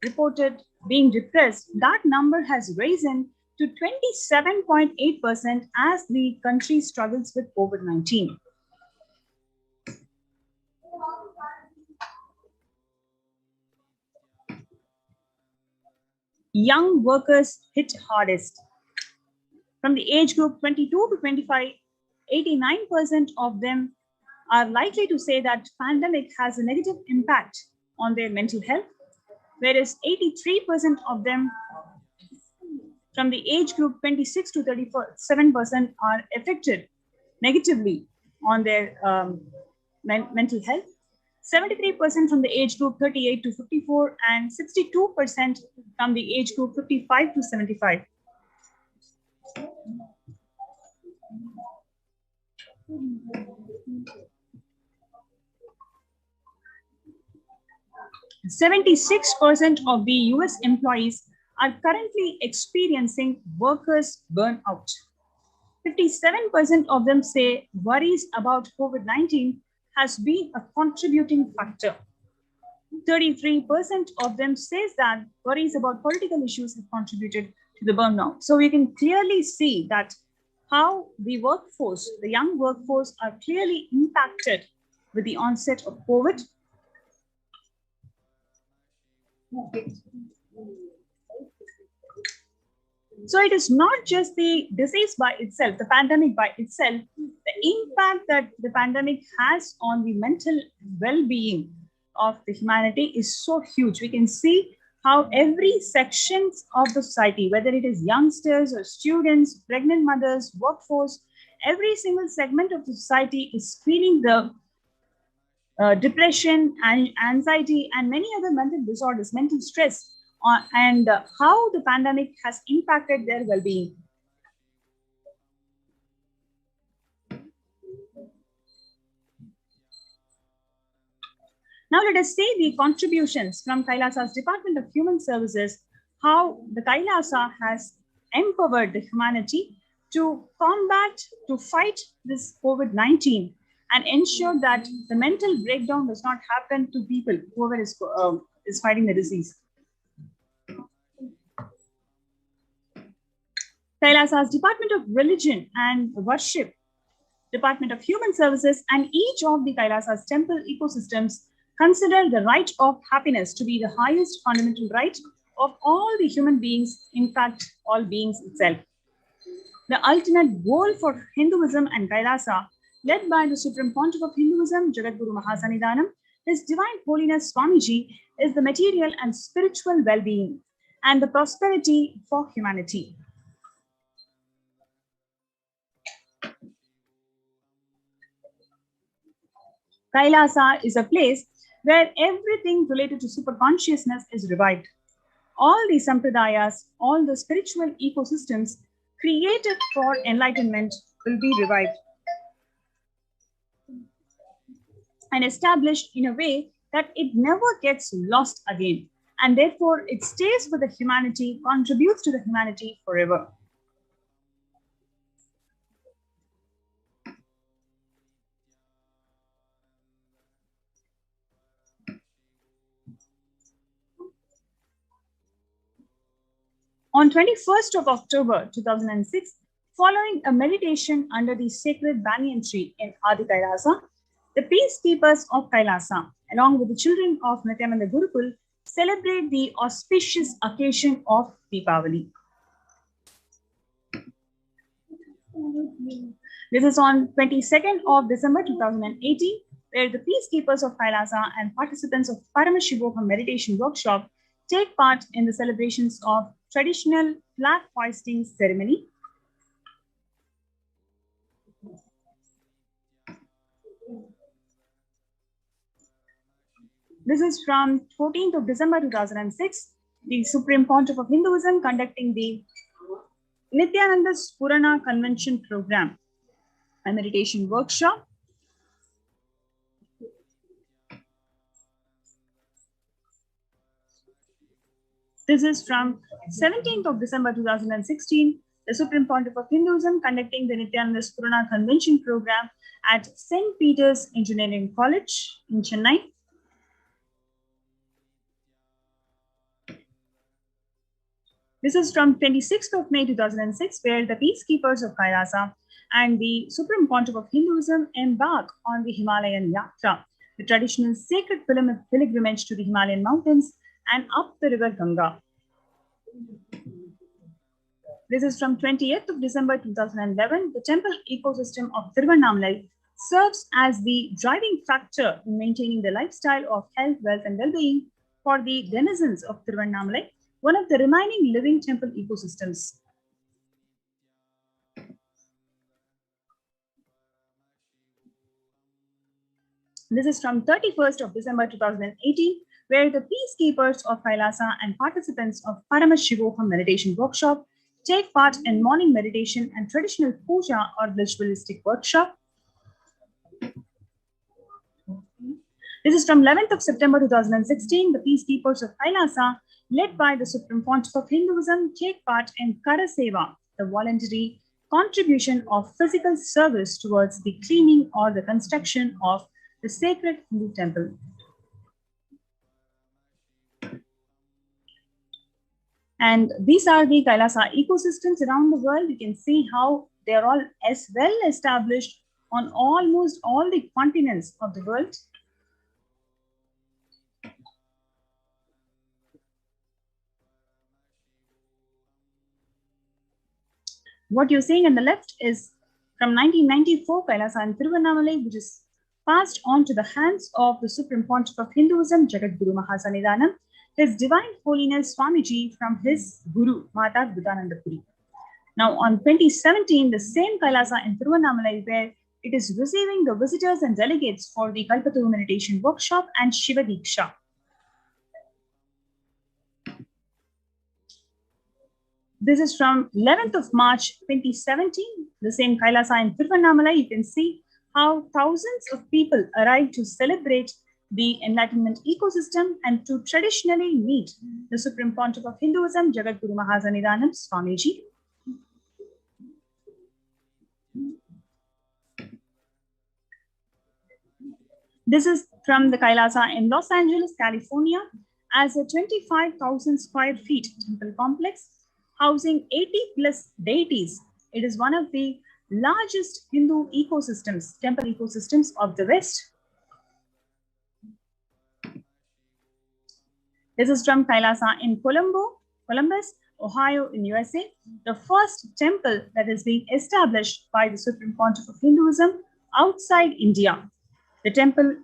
reported being depressed. That number has risen to 27.8% as the country struggles with COVID-19. Young workers hit hardest. From the age group 22 to 25, 89% of them are likely to say that pandemic has a negative impact on their mental health, whereas 83% of them from the age group 26 to 37% are affected negatively on their mental health. 73% from the age group 38 to 54 and 62% from the age group 55 to 75. %76% of the US employees are currently experiencing workers' burnout. 57% of them say worries about COVID-19 has been a contributing factor. 33% of them says that worries about political issues have contributed to the burnout. So we can clearly see that how the workforce, the young workforce, are clearly impacted with the onset of COVID. So it is not just the disease by itself, the pandemic by itself, the impact that the pandemic has on the mental well-being of the humanity is so huge. We can see how every section of the society, whether it is youngsters or students, pregnant mothers, workforce, every single segment of the society is feeling the depression and anxiety and many other mental disorders, mental stress, and how the pandemic has impacted their well-being. Now let us see the contributions from Kailasa's Department of Human Services, how the Kailasa has empowered the humanity to combat, to fight this COVID-19 and ensure that the mental breakdown does not happen to people, whoever is fighting the disease. Kailasa's Department of Religion and Worship, Department of Human Services, and each of the Kailasa's temple ecosystems consider the right of happiness to be the highest fundamental right of all the human beings, in fact, all beings itself. The ultimate goal for Hinduism and Kailasa, led by the Supreme Pontiff of Hinduism, Jagadguru Mahasanidanam, His Divine Holiness Swamiji, is the material and spiritual well-being and the prosperity for humanity. Kailasa is a place where everything related to superconsciousness is revived. All the sampradayas, all the spiritual ecosystems created for enlightenment will be revived and established in a way that it never gets lost again. And therefore, it stays with the humanity, contributes to the humanity forever. On 21st of October 2006, following a meditation under the sacred banyan tree in Adi Kailasa, the peacekeepers of Kailasa, along with the children of Nithyananda Gurukul, celebrate the auspicious occasion of Deepavali. This is on 22nd of December 2018, where the peacekeepers of Kailasa and participants of Paramashivoham meditation workshop take part in the celebrations of traditional flag hoisting ceremony. This is from 14th of December 2006, the Supreme Pontiff of Hinduism conducting the Nithyananda Purana Convention Program, a meditation workshop. This is from 17th of December 2016, the Supreme Pontiff of Hinduism conducting the Nithyananda Purana Convention Program at St. Peter's Engineering College in Chennai. This is from 26th of May 2006, where the peacekeepers of Kailasa and the Supreme Pontiff of Hinduism embark on the Himalayan Yatra, the traditional sacred pilgrimage to the Himalayan mountains and up the river Ganga. This is from 20th of December 2011. The temple ecosystem of Tiruvannamalai serves as the driving factor in maintaining the lifestyle of health, wealth, and well-being for the denizens of Tiruvannamalai, one of the remaining living temple ecosystems. This is from 31st of December 2018, where the peacekeepers of Kailasa and participants of Paramashivoham meditation workshop take part in morning meditation and traditional puja or ritualistic workshop. This is from 11th of September 2016. The peacekeepers of Kailasa, led by the Supreme Pontiff of Hinduism, take part in Kara Seva, the voluntary contribution of physical service towards the cleaning or the construction of the sacred Hindu temple. And these are the Kailasa ecosystems around the world. You can see how they are all as well established on almost all the continents of the world. What you're seeing on the left is from 1994 Kailasa and Tiruvannamalai, which is passed on to the hands of the Supreme Pontiff of Hinduism, Jagadguru Mahasannidhanam, His Divine Holiness Swamiji from his Guru, Mata Buddhanandapuri. Now on 2017, the same Kailasa in Tiruvannamalai, where it is receiving the visitors and delegates for the Kalpataru meditation workshop and Shiva Diksha. This is from 11th of March 2017, the same Kailasa in Tiruvannamalai. You can see how thousands of people arrive to celebrate the enlightenment ecosystem and to traditionally meet the Supreme Pontiff of Hinduism, Jagadguru Mahasannidhanam Swamiji. This is from the Kailasa in Los Angeles, California, as a 25,000 square feet temple complex housing 80 plus deities. It is one of the largest Hindu ecosystems, temple ecosystems of the West. This is from Kailasa in Columbus, Ohio in USA, the first temple that is being established by the Supreme Pontiff of Hinduism outside India. The temple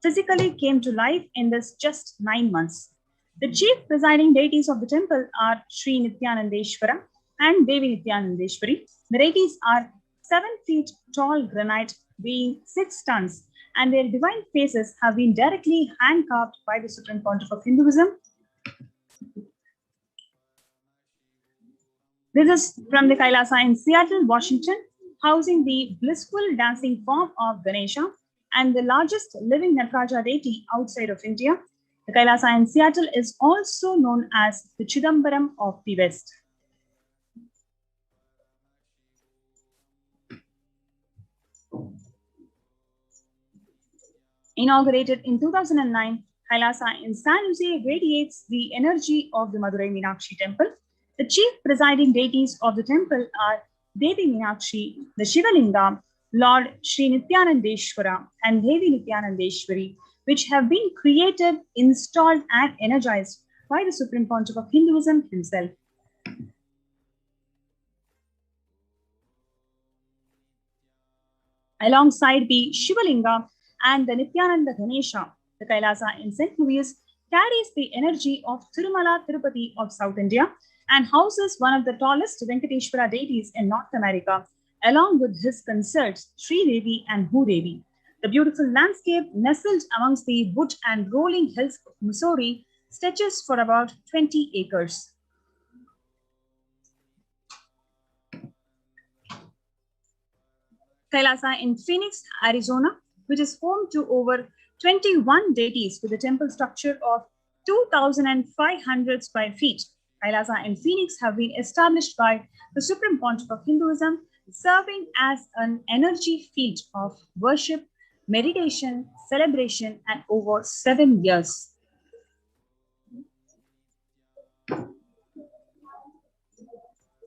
physically came to life in this just 9 months. The chief presiding deities of the temple are Sri Nithyanandeshwara and Devi Nithyanandeshwari. The deities are 7 feet tall granite weighing 6 tons, and their divine faces have been directly hand-carved by the Supreme Pontiff of Hinduism. This is from the Kailasa in Seattle, Washington, housing the blissful dancing form of Ganesha and the largest living Nataraja deity outside of India. The Kailasa in Seattle is also known as the Chidambaram of the West. Inaugurated in 2009, Kailasa in San Jose radiates the energy of the Madurai Meenakshi temple. The chief presiding deities of the temple are Devi Meenakshi, the Shivalinga, Lord Sri Nithyanandeshwara, and Devi Nithyanandeshwari, which have been created, installed, and energized by the Supreme Pontiff of Hinduism himself. Alongside the Shivalinga and the Nithyananda Ganesha, the Kailasa in St. Louis carries the energy of Tirumala Tirupati of South India and houses one of the tallest Venkateshwara deities in North America, along with his consorts Sri Devi and Bhu Devi. The beautiful landscape nestled amongst the wood and rolling hills of Missouri stretches for about 20 acres. Kailasa in Phoenix, Arizona, which is home to over 21 deities with a temple structure of 2,500 square feet. Kailasa in Phoenix have been established by the Supreme Pontiff of Hinduism, serving as an energy field of worship, meditation, celebration, and over 7 years.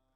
Parashakti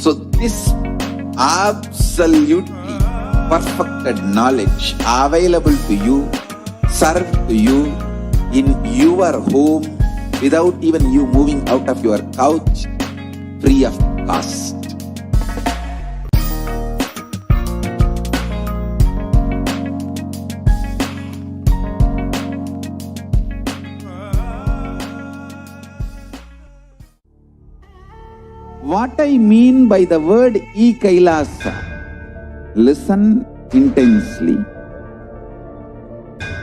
So this absolutely perfected knowledge available to you, served to you in your home without even you moving out of your couch, free of cost. What I mean by the word e-Kailasa, listen intensely.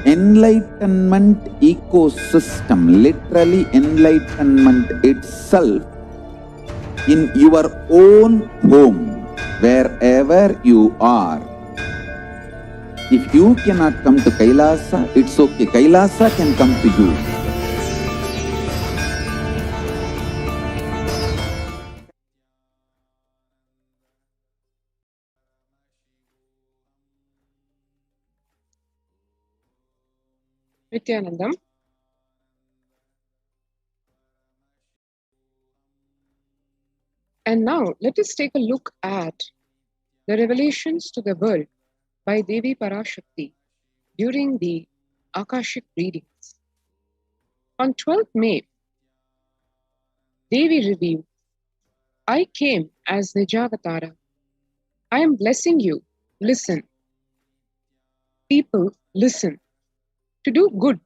Enlightenment ecosystem, literally enlightenment itself, in your own home, wherever you are. If you cannot come to Kailasa, it's okay. Kailasa can come to you. Nithyanandam. And now let us take a look at the revelations to the world by Devi Parashakti during the Akashic readings. On 12th May, Devi revealed, I came as Nijavatara. I am blessing you. Listen. People, listen. To do good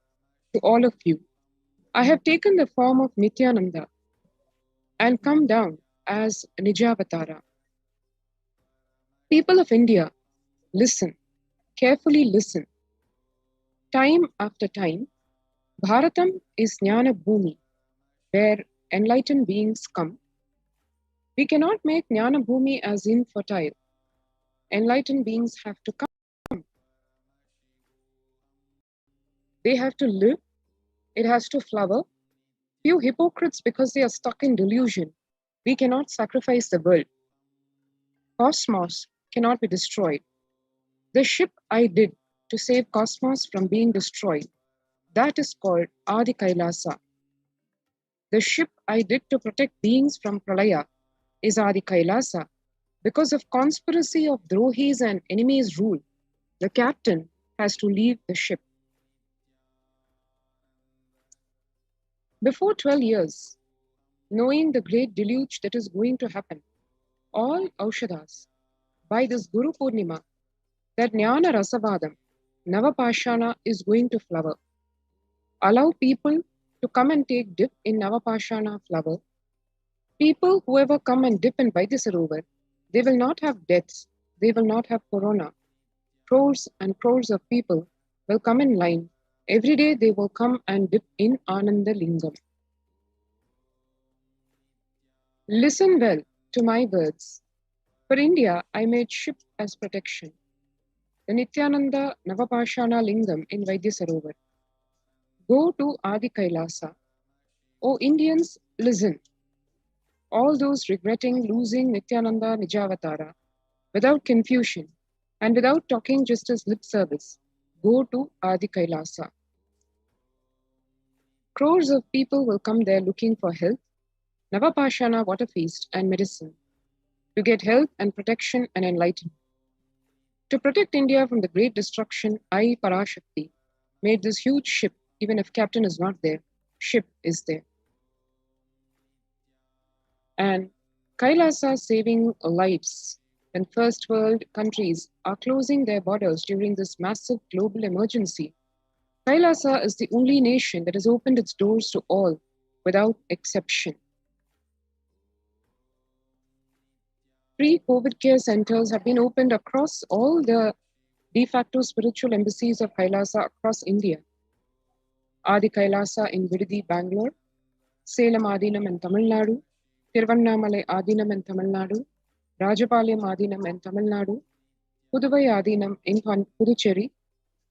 to all of you, I have taken the form of Nithyananda and come down as Nijavatara. People of India, listen. Carefully listen. Time after time, Bharatam is Jnana Bhumi, where enlightened beings come. We cannot make Jnana Bhumi as infertile. Enlightened beings have to come. They have to live. It has to flower. Few hypocrites, because they are stuck in delusion, we cannot sacrifice the world. Cosmos cannot be destroyed. The ship I did to save cosmos from being destroyed, that is called Adi Kailasa. The ship I did to protect beings from Pralaya is Adi Kailasa. Because of conspiracy of Drohis and enemies' rule, the captain has to leave the ship. Before 12 years, knowing the great deluge that is going to happen, all Aushadas, by this Guru Purnima, that Jnana Rasavadam, Navapashana is going to flower. Allow people to come and take dip in Navapashana flower. People, whoever come and dip in Vaidyasarovar, they will not have deaths, they will not have corona. Crores and crores of people will come in line. Every day they will come and dip in Ananda Lingam. Listen well to my words. For India, I made ship as protection. The Nithyananda Navapashana Lingam in Vaidyasarovar. Go to Adi Kailasa. O Indians, listen. All those regretting losing Nithyananda Nijavatara, without confusion and without talking just as lip service, go to Adi Kailasa. Crores of people will come there looking for health, Navapashana water feast and medicine, to get health and protection and enlightenment. To protect India from the great destruction, I, Parashakti, made this huge ship. Even if captain is not there, ship is there. And Kailasa saving lives when first world countries are closing their borders during this massive global emergency. Kailasa is the only nation that has opened its doors to all without exception. Free COVID care centers have been opened across all the de facto spiritual embassies of Kailasa across India. Adi Kailasa in Vididi, Bangalore, Salem Adinam in Tamil Nadu, Tiruvannamalai Adinam in Tamil Nadu, Rajapalayam Adinam in Tamil Nadu, Puduvai Adinam in Puducherry,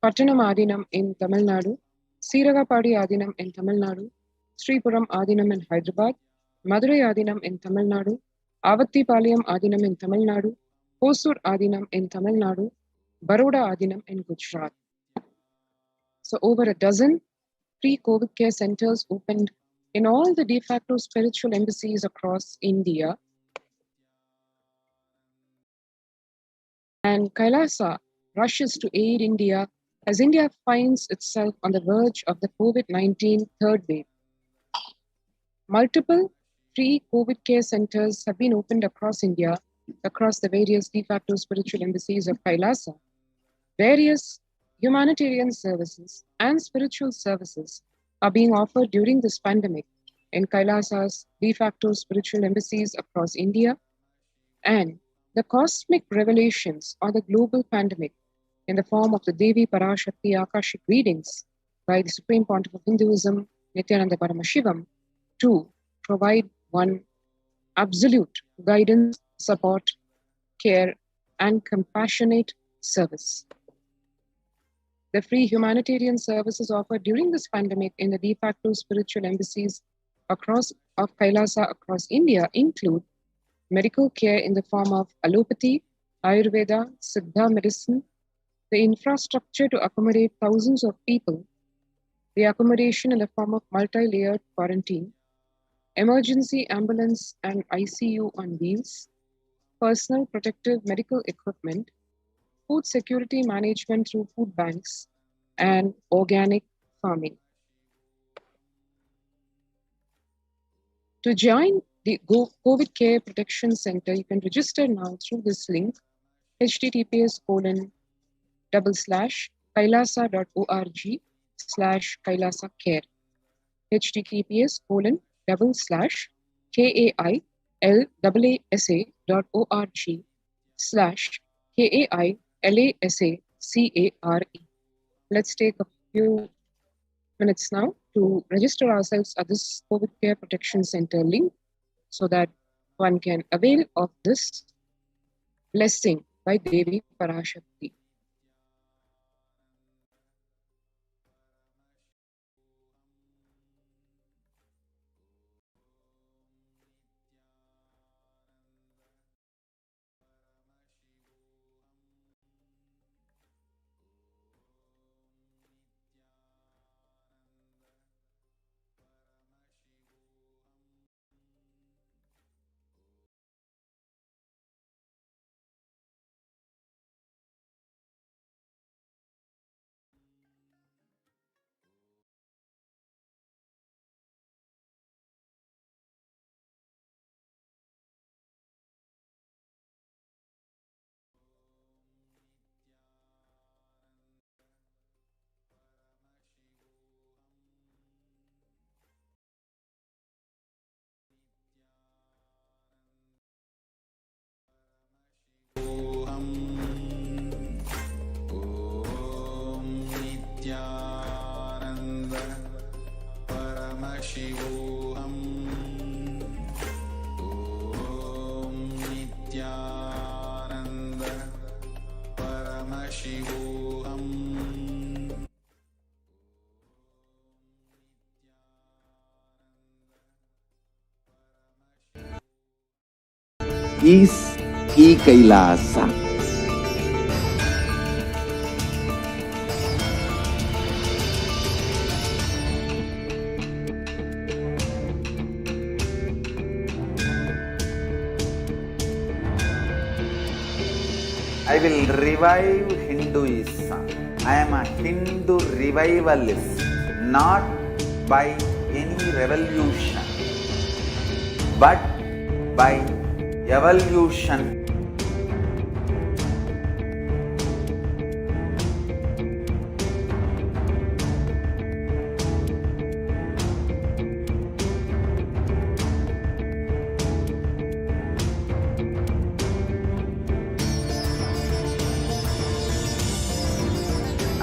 Pattanam Adinam in Tamil Nadu, Siragapadi Adinam in Tamil Nadu, Sripuram Adinam in Hyderabad, Madurai Adinam in Tamil Nadu, Avattipalayam Adinam in Tamil Nadu, Hosur Adinam in Tamil Nadu, Baroda Adinam in Gujarat. So over a dozen free COVID care centers opened in all the de facto spiritual embassies across India. and Kailasa rushes to aid India as India finds itself on the verge of the COVID-19 third wave. Multiple free COVID care centers have been opened across India, across the various de facto spiritual embassies of Kailasa. Various humanitarian services and spiritual services are being offered during this pandemic in Kailasa's de facto spiritual embassies across India, and the cosmic revelations or the global pandemic in the form of the Devi Parashakti Akashic readings by the Supreme Pontiff of Hinduism, Nithyananda Paramashivam, to provide one absolute guidance, support, care, and compassionate service. The free humanitarian services offered during this pandemic in the de facto spiritual embassies of Kailasa across India include medical care in the form of allopathy, Ayurveda, Siddha medicine, the infrastructure to accommodate thousands of people, the accommodation in the form of multi-layered quarantine, emergency ambulance and ICU on wheels, personal protective medical equipment, food security management through food banks, and organic farming. To join the COVID Care Protection Center, you can register now through this link, https://kailasa.org/kailasacare, https://kailasa.org/KAILASACARE. Let's take a few minutes now to register ourselves at this COVID Care Protection Center link so that one can avail of this blessing by Devi Parashakti. Nithyananda Paramashivoham. Om Nithyananda Paramashivoham. is Kailasa. I will revive Hinduism. I am a Hindu revivalist, not by any revolution, but by evolution.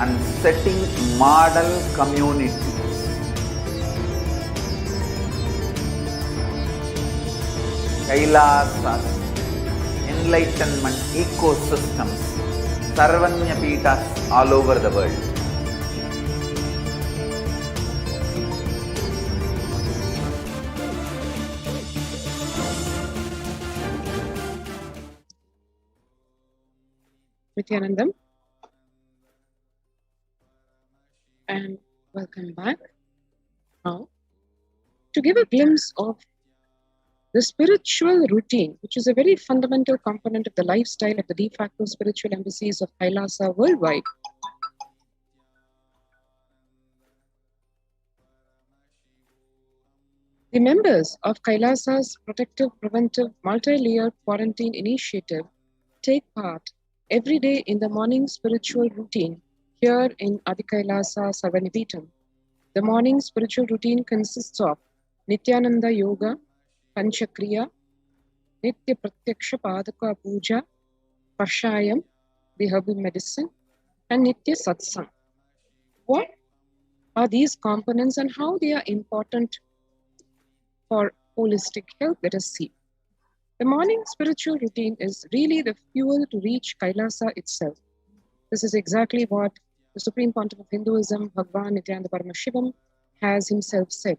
And setting model communities. Kailasas, enlightenment ecosystems, Sarvanya Peethas all over the world. Nithyanandam, and welcome back. Now, to give a glimpse of The spiritual routine, which is a very fundamental component of the lifestyle of the de facto spiritual embassies of Kailasa worldwide, the members of Kailasa's protective, preventive, multi-layered quarantine initiative take part every day in the morning spiritual routine here in Adikailasa Savanipitam. The morning spiritual routine consists of Nithyananda Yoga, Panchakriya, Nitya Pratyaksha Padaka Puja, Kashayam, the herbal medicine, and Nitya Satsang. What are these components and how they are important for holistic health? Let us see. The morning spiritual routine is really the fuel to reach Kailasa itself. This is exactly what the Supreme Pontiff of Hinduism, Bhagavan Nithyananda Paramashivam, has himself said.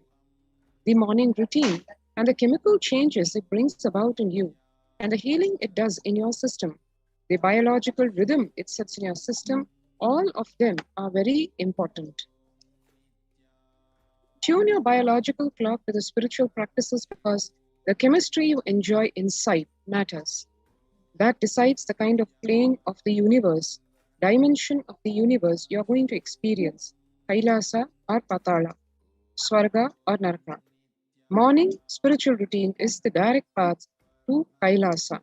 The morning routine and the chemical changes it brings about in you and the healing it does in your system, the biological rhythm it sets in your system, all of them are very important. Tune your biological clock to the spiritual practices because the chemistry you enjoy inside matters. That decides the kind of plane of the universe, dimension of the universe you're going to experience, Kailasa or Patala, Swarga or Naraka. Morning spiritual routine is the direct path to Kailasa.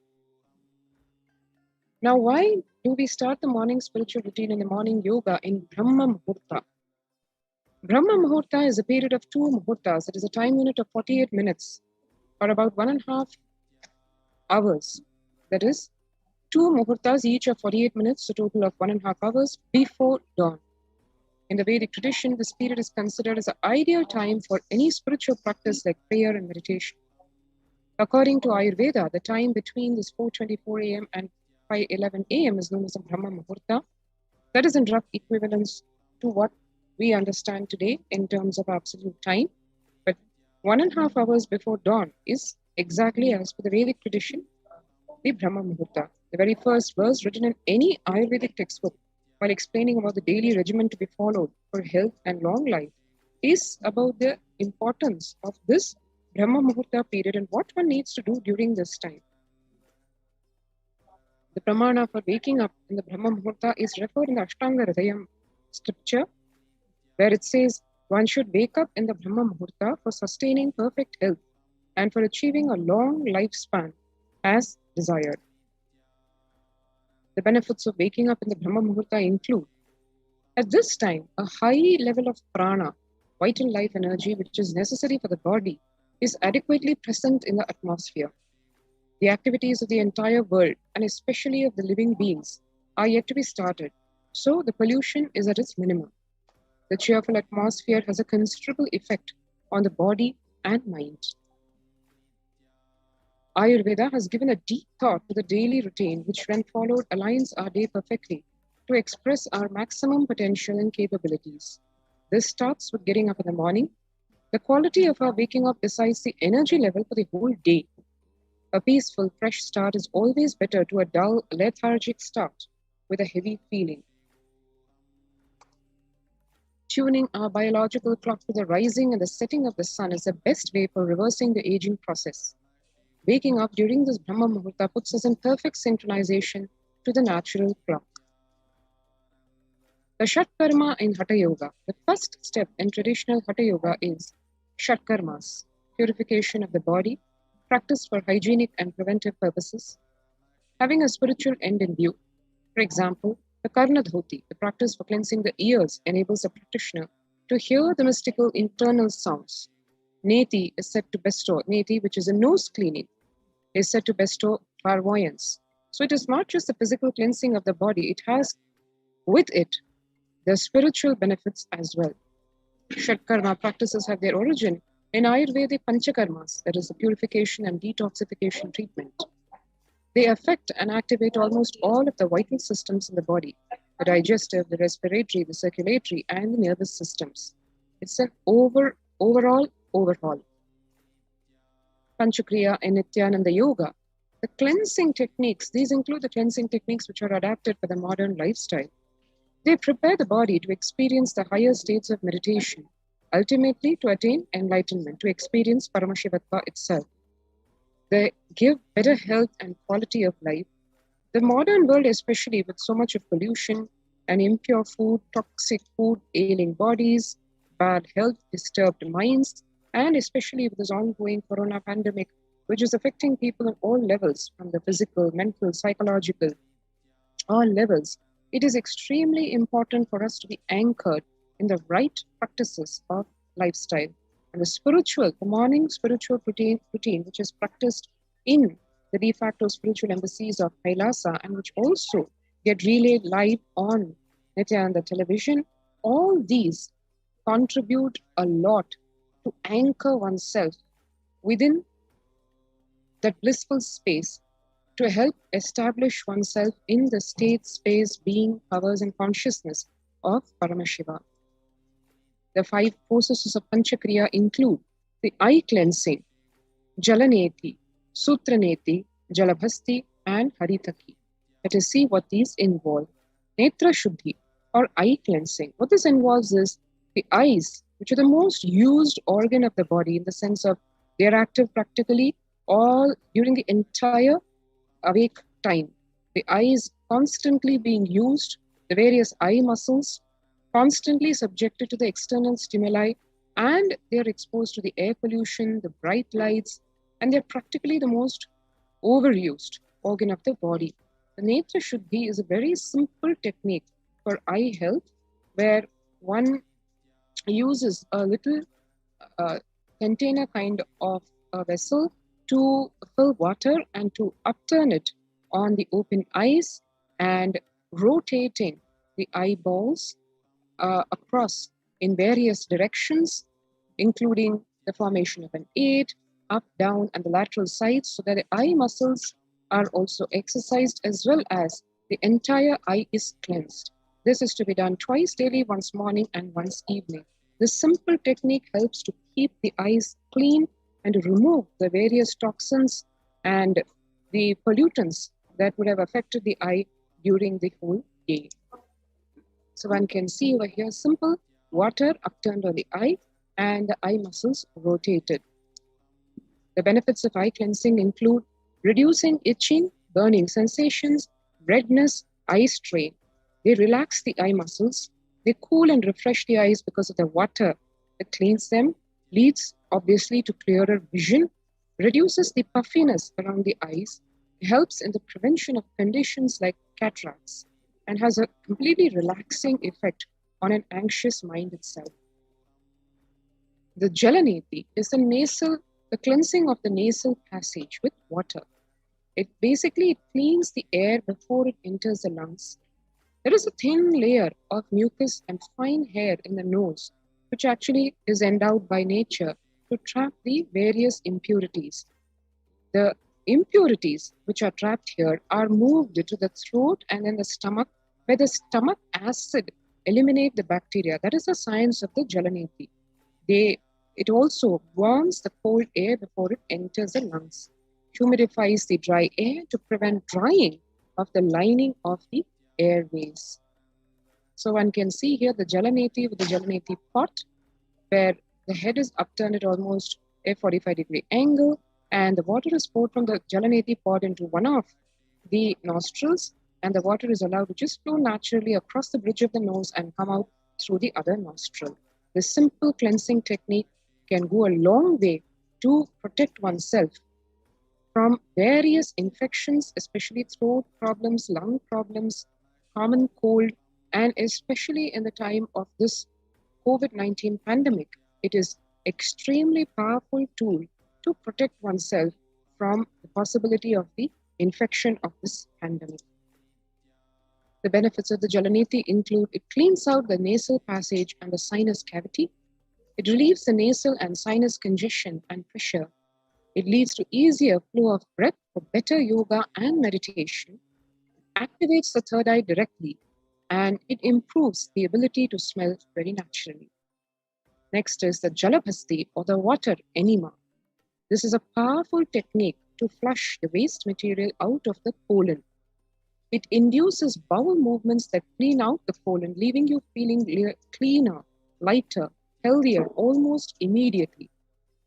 Now, why do we start the morning spiritual routine and the morning yoga in Brahma Muhurta? Brahma Muhurta is a period of 2 Muhurtas. It is a time unit of 48 minutes or about 1.5 hours. That is, 2 Muhurtas each of 48 minutes, a total of 1.5 hours before dawn. In the Vedic tradition, this period is considered as an ideal time for any spiritual practice like prayer and meditation. According to Ayurveda, the time between this 4:24 a.m. and 5:11 a.m. is known as a Brahma Muhurta. That is in rough equivalence to what we understand today in terms of absolute time. But 1.5 hours before dawn is exactly as per the Vedic tradition, the Brahma Muhurta. The very first verse written in any Ayurvedic textbook while explaining about the daily regimen to be followed for health and long life is about the importance of this Brahma Muhurta period and what one needs to do during this time. The pramana for waking up in the Brahma Muhurta is referred in the Ashtanga Hridayam scripture, where it says one should wake up in the Brahma Muhurta for sustaining perfect health and for achieving a long lifespan as desired. The benefits of waking up in the Brahma Muhurta include, at this time, a high level of prana, vital life energy, which is necessary for the body, is adequately present in the atmosphere. The activities of the entire world, and especially of the living beings, are yet to be started, so the pollution is at its minimum. The cheerful atmosphere has a considerable effect on the body and mind. Ayurveda has given a deep thought to the daily routine, which when followed aligns our day perfectly to express our maximum potential and capabilities. This starts with getting up in the morning. The quality of our waking up decides the energy level for the whole day. A peaceful, fresh start is always better to a dull, lethargic start with a heavy feeling. Tuning our biological clock to the rising and the setting of the sun is the best way for reversing the aging process. Waking up during this Brahma Muhurta puts us in perfect synchronization to the natural clock. The Shat Karma in Hatha Yoga. The first step in traditional Hatha Yoga is Shat Karmas, purification of the body, practiced for hygienic and preventive purposes, having a spiritual end in view. For example, the Karna Dhoti, the practice for cleansing the ears, enables the practitioner to hear the mystical internal sounds. Neti is said to bestow, Neti, which is a nose cleaning, is said to bestow clairvoyance. So it is not just the physical cleansing of the body, it has with it the spiritual benefits as well. Shatkarma practices have their origin in Ayurvedic Panchakarmas, that is the purification and detoxification treatment. They affect and activate almost all of the vital systems in the body, the digestive, the respiratory, the circulatory, and the nervous systems. It's an overall overhaul. Panchakriya and Nithyananda Yoga. The cleansing techniques, these include the cleansing techniques which are adapted for the modern lifestyle. They prepare the body to experience the higher states of meditation, ultimately to attain enlightenment, to experience Paramashivoham itself. They give better health and quality of life. The modern world, especially with so much of pollution and impure food, toxic food, ailing bodies, bad health, disturbed minds, and especially with this ongoing corona pandemic, which is affecting people on all levels, from the physical, mental, psychological, all levels, it is extremely important for us to be anchored in the right practices of lifestyle. And the morning spiritual routine, which is practiced in the de facto spiritual embassies of Kailasa, and which also get relayed live on Nithyananda television, all these contribute a lot to anchor oneself within that blissful space, to help establish oneself in the state, space, being, powers, and consciousness of Paramashiva. The 5 processes of Panchakriya include the eye cleansing, Jalaneti, Sutraneti, Jalabhasti, and Haritaki. Let us see what these involve. Netra Shuddhi, or eye cleansing. What this involves is the eyes, which are the most used organ of the body, in the sense of they are active practically all during the entire awake time. The eyes constantly being used, the various eye muscles constantly subjected to the external stimuli, and they are exposed to the air pollution, the bright lights, and they're practically the most overused organ of the body. The Netra Shuddhi is a very simple technique for eye health, where one uses a little container kind of a vessel to fill water and to upturn it on the open eyes and rotating the eyeballs across in various directions, including the formation of an 8, up, down, and the lateral sides, so that the eye muscles are also exercised, as well as the entire eye is cleansed. This is to be done twice daily, once morning and once evening. This simple technique helps to keep the eyes clean and to remove the various toxins and the pollutants that would have affected the eye during the whole day. So one can see over here, simple water upturned on the eye and the eye muscles rotated. The benefits of eye cleansing include reducing itching, burning sensations, redness, eye strain. They relax the eye muscles. They cool and refresh the eyes because of the water that cleans them, leads obviously to clearer vision, reduces the puffiness around the eyes, helps in the prevention of conditions like cataracts, and has a completely relaxing effect on an anxious mind itself. The Jalaneti is the cleansing of the nasal passage with water. It basically cleans the air before it enters the lungs. There is a thin layer of mucus and fine hair in the nose, which actually is endowed by nature to trap the various impurities. The impurities which are trapped here are moved to the throat and then the stomach, where the stomach acid eliminate the bacteria. That is the science of the Jalaneti. It also warms the cold air before it enters the lungs, humidifies the dry air to prevent drying of the lining of the airways. So one can see here the Jalaneti with the Jalaneti pot, where the head is upturned at almost a 45-degree angle, and the water is poured from the Jalaneti pot into one of the nostrils, and the water is allowed to just flow naturally across the bridge of the nose and come out through the other nostril. This simple cleansing technique can go a long way to protect oneself from various infections, especially throat problems, lung problems, common cold, and especially in the time of this COVID-19 pandemic. It is extremely powerful tool to protect oneself from the possibility of the infection of this pandemic. The benefits of the Jalaneti include it cleans out the nasal passage and the sinus cavity. It relieves the nasal and sinus congestion and pressure. It leads to easier flow of breath for better yoga and meditation, activates the third eye directly, and it improves the ability to smell very naturally. Next is the Jalabhasti, or the water enema. This is a powerful technique to flush the waste material out of the colon. It induces bowel movements that clean out the colon, leaving you feeling cleaner, lighter, healthier almost immediately.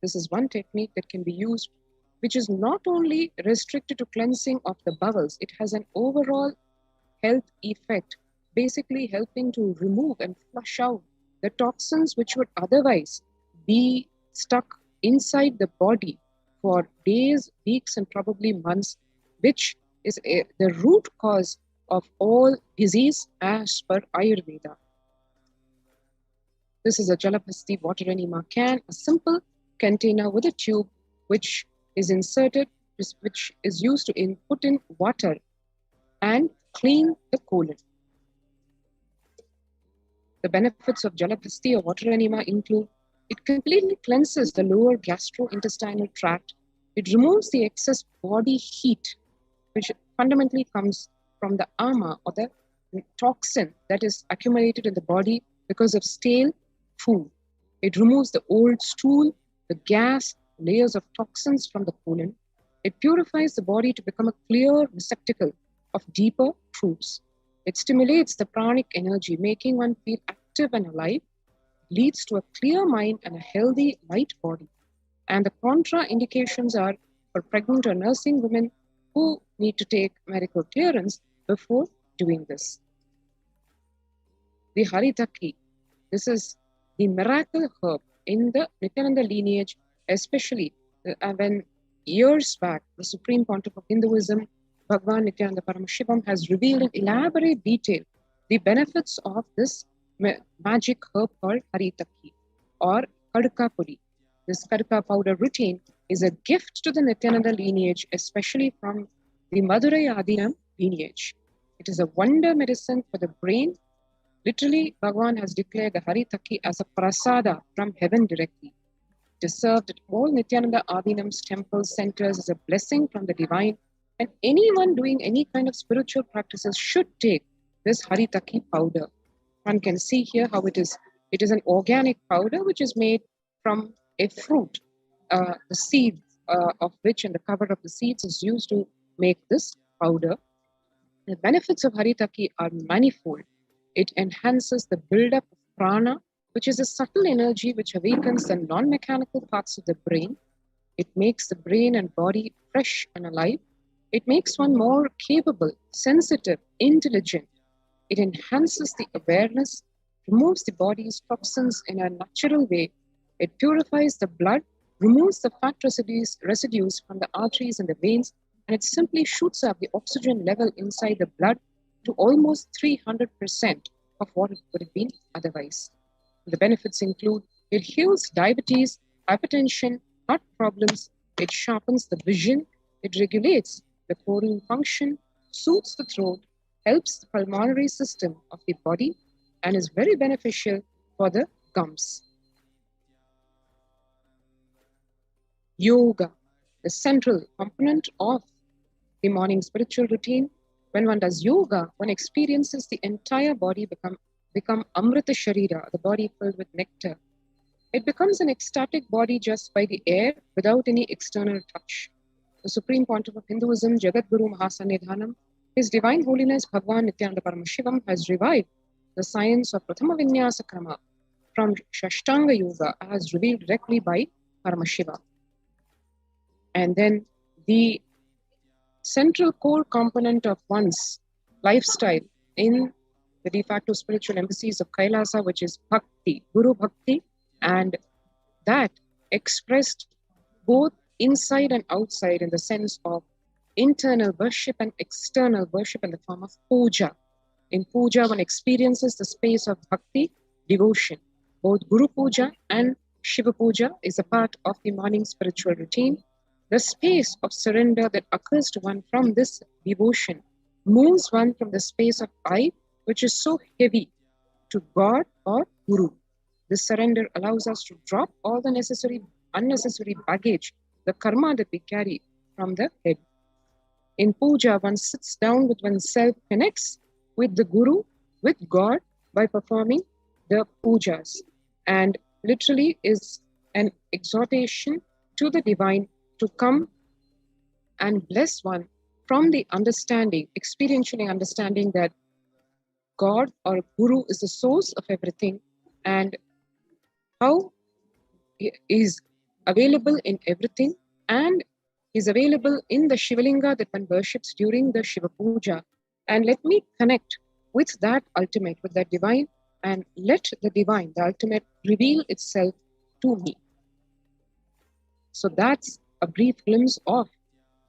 This is one technique that can be used which is not only restricted to cleansing of the bowels, it has an overall health effect, basically helping to remove and flush out the toxins which would otherwise be stuck inside the body for days, weeks, and probably months, which is the root cause of all disease as per Ayurveda. This is a Jalapasti water enema can, a simple container with a tube which is inserted, which is used to put in water and clean the colon. The benefits of Jalapasti or water enema include: it completely cleanses the lower gastrointestinal tract. It removes the excess body heat, which fundamentally comes from the ama or the toxin that is accumulated in the body because of stale food. It removes the old stool, the gas, layers of toxins from the colon. It purifies the body to become a clear receptacle of deeper truths. It stimulates the pranic energy, making one feel active and alive. It leads to a clear mind and a healthy, light body. And the contraindications are for pregnant or nursing women who need to take medical clearance before doing this. The Haritaki, this is the miracle herb in the Nithyananda lineage, especially when years back the Supreme Pontiff of Hinduism, Bhagwan Nithyananda Paramashivam, has revealed in elaborate detail the benefits of this magic herb called Haritaki or Kadka Pudi. This Kadka powder routine is a gift to the Nithyananda lineage, especially from the Madurai Adinam lineage. It is a wonder medicine for the brain. Literally, Bhagwan has declared the Haritaki as a prasada from heaven directly. It is served at all Nithyananda Adinam's temples, centers as a blessing from the divine, and anyone doing any kind of spiritual practices should take this Haritaki powder. One can see here how it is. It is an organic powder which is made from a fruit, the seed of which and the cover of the seeds is used to make this powder. The benefits of Haritaki are manifold. It enhances the buildup of prana, which is a subtle energy which awakens the non-mechanical parts of the brain. It makes the brain and body fresh and alive. It makes one more capable, sensitive, intelligent. It enhances the awareness, removes the body's toxins in a natural way. It purifies the blood, removes the fat residues from the arteries and the veins, and it simply shoots up the oxygen level inside the blood to almost 300% of what it would have been otherwise. The benefits include: it heals diabetes, hypertension, heart problems, it sharpens the vision, it regulates the coronary function, soothes the throat, helps the pulmonary system of the body, and is very beneficial for the gums. Yoga, the central component of the morning spiritual routine. When one does yoga, one experiences the entire body become Amrita Sharira, the body filled with nectar. It becomes an ecstatic body just by the air without any external touch. The Supreme Pontiff of Hinduism, Jagadguru Mahasannidhanam, His Divine Holiness Bhagwan Nithyananda Paramashivam, has revived the science of Prathama Vinyasa Krama from Shashtanga Yoga as revealed directly by Paramashiva. And then the central core component of one's lifestyle in the de facto spiritual embassies of Kailasa, which is Bhakti, Guru Bhakti, and that expressed both inside and outside in the sense of internal worship and external worship in the form of puja. In puja, one experiences the space of Bhakti, devotion. Both Guru Puja and Shiva Puja is a part of the morning spiritual routine. The space of surrender that occurs to one from this devotion moves one from the space of I, which is so heavy, to God or Guru. This surrender allows us to drop all the unnecessary baggage, the karma that we carry from the head. In puja, one sits down with oneself, connects with the Guru, with God, by performing the pujas, and literally is an exhortation to the divine to come and bless one from the understanding, experientially understanding that God or Guru is the source of everything and how he is available in everything, and is available in the Shivalinga that one worships during the Shiva Puja. And let me connect with that ultimate, with that divine, and let the divine, the ultimate, reveal itself to me. So that's a brief glimpse of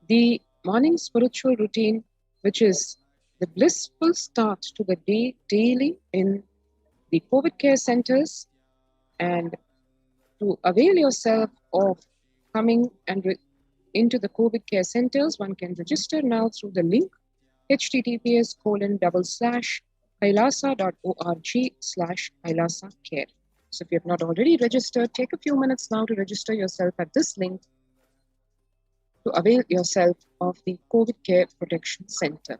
the morning spiritual routine, which is the blissful start to the day daily in the COVID care centers. And to avail yourself of coming and into the COVID care centers, one can register now through the link https://kailasa.org/kailasa-care. So if you have not already registered, take a few minutes now to register yourself at this link to avail yourself of the COVID Care Protection Center.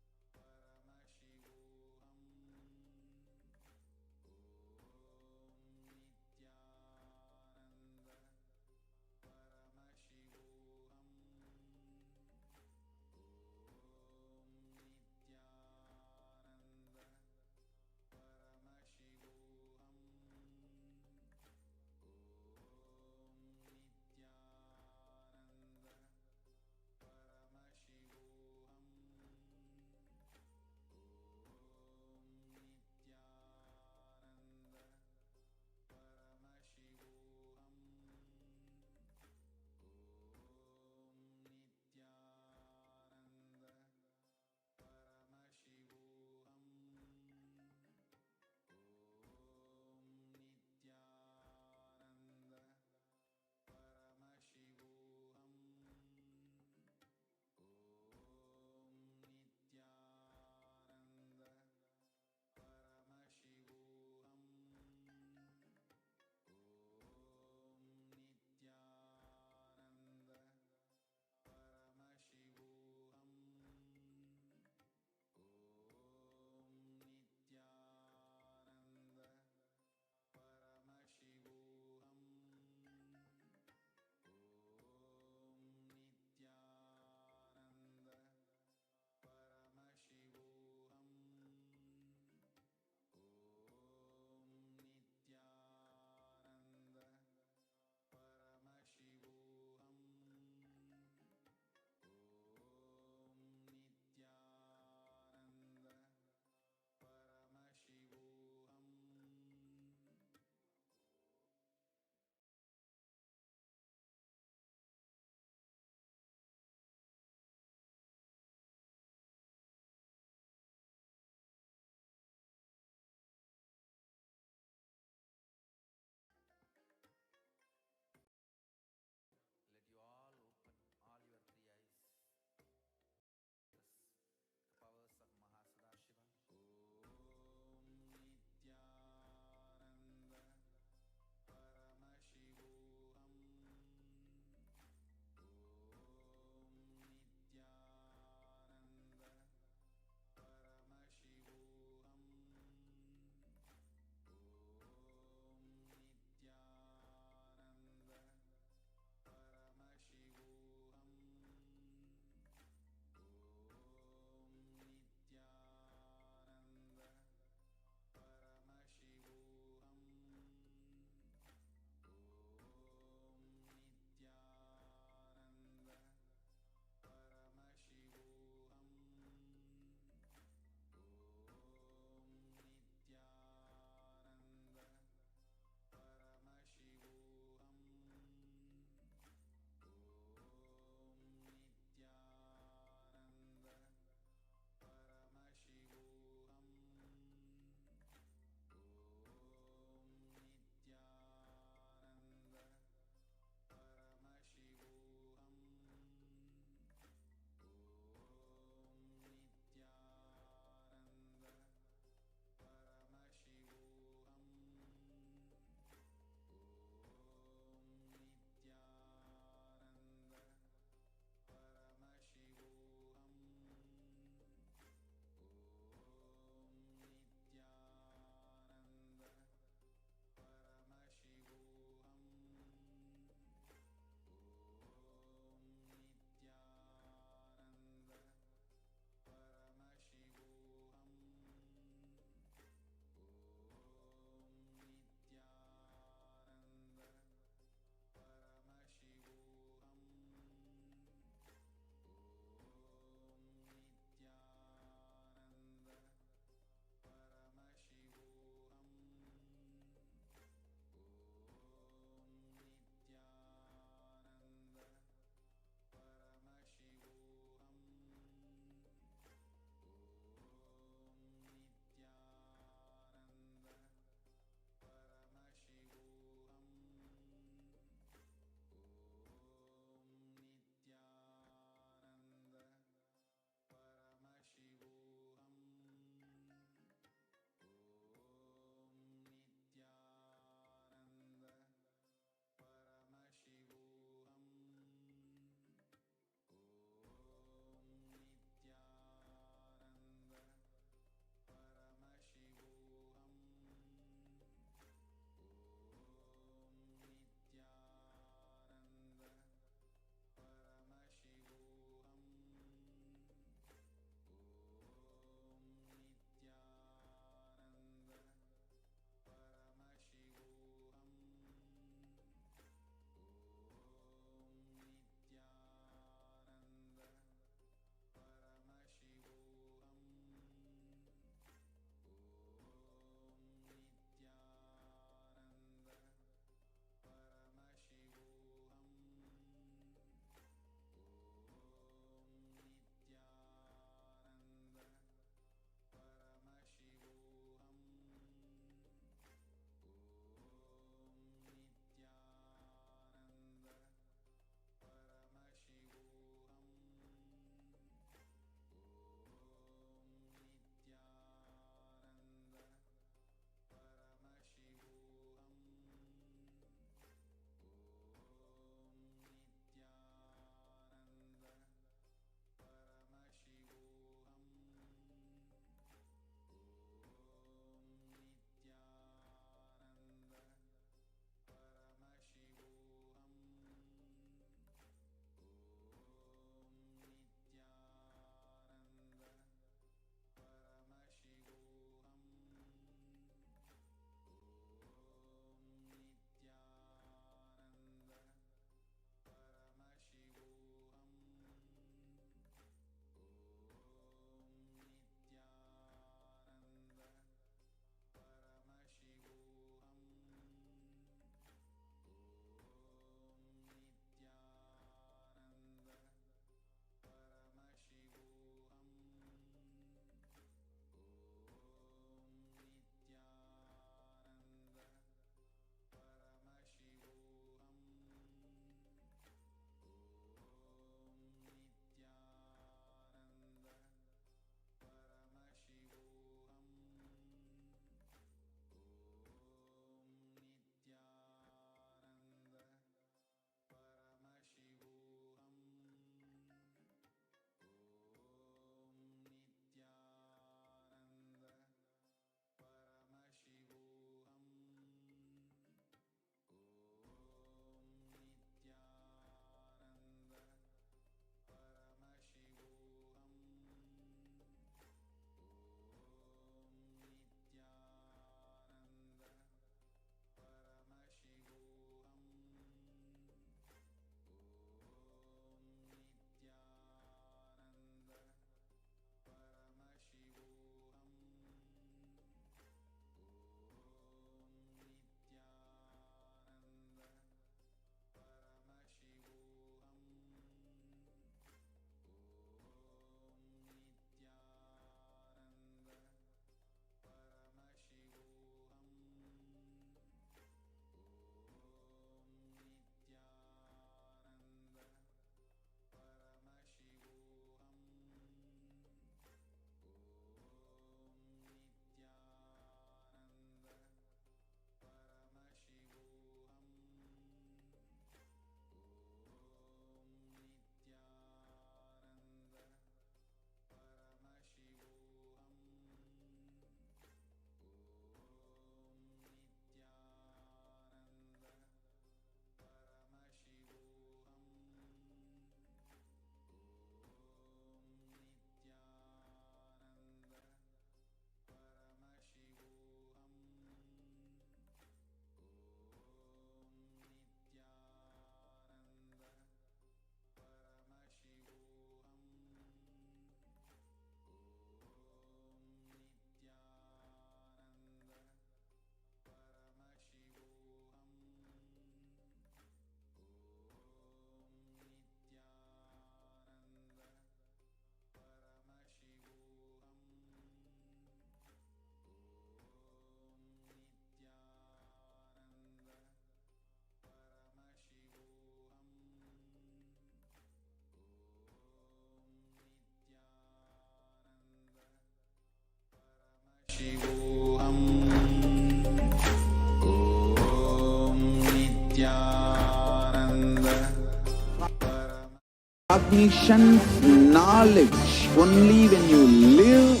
Cognition's knowledge, only when you live,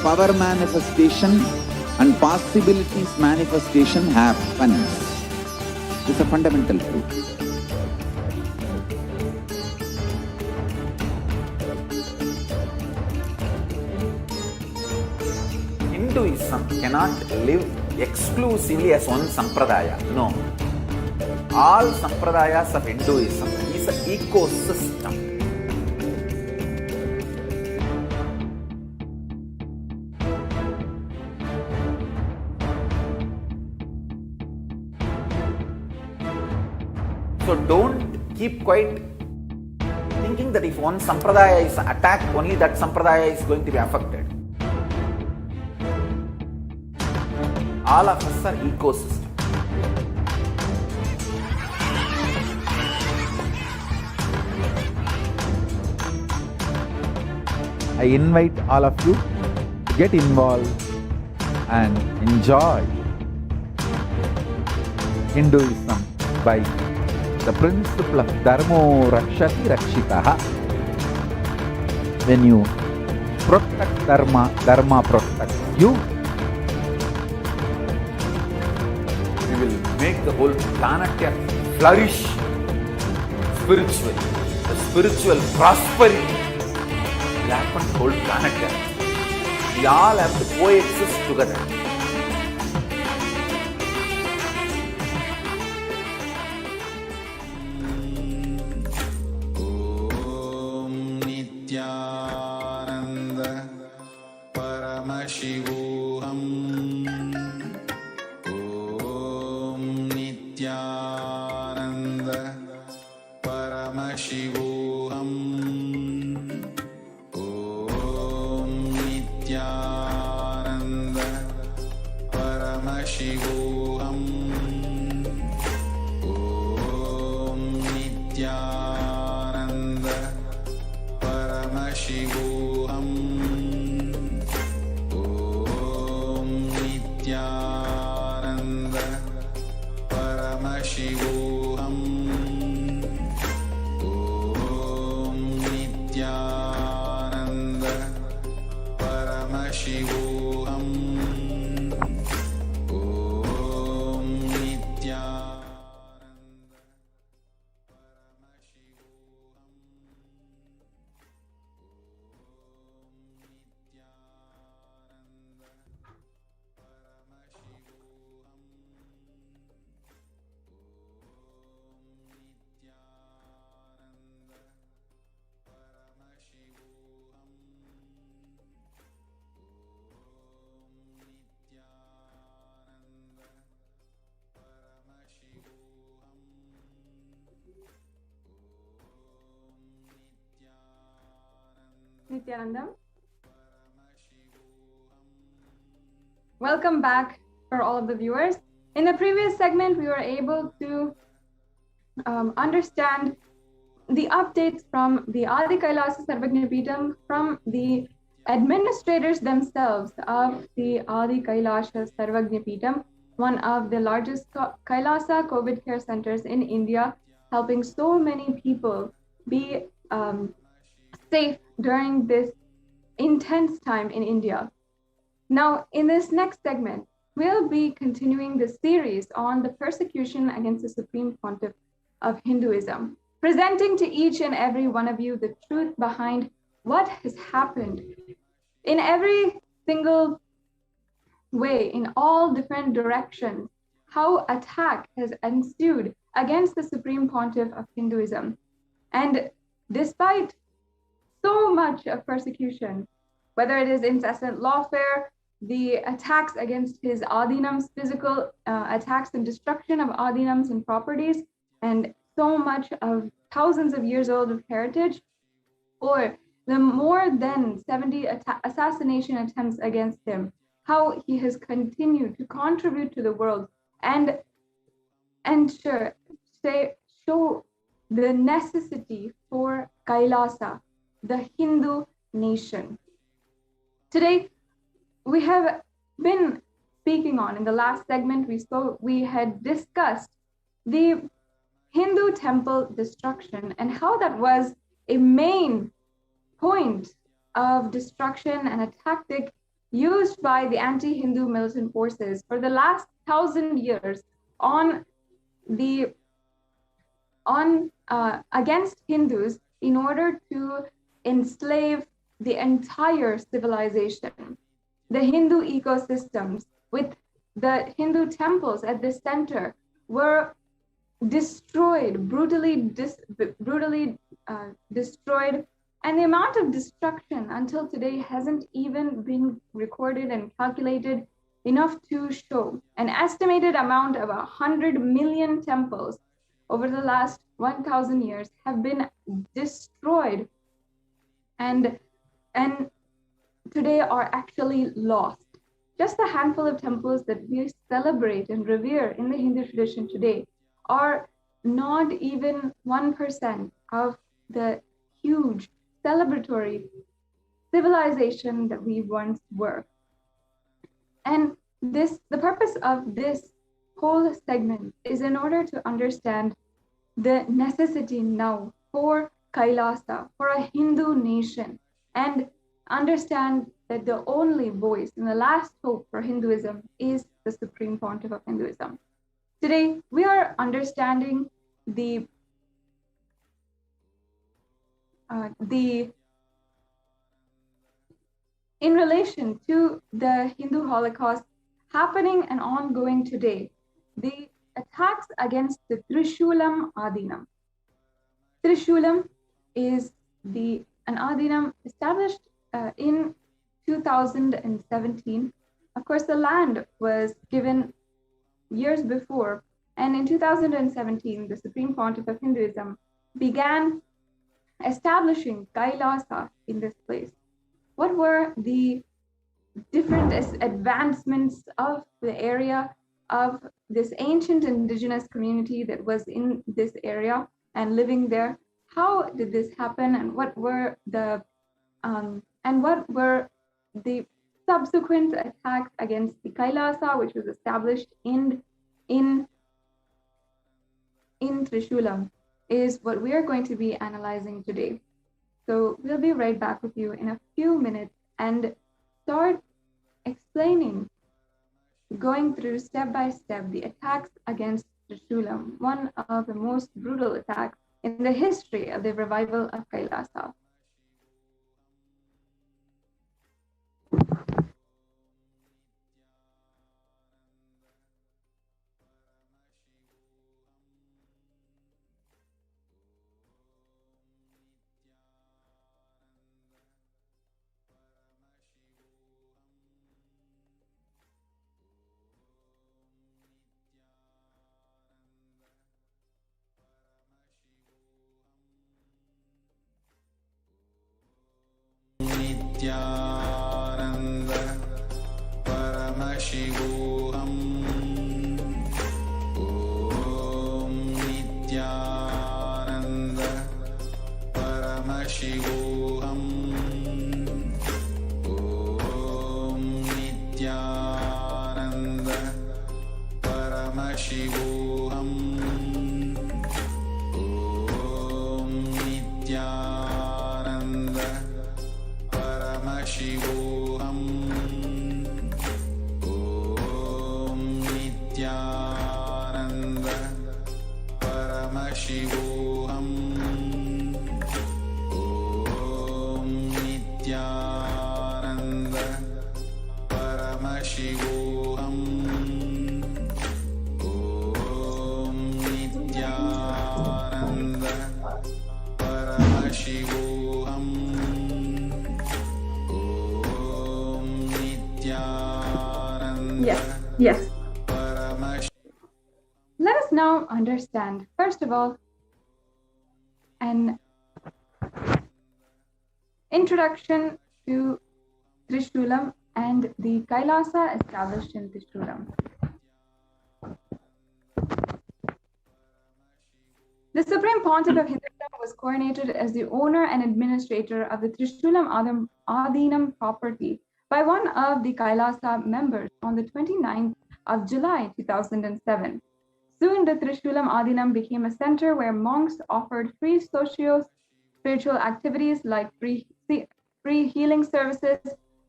power manifestation and possibilities manifestation happens. It's a fundamental truth. Hinduism cannot live exclusively as one sampradaya. No. All sampradayas of Hinduism is an ecosystem. So don't keep quiet thinking that if one sampradaya is attacked, only that sampradaya is going to be affected. All of us are ecosystem. I invite all of you to get involved and enjoy Hinduism by the principle of Dharmo Rakshati Rakshitaha. When you protect Dharma, Dharma protects you. We will make the whole planet flourish spiritually. The spiritual prosperity will happen to the whole planet. We all have to coexist together. Om Nithyananda Paramashivoham. Om Nithyananda Paramashivoham. Om Nithyananda Paramashivoham. Om Nithyananda Paramashivoham. Om Nithyananda Paramashivoham. Om Nithyananda Paramashivoham. Om Nithyananda. Nithyanandam. Welcome back for all of the viewers. In the previous segment, we were able to understand the updates from the Adi Kailasa Sarvagnapeetham, from the administrators themselves of the Adi Kailasa Sarvagnapeetham, one of the largest Kailasa COVID care centers in India, helping so many people be safe during this intense time in India. Now, in this next segment, we'll be continuing the series on the persecution against the Supreme Pontiff of Hinduism, presenting to each and every one of you the truth behind what has happened in every single way, in all different directions, how attack has ensued against the Supreme Pontiff of Hinduism. And despite so much of persecution, whether it is incessant lawfare, the attacks against his adinams, physical attacks and destruction of adinams and properties, and so much of thousands of years old of heritage, or the more than 70 assassination attempts against him, how he has continued to contribute to the world and show the necessity for Kailasa, the Hindu nation. Today, we have been speaking on, in the last segment, we had discussed the Hindu temple destruction and how that was a main point of destruction and a tactic used by the anti-Hindu militant forces for the last 1,000 years on against Hindus in order to enslave the entire civilization. The Hindu ecosystems with the Hindu temples at the center were destroyed, brutally destroyed, and the amount of destruction until today hasn't even been recorded and calculated enough to show. An estimated amount of 100 million temples over the last 1,000 years have been destroyed and today are actually lost. Just a handful of temples that we celebrate and revere in the Hindu tradition today are not even 1% of the huge celebratory civilization that we once were. And the purpose of this whole segment is in order to understand the necessity now for Kailasa, for a Hindu nation, and understand that the only voice and the last hope for Hinduism is the Supreme Pontiff of Hinduism. Today, we are understanding in relation to the Hindu Holocaust happening and ongoing today, the attacks against the Trishulam Adinam. Trishulam is an Adinam established in 2017. Of course, the land was given years before, and in 2017, the Supreme Pontiff of Hinduism began establishing Kailasa in this place. What were the different advancements of the area of this ancient indigenous community that was in this area and living there? How did this happen, and what were the subsequent attacks against the Kailasa, which was established in Trishulam, is what we are going to be analyzing today. So we'll be right back with you in a few minutes and start explaining, going through step by step, the attacks against Trishulam, one of the most brutal attacks in the history of the revival of Kailasa. Nithyananda Paramashivoham. Om Nithyananda Paramashivoham. Om Nithyananda Paramashivoham. Om Nithyananda Paramashivoham. Om Nithyananda Paramashivoham. Om Nithyananda Paramashivoham. Om Nithyananda Paramashivoham. Yes. Let us now understand, first of all, an introduction to Trishulam and the Kailasa established in Trishulam. The Supreme Pontiff of Hinduism was coronated as the owner and administrator of the Trishulam Adinam property by one of the Kailasa members on the 29th of July 2007. Soon the Trishulam Adinam became a center where monks offered free socio-spiritual activities like free healing services,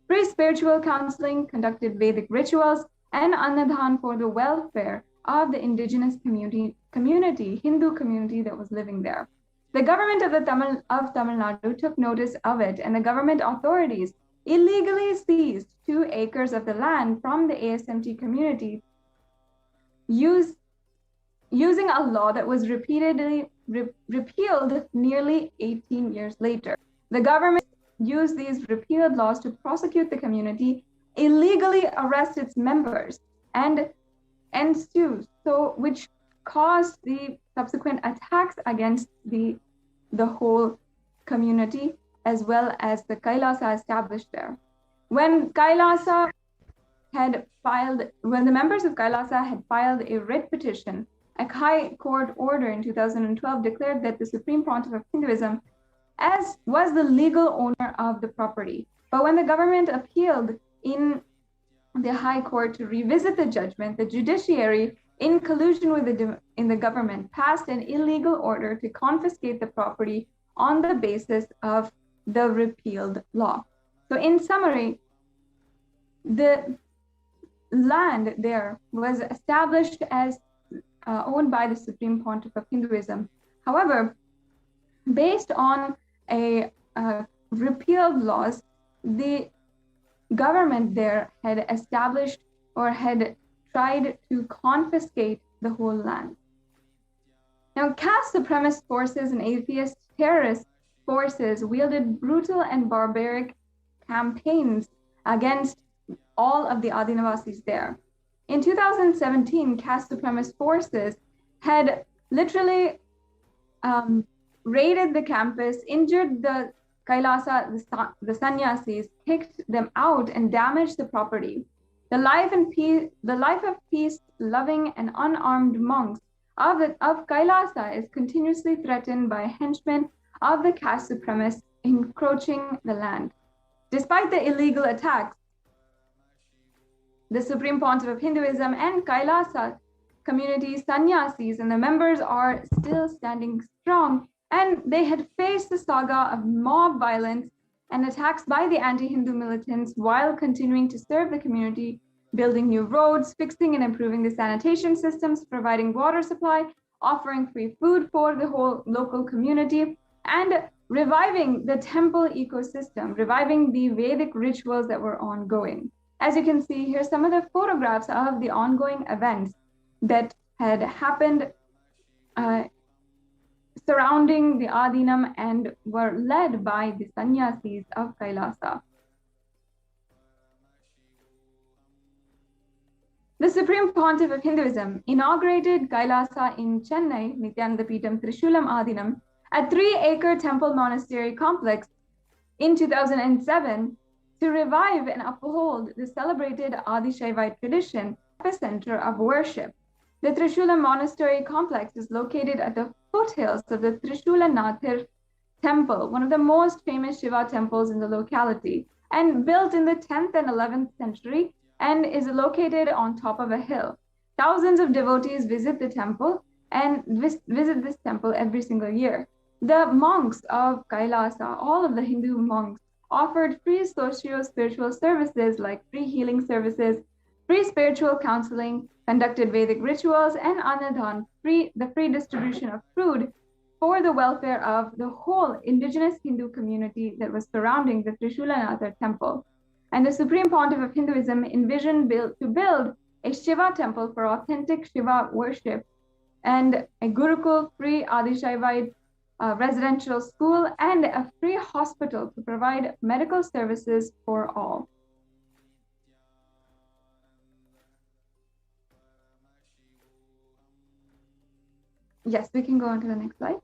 free spiritual counseling, conducted Vedic rituals, and Annadhan for the welfare of the indigenous community, Hindu community that was living there. The government of Tamil Nadu took notice of it, and the government authorities illegally seized 2 acres of the land from the ASMT community, using a law that was repeatedly repealed nearly 18 years later. The government used these repealed laws to prosecute the community, illegally arrest its members, and sue, which caused the subsequent attacks against the whole community, as well as the Kailasa established there. When the members of Kailasa had filed a writ petition, a High Court order in 2012 declared that the Supreme Pontiff of Hinduism was the legal owner of the property. But when the government appealed in the High Court to revisit the judgment, the judiciary, in collusion with the government, passed an illegal order to confiscate the property on the basis of the repealed law. So in summary, the land there was established as owned by the Supreme Pontiff of Hinduism. However, based on a repealed laws, the government there had established or had tried to confiscate the whole land. Now, caste supremacist forces and atheist terrorist forces wielded brutal and barbaric campaigns against all of the Adinavasis there. In 2017, caste supremacist forces had literally raided the campus, injured the Kailasa, the sannyasis, kicked them out, and damaged the property. The life of peace, loving and unarmed monks of Kailasa is continuously threatened by henchmen of the caste supremacists encroaching the land. Despite the illegal attacks, the Supreme Pontiff of Hinduism and Kailasa community sannyasis and the members are still standing strong, and they had faced the saga of mob violence and attacks by the anti-Hindu militants while continuing to serve the community, building new roads, fixing and improving the sanitation systems, providing water supply, offering free food for the whole local community, and reviving the temple ecosystem, reviving the Vedic rituals that were ongoing. As you can see, here's some of the photographs of the ongoing events that had happened surrounding the Adinam and were led by the sannyasis of Kailasa. The Supreme Pontiff of Hinduism inaugurated Kailasa in Chennai, Nithyananda Trishulam Adinam, a 3-acre temple monastery complex in 2007 to revive and uphold the celebrated Adi-Shaivite tradition, epicenter of worship. The Trishulam Monastery complex is located at the foothills of the Trishulanathar temple, one of the most famous Shiva temples in the locality, and built in the 10th and 11th century, and is located on top of a hill. Thousands of devotees visit the temple and visit this temple every single year. The monks of Kailasa, all of the Hindu monks, offered free socio-spiritual services like free healing services, free spiritual counseling, conducted Vedic rituals, and Annadhan, the free distribution of food for the welfare of the whole indigenous Hindu community that was surrounding the Trishulanathar temple. And the Supreme Pontiff of Hinduism envisioned to build a Shiva temple for authentic Shiva worship, and a Gurukul, free Adi-Shaivite residential school, and a free hospital to provide medical services for all. Yes, we can go on to the next slide.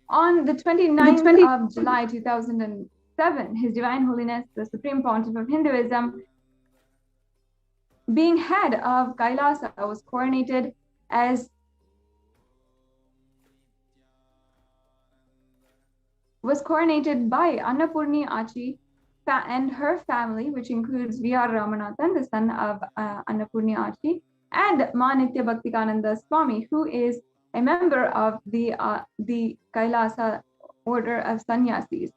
On the 29th of July 2007, His Divine Holiness, the Supreme Pontiff of Hinduism, being head of Kailasa, was coronated as was coronated by Annapurni Achi and her family, which includes V.R. Ramanathan, the son of Annapurni Achi, and Ma Nitya Bhaktikananda Swami, who is a member of the Kailasa order of sannyasis.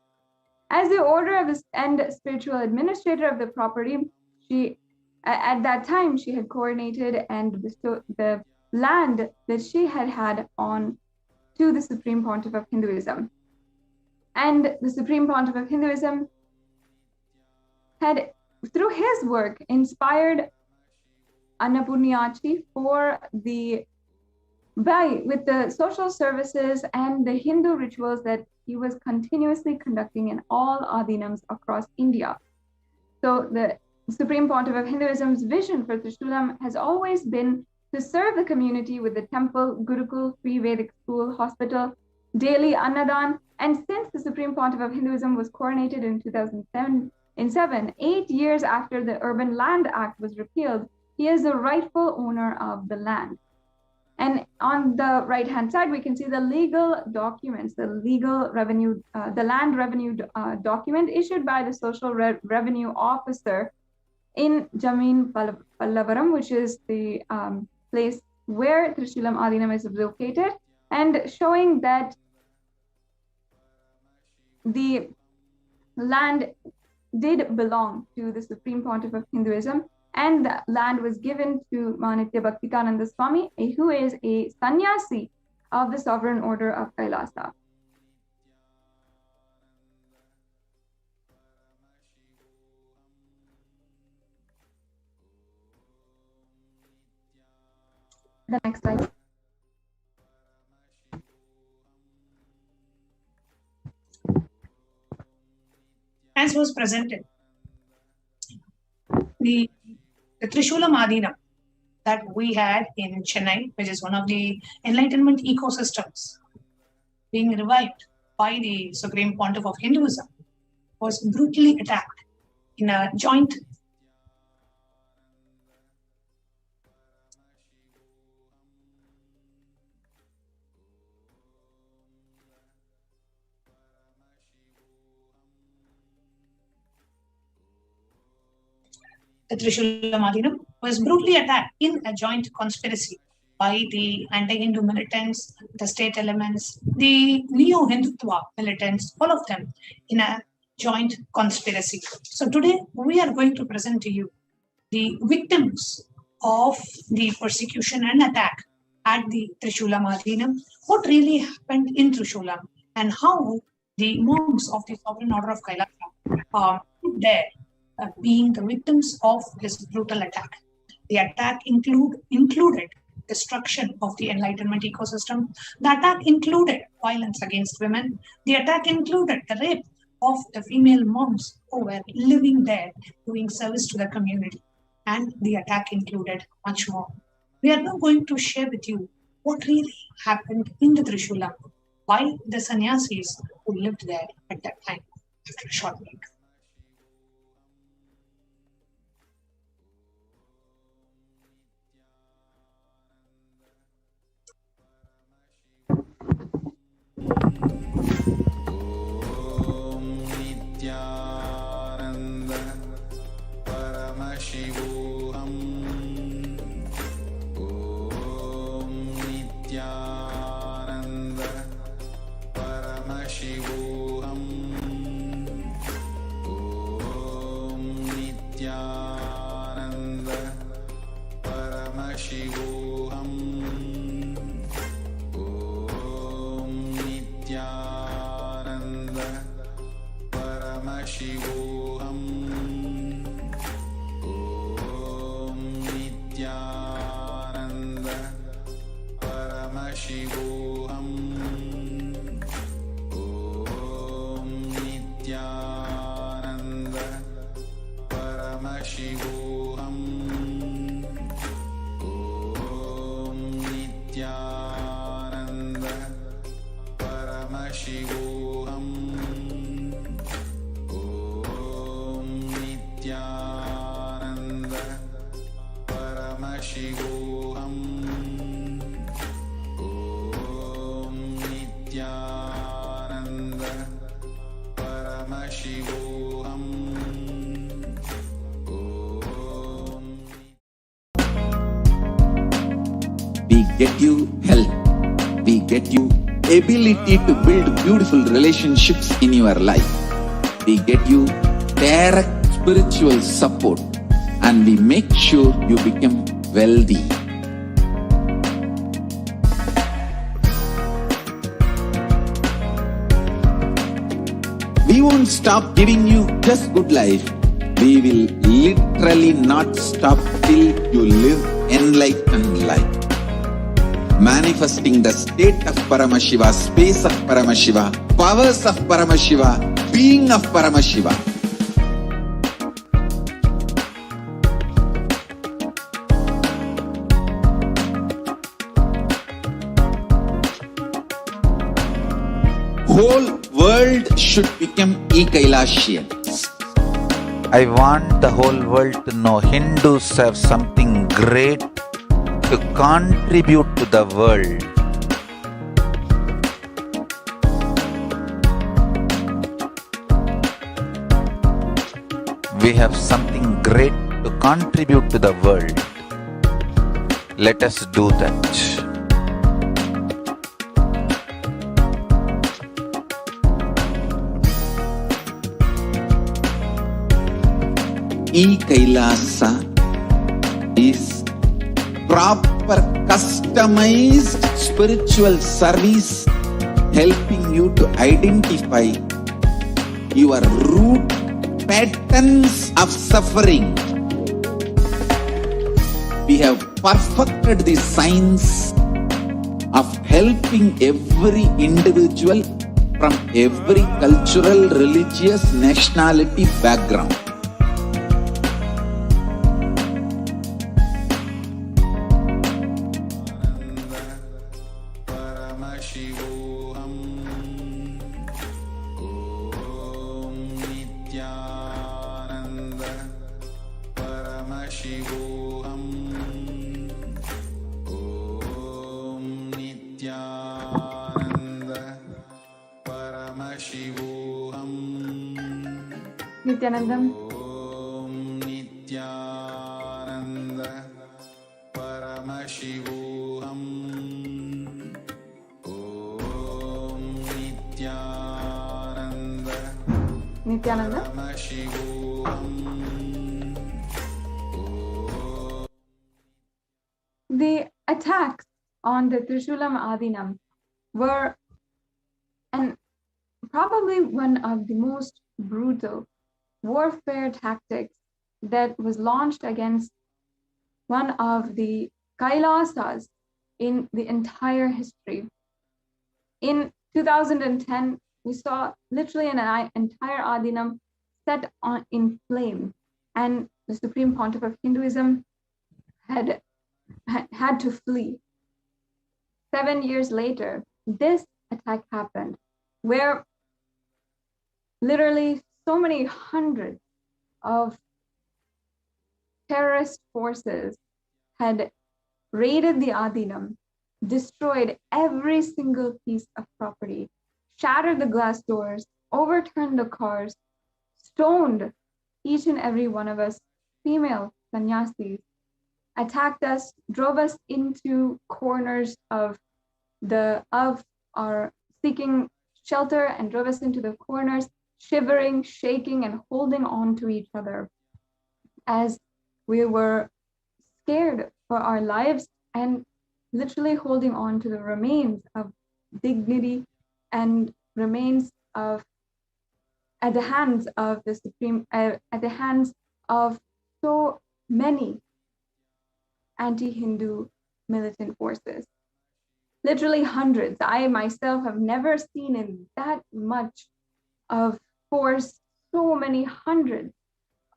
As the order of and spiritual administrator of the property, she at that time she had coronated and bestowed the land that she had on to the Supreme Pontiff of Hinduism. And the Supreme Pontiff of Hinduism had, through his work, inspired Annapurni Achi with the social services and the Hindu rituals that he was continuously conducting in all adinams across India. So the Supreme Pontiff of Hinduism's vision for Trishulam has always been to serve the community with the temple, Gurukul, free Vedic school, hospital, daily Annadan, and since the Supreme Pontiff of Hinduism was coronated in 2007, 8 years after the Urban Land Act was repealed, he is the rightful owner of the land. And on the right-hand side, we can see the legal documents, the legal revenue, the land revenue document issued by the social revenue officer in Jameen Pallavaram, which is the place where Trishulam Adinam is located, and showing that the land did belong to the Supreme Pontiff of Hinduism, and the land was given to Ma Nitya Bhaktikananda Swami, who is a sannyasi of the Sovereign Order of Kailasa. The next slide. As was presented, the Trishulam Adinam that we had in Chennai, which is one of the enlightenment ecosystems being revived by the Supreme Pontiff of Hinduism, was brutally attacked in a joint the Trishulam Adinam was brutally attacked in a joint conspiracy by the anti-Hindu militants, the state elements, the neo-Hindutva militants, all of them in a joint conspiracy. So today we are going to present to you the victims of the persecution and attack at the Trishulam Adinam, what really happened in Trishulam, and how the monks of the Sovereign Order of Kailasa are there being the victims of this brutal attack. The attack included destruction of the enlightenment ecosystem. The attack included violence against women. The attack included the rape of the female monks who were living there doing service to the community. And the attack included much more. We are now going to share with you what really happened in the Trishulam by the sannyasis who lived there at that time, after a short break. Nithyananda Paramashivoham. Om Nithyananda Paramashivoham. Om Nithyananda Paramashivoham. Om Nithyananda Paramashivoham. Om Nithyananda Paramashivoham. Om Nithyananda Paramashivoham. Om Nithyananda Paramashivoham. Om Nithyananda Paramashivoham. Om Nithyananda We get you health. We get you ability to build beautiful relationships in your life. We get you direct spiritual support, and we make sure you become wealthy. We won't stop giving you just good life. We will literally not stop till you live enlightened life. Manifesting the state of Paramashiva, space of Paramashiva, powers of Paramashiva, being of Paramashiva. Whole world should become Ekailashians. I want the whole world to know Hindus have something great to contribute to the world. We have something great to contribute to the world. Let us do that. E-Kailasa is proper customized spiritual service helping you to identify your root patterns of suffering. We have perfected the science of helping every individual from every cultural, religious, nationality background. Paramashivoham. Om Nithyananda Paramashivoham. Om Nithyananda Paramashivoham. Nithyanandam. Om Nithyananda Paramashivoham. Om Nithyananda Nithyananda. Paramashivoham. The attacks on the Trishulam Adinam were probably one of the most brutal warfare tactics that was launched against one of the Kailasas in the entire history. In 2010, we saw literally an entire Adinam set in flame, and the Supreme Pontiff of Hinduism had to flee. 7 years later, this attack happened, where literally so many hundreds of terrorist forces had raided the Adinam, destroyed every single piece of property, shattered the glass doors, overturned the cars, stoned each and every one of us, female sannyasis, attacked us, drove us into corners of our seeking shelter, and drove us into the corners, shivering, shaking, and holding on to each other as we were scared for our lives and literally holding on to the remains of dignity and remains of at the hands of the at the hands of so many anti-Hindu militant forces. Literally hundreds. I myself have never seen in that much of force so many hundreds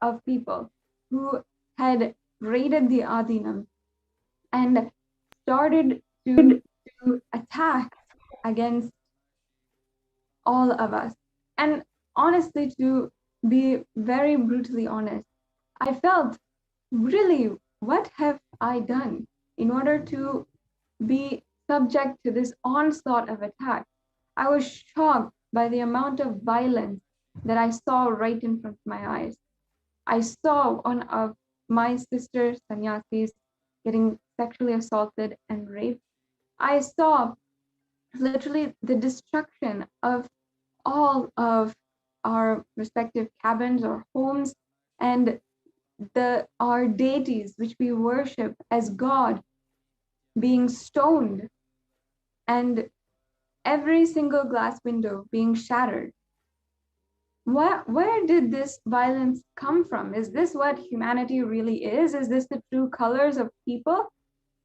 of people who had raided the Adinam and started to attack against all of us. And honestly, to be very brutally honest, I felt, really, what have I done in order to be subject to this onslaught of attack? I was shocked by the amount of violence that I saw right in front of my eyes. I saw one of my sister sannyasis getting sexually assaulted and raped. I saw literally the destruction of all of our respective cabins or homes, and our deities which we worship as God being stoned, and every single glass window being shattered. Where did this violence come from? Is this what humanity really is? Is this the true colors of people?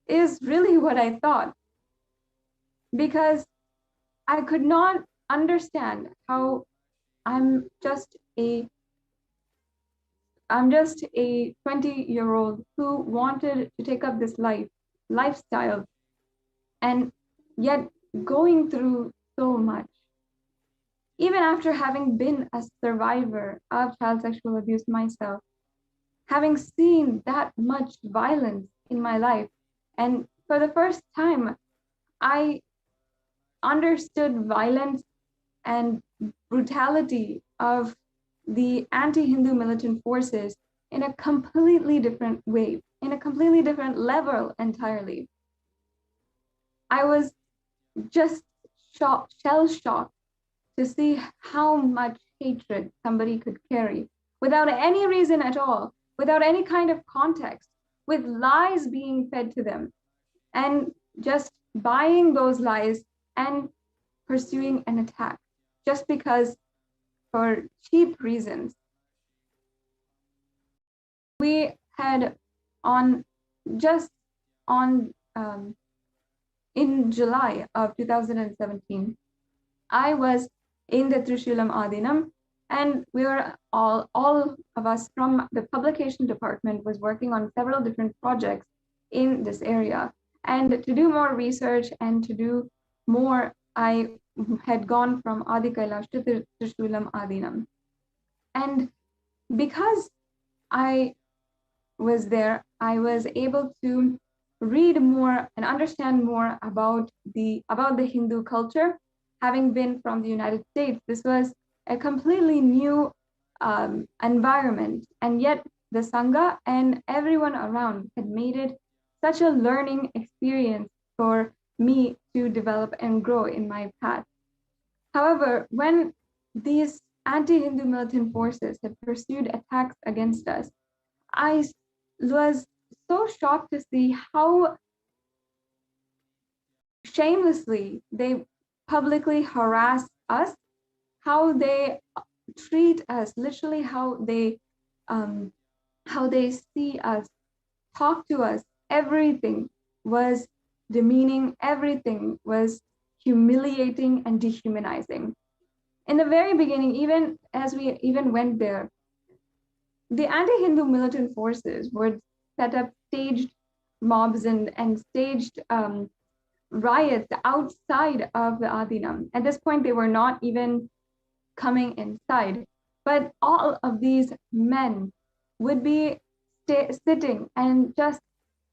Is really what I thought. Because I could not understand how I'm just a 20-year-old who wanted to take up this lifestyle, and yet going through so much. Even after having been a survivor of child sexual abuse myself, having seen that much violence in my life, and for the first time, I understood violence and brutality of the anti-Hindu militant forces in a completely different way, in a completely different level entirely. I was just shell-shocked to see how much hatred somebody could carry without any reason at all, without any kind of context, with lies being fed to them, and just buying those lies and pursuing an attack just because, for cheap reasons. We had in July of 2017, I was in the Trishulam Adinam, and we were all of us from the publication department was working on several different projects in this area. And to do more research and to do more, I had gone from Adi Kailash to Trishulam Adinam. And because I was there, I was able to read more and understand more about the Hindu culture. Having been from the United States, this was a completely new environment, and yet the Sangha and everyone around had made it such a learning experience for me to develop and grow in my path. However, when these anti-Hindu militant forces had pursued attacks against us, I was so shocked to see how shamelessly they publicly harass us, how they treat us, literally how they see us, talk to us. Everything was demeaning, everything was humiliating and dehumanizing. In the very beginning, even as we went there, the anti-Hindu militant forces would set up staged mobs and staged riots outside of the Adinam. At this point, they were not even coming inside, but all of these men would be sitting and just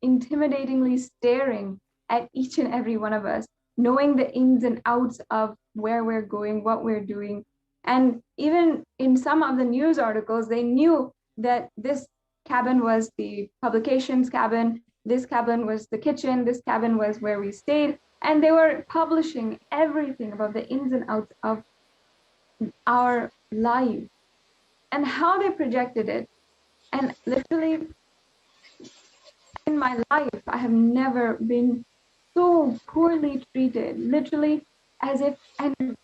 intimidatingly staring at each and every one of us, knowing the ins and outs of where we're going, what we're doing. And even in some of the news articles, they knew that this cabin was the publications cabin, this cabin was the kitchen, this cabin was where we stayed, and they were publishing everything about the ins and outs of our lives and how they projected it. And literally, in my life, I have never been so poorly treated, literally as if, and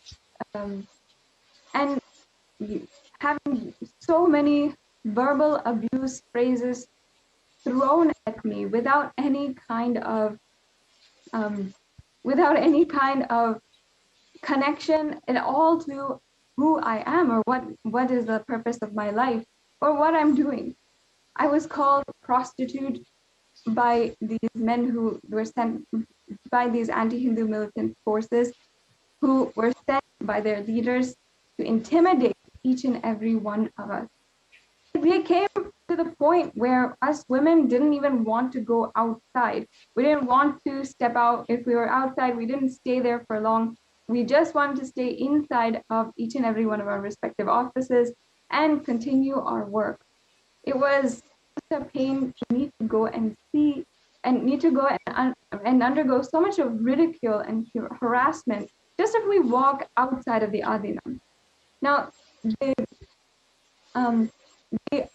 having so many verbal abuse phrases thrown at me without any kind of connection at all to who I am or what is the purpose of my life or what I'm doing. I was called prostitute by these men who were sent by these anti-Hindu militant forces, who were sent by their leaders to intimidate each and every one of us. We came to the point where us women didn't even want to go outside. We didn't want to step out. If we were outside, we didn't stay there for long. We just wanted to stay inside of each and every one of our respective offices and continue our work. It was such a pain for me to go and see and need to go and undergo so much of ridicule and harassment just if we walk outside of the Adinam. Now, the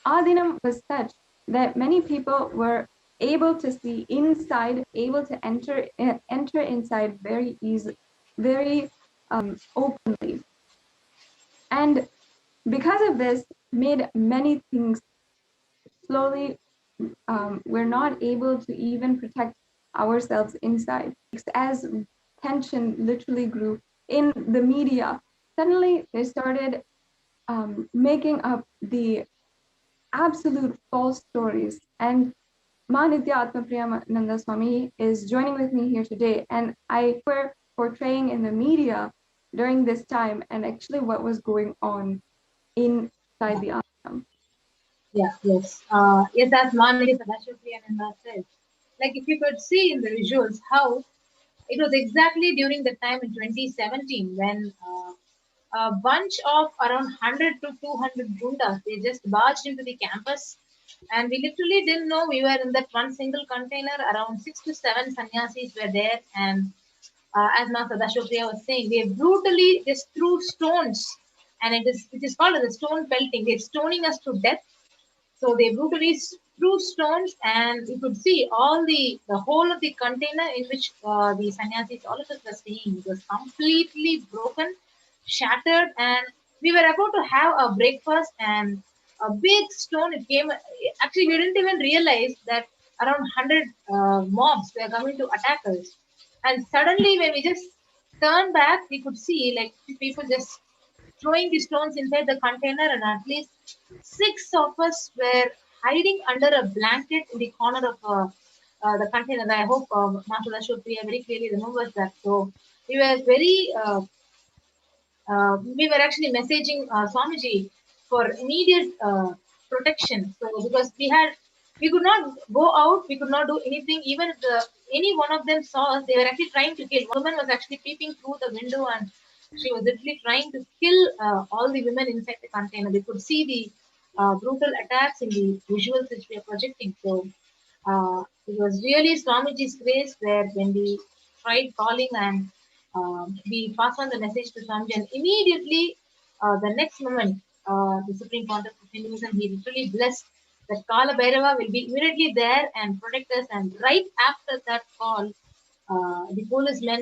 Adinam was such that many people were able to see inside, able to enter inside very easily, very openly. And because of this, made many things slowly, we're not able to even protect ourselves inside. As tension literally grew in the media, suddenly they started making up the absolute false stories. And Ma Nithya Paramashivam Swami is joining with me here today, and I were portraying in the media during this time and actually what was going on inside the ashram. Yes, as Manali Sadashivoham said, like if you could see in the visuals how it was exactly during the time in 2017 when a bunch of around 100 to 200 gundas, they just barged into the campus, and we literally didn't know we were in that one single container. Around 6 to 7 sannyasis were there, and as Master Sadashivoham was saying, they brutally just threw stones, and it is called as a stone pelting. They're stoning us to death. So they brutally threw stones, and you could see all the whole of the container in which the sannyasis, all of us were staying, it was completely broken, shattered, and we were about to have a breakfast, and a big stone it came. Actually, we didn't even realize that around 100 mobs were coming to attack us, and suddenly when we just turned back, we could see like people just throwing the stones inside the container, and at least 6 of us were hiding under a blanket in the corner of the container. I hope Master Ashokriya very clearly remembers that. So we were we were actually messaging Swamiji for immediate protection. So because we could not go out, we could not do anything. Even if any one of them saw us, they were actually trying to kill. One woman was actually peeping through the window, and she was literally trying to kill all the women inside the container. They could see the brutal attacks in the visuals which we are projecting. So it was really Swamiji's grace where when we tried calling and we passed on the message to Swamiji, and immediately the next moment, the Supreme Pontiff of Hinduism, he literally blessed that Kala Bhairava will be immediately there and protect us. And right after that call, the policemen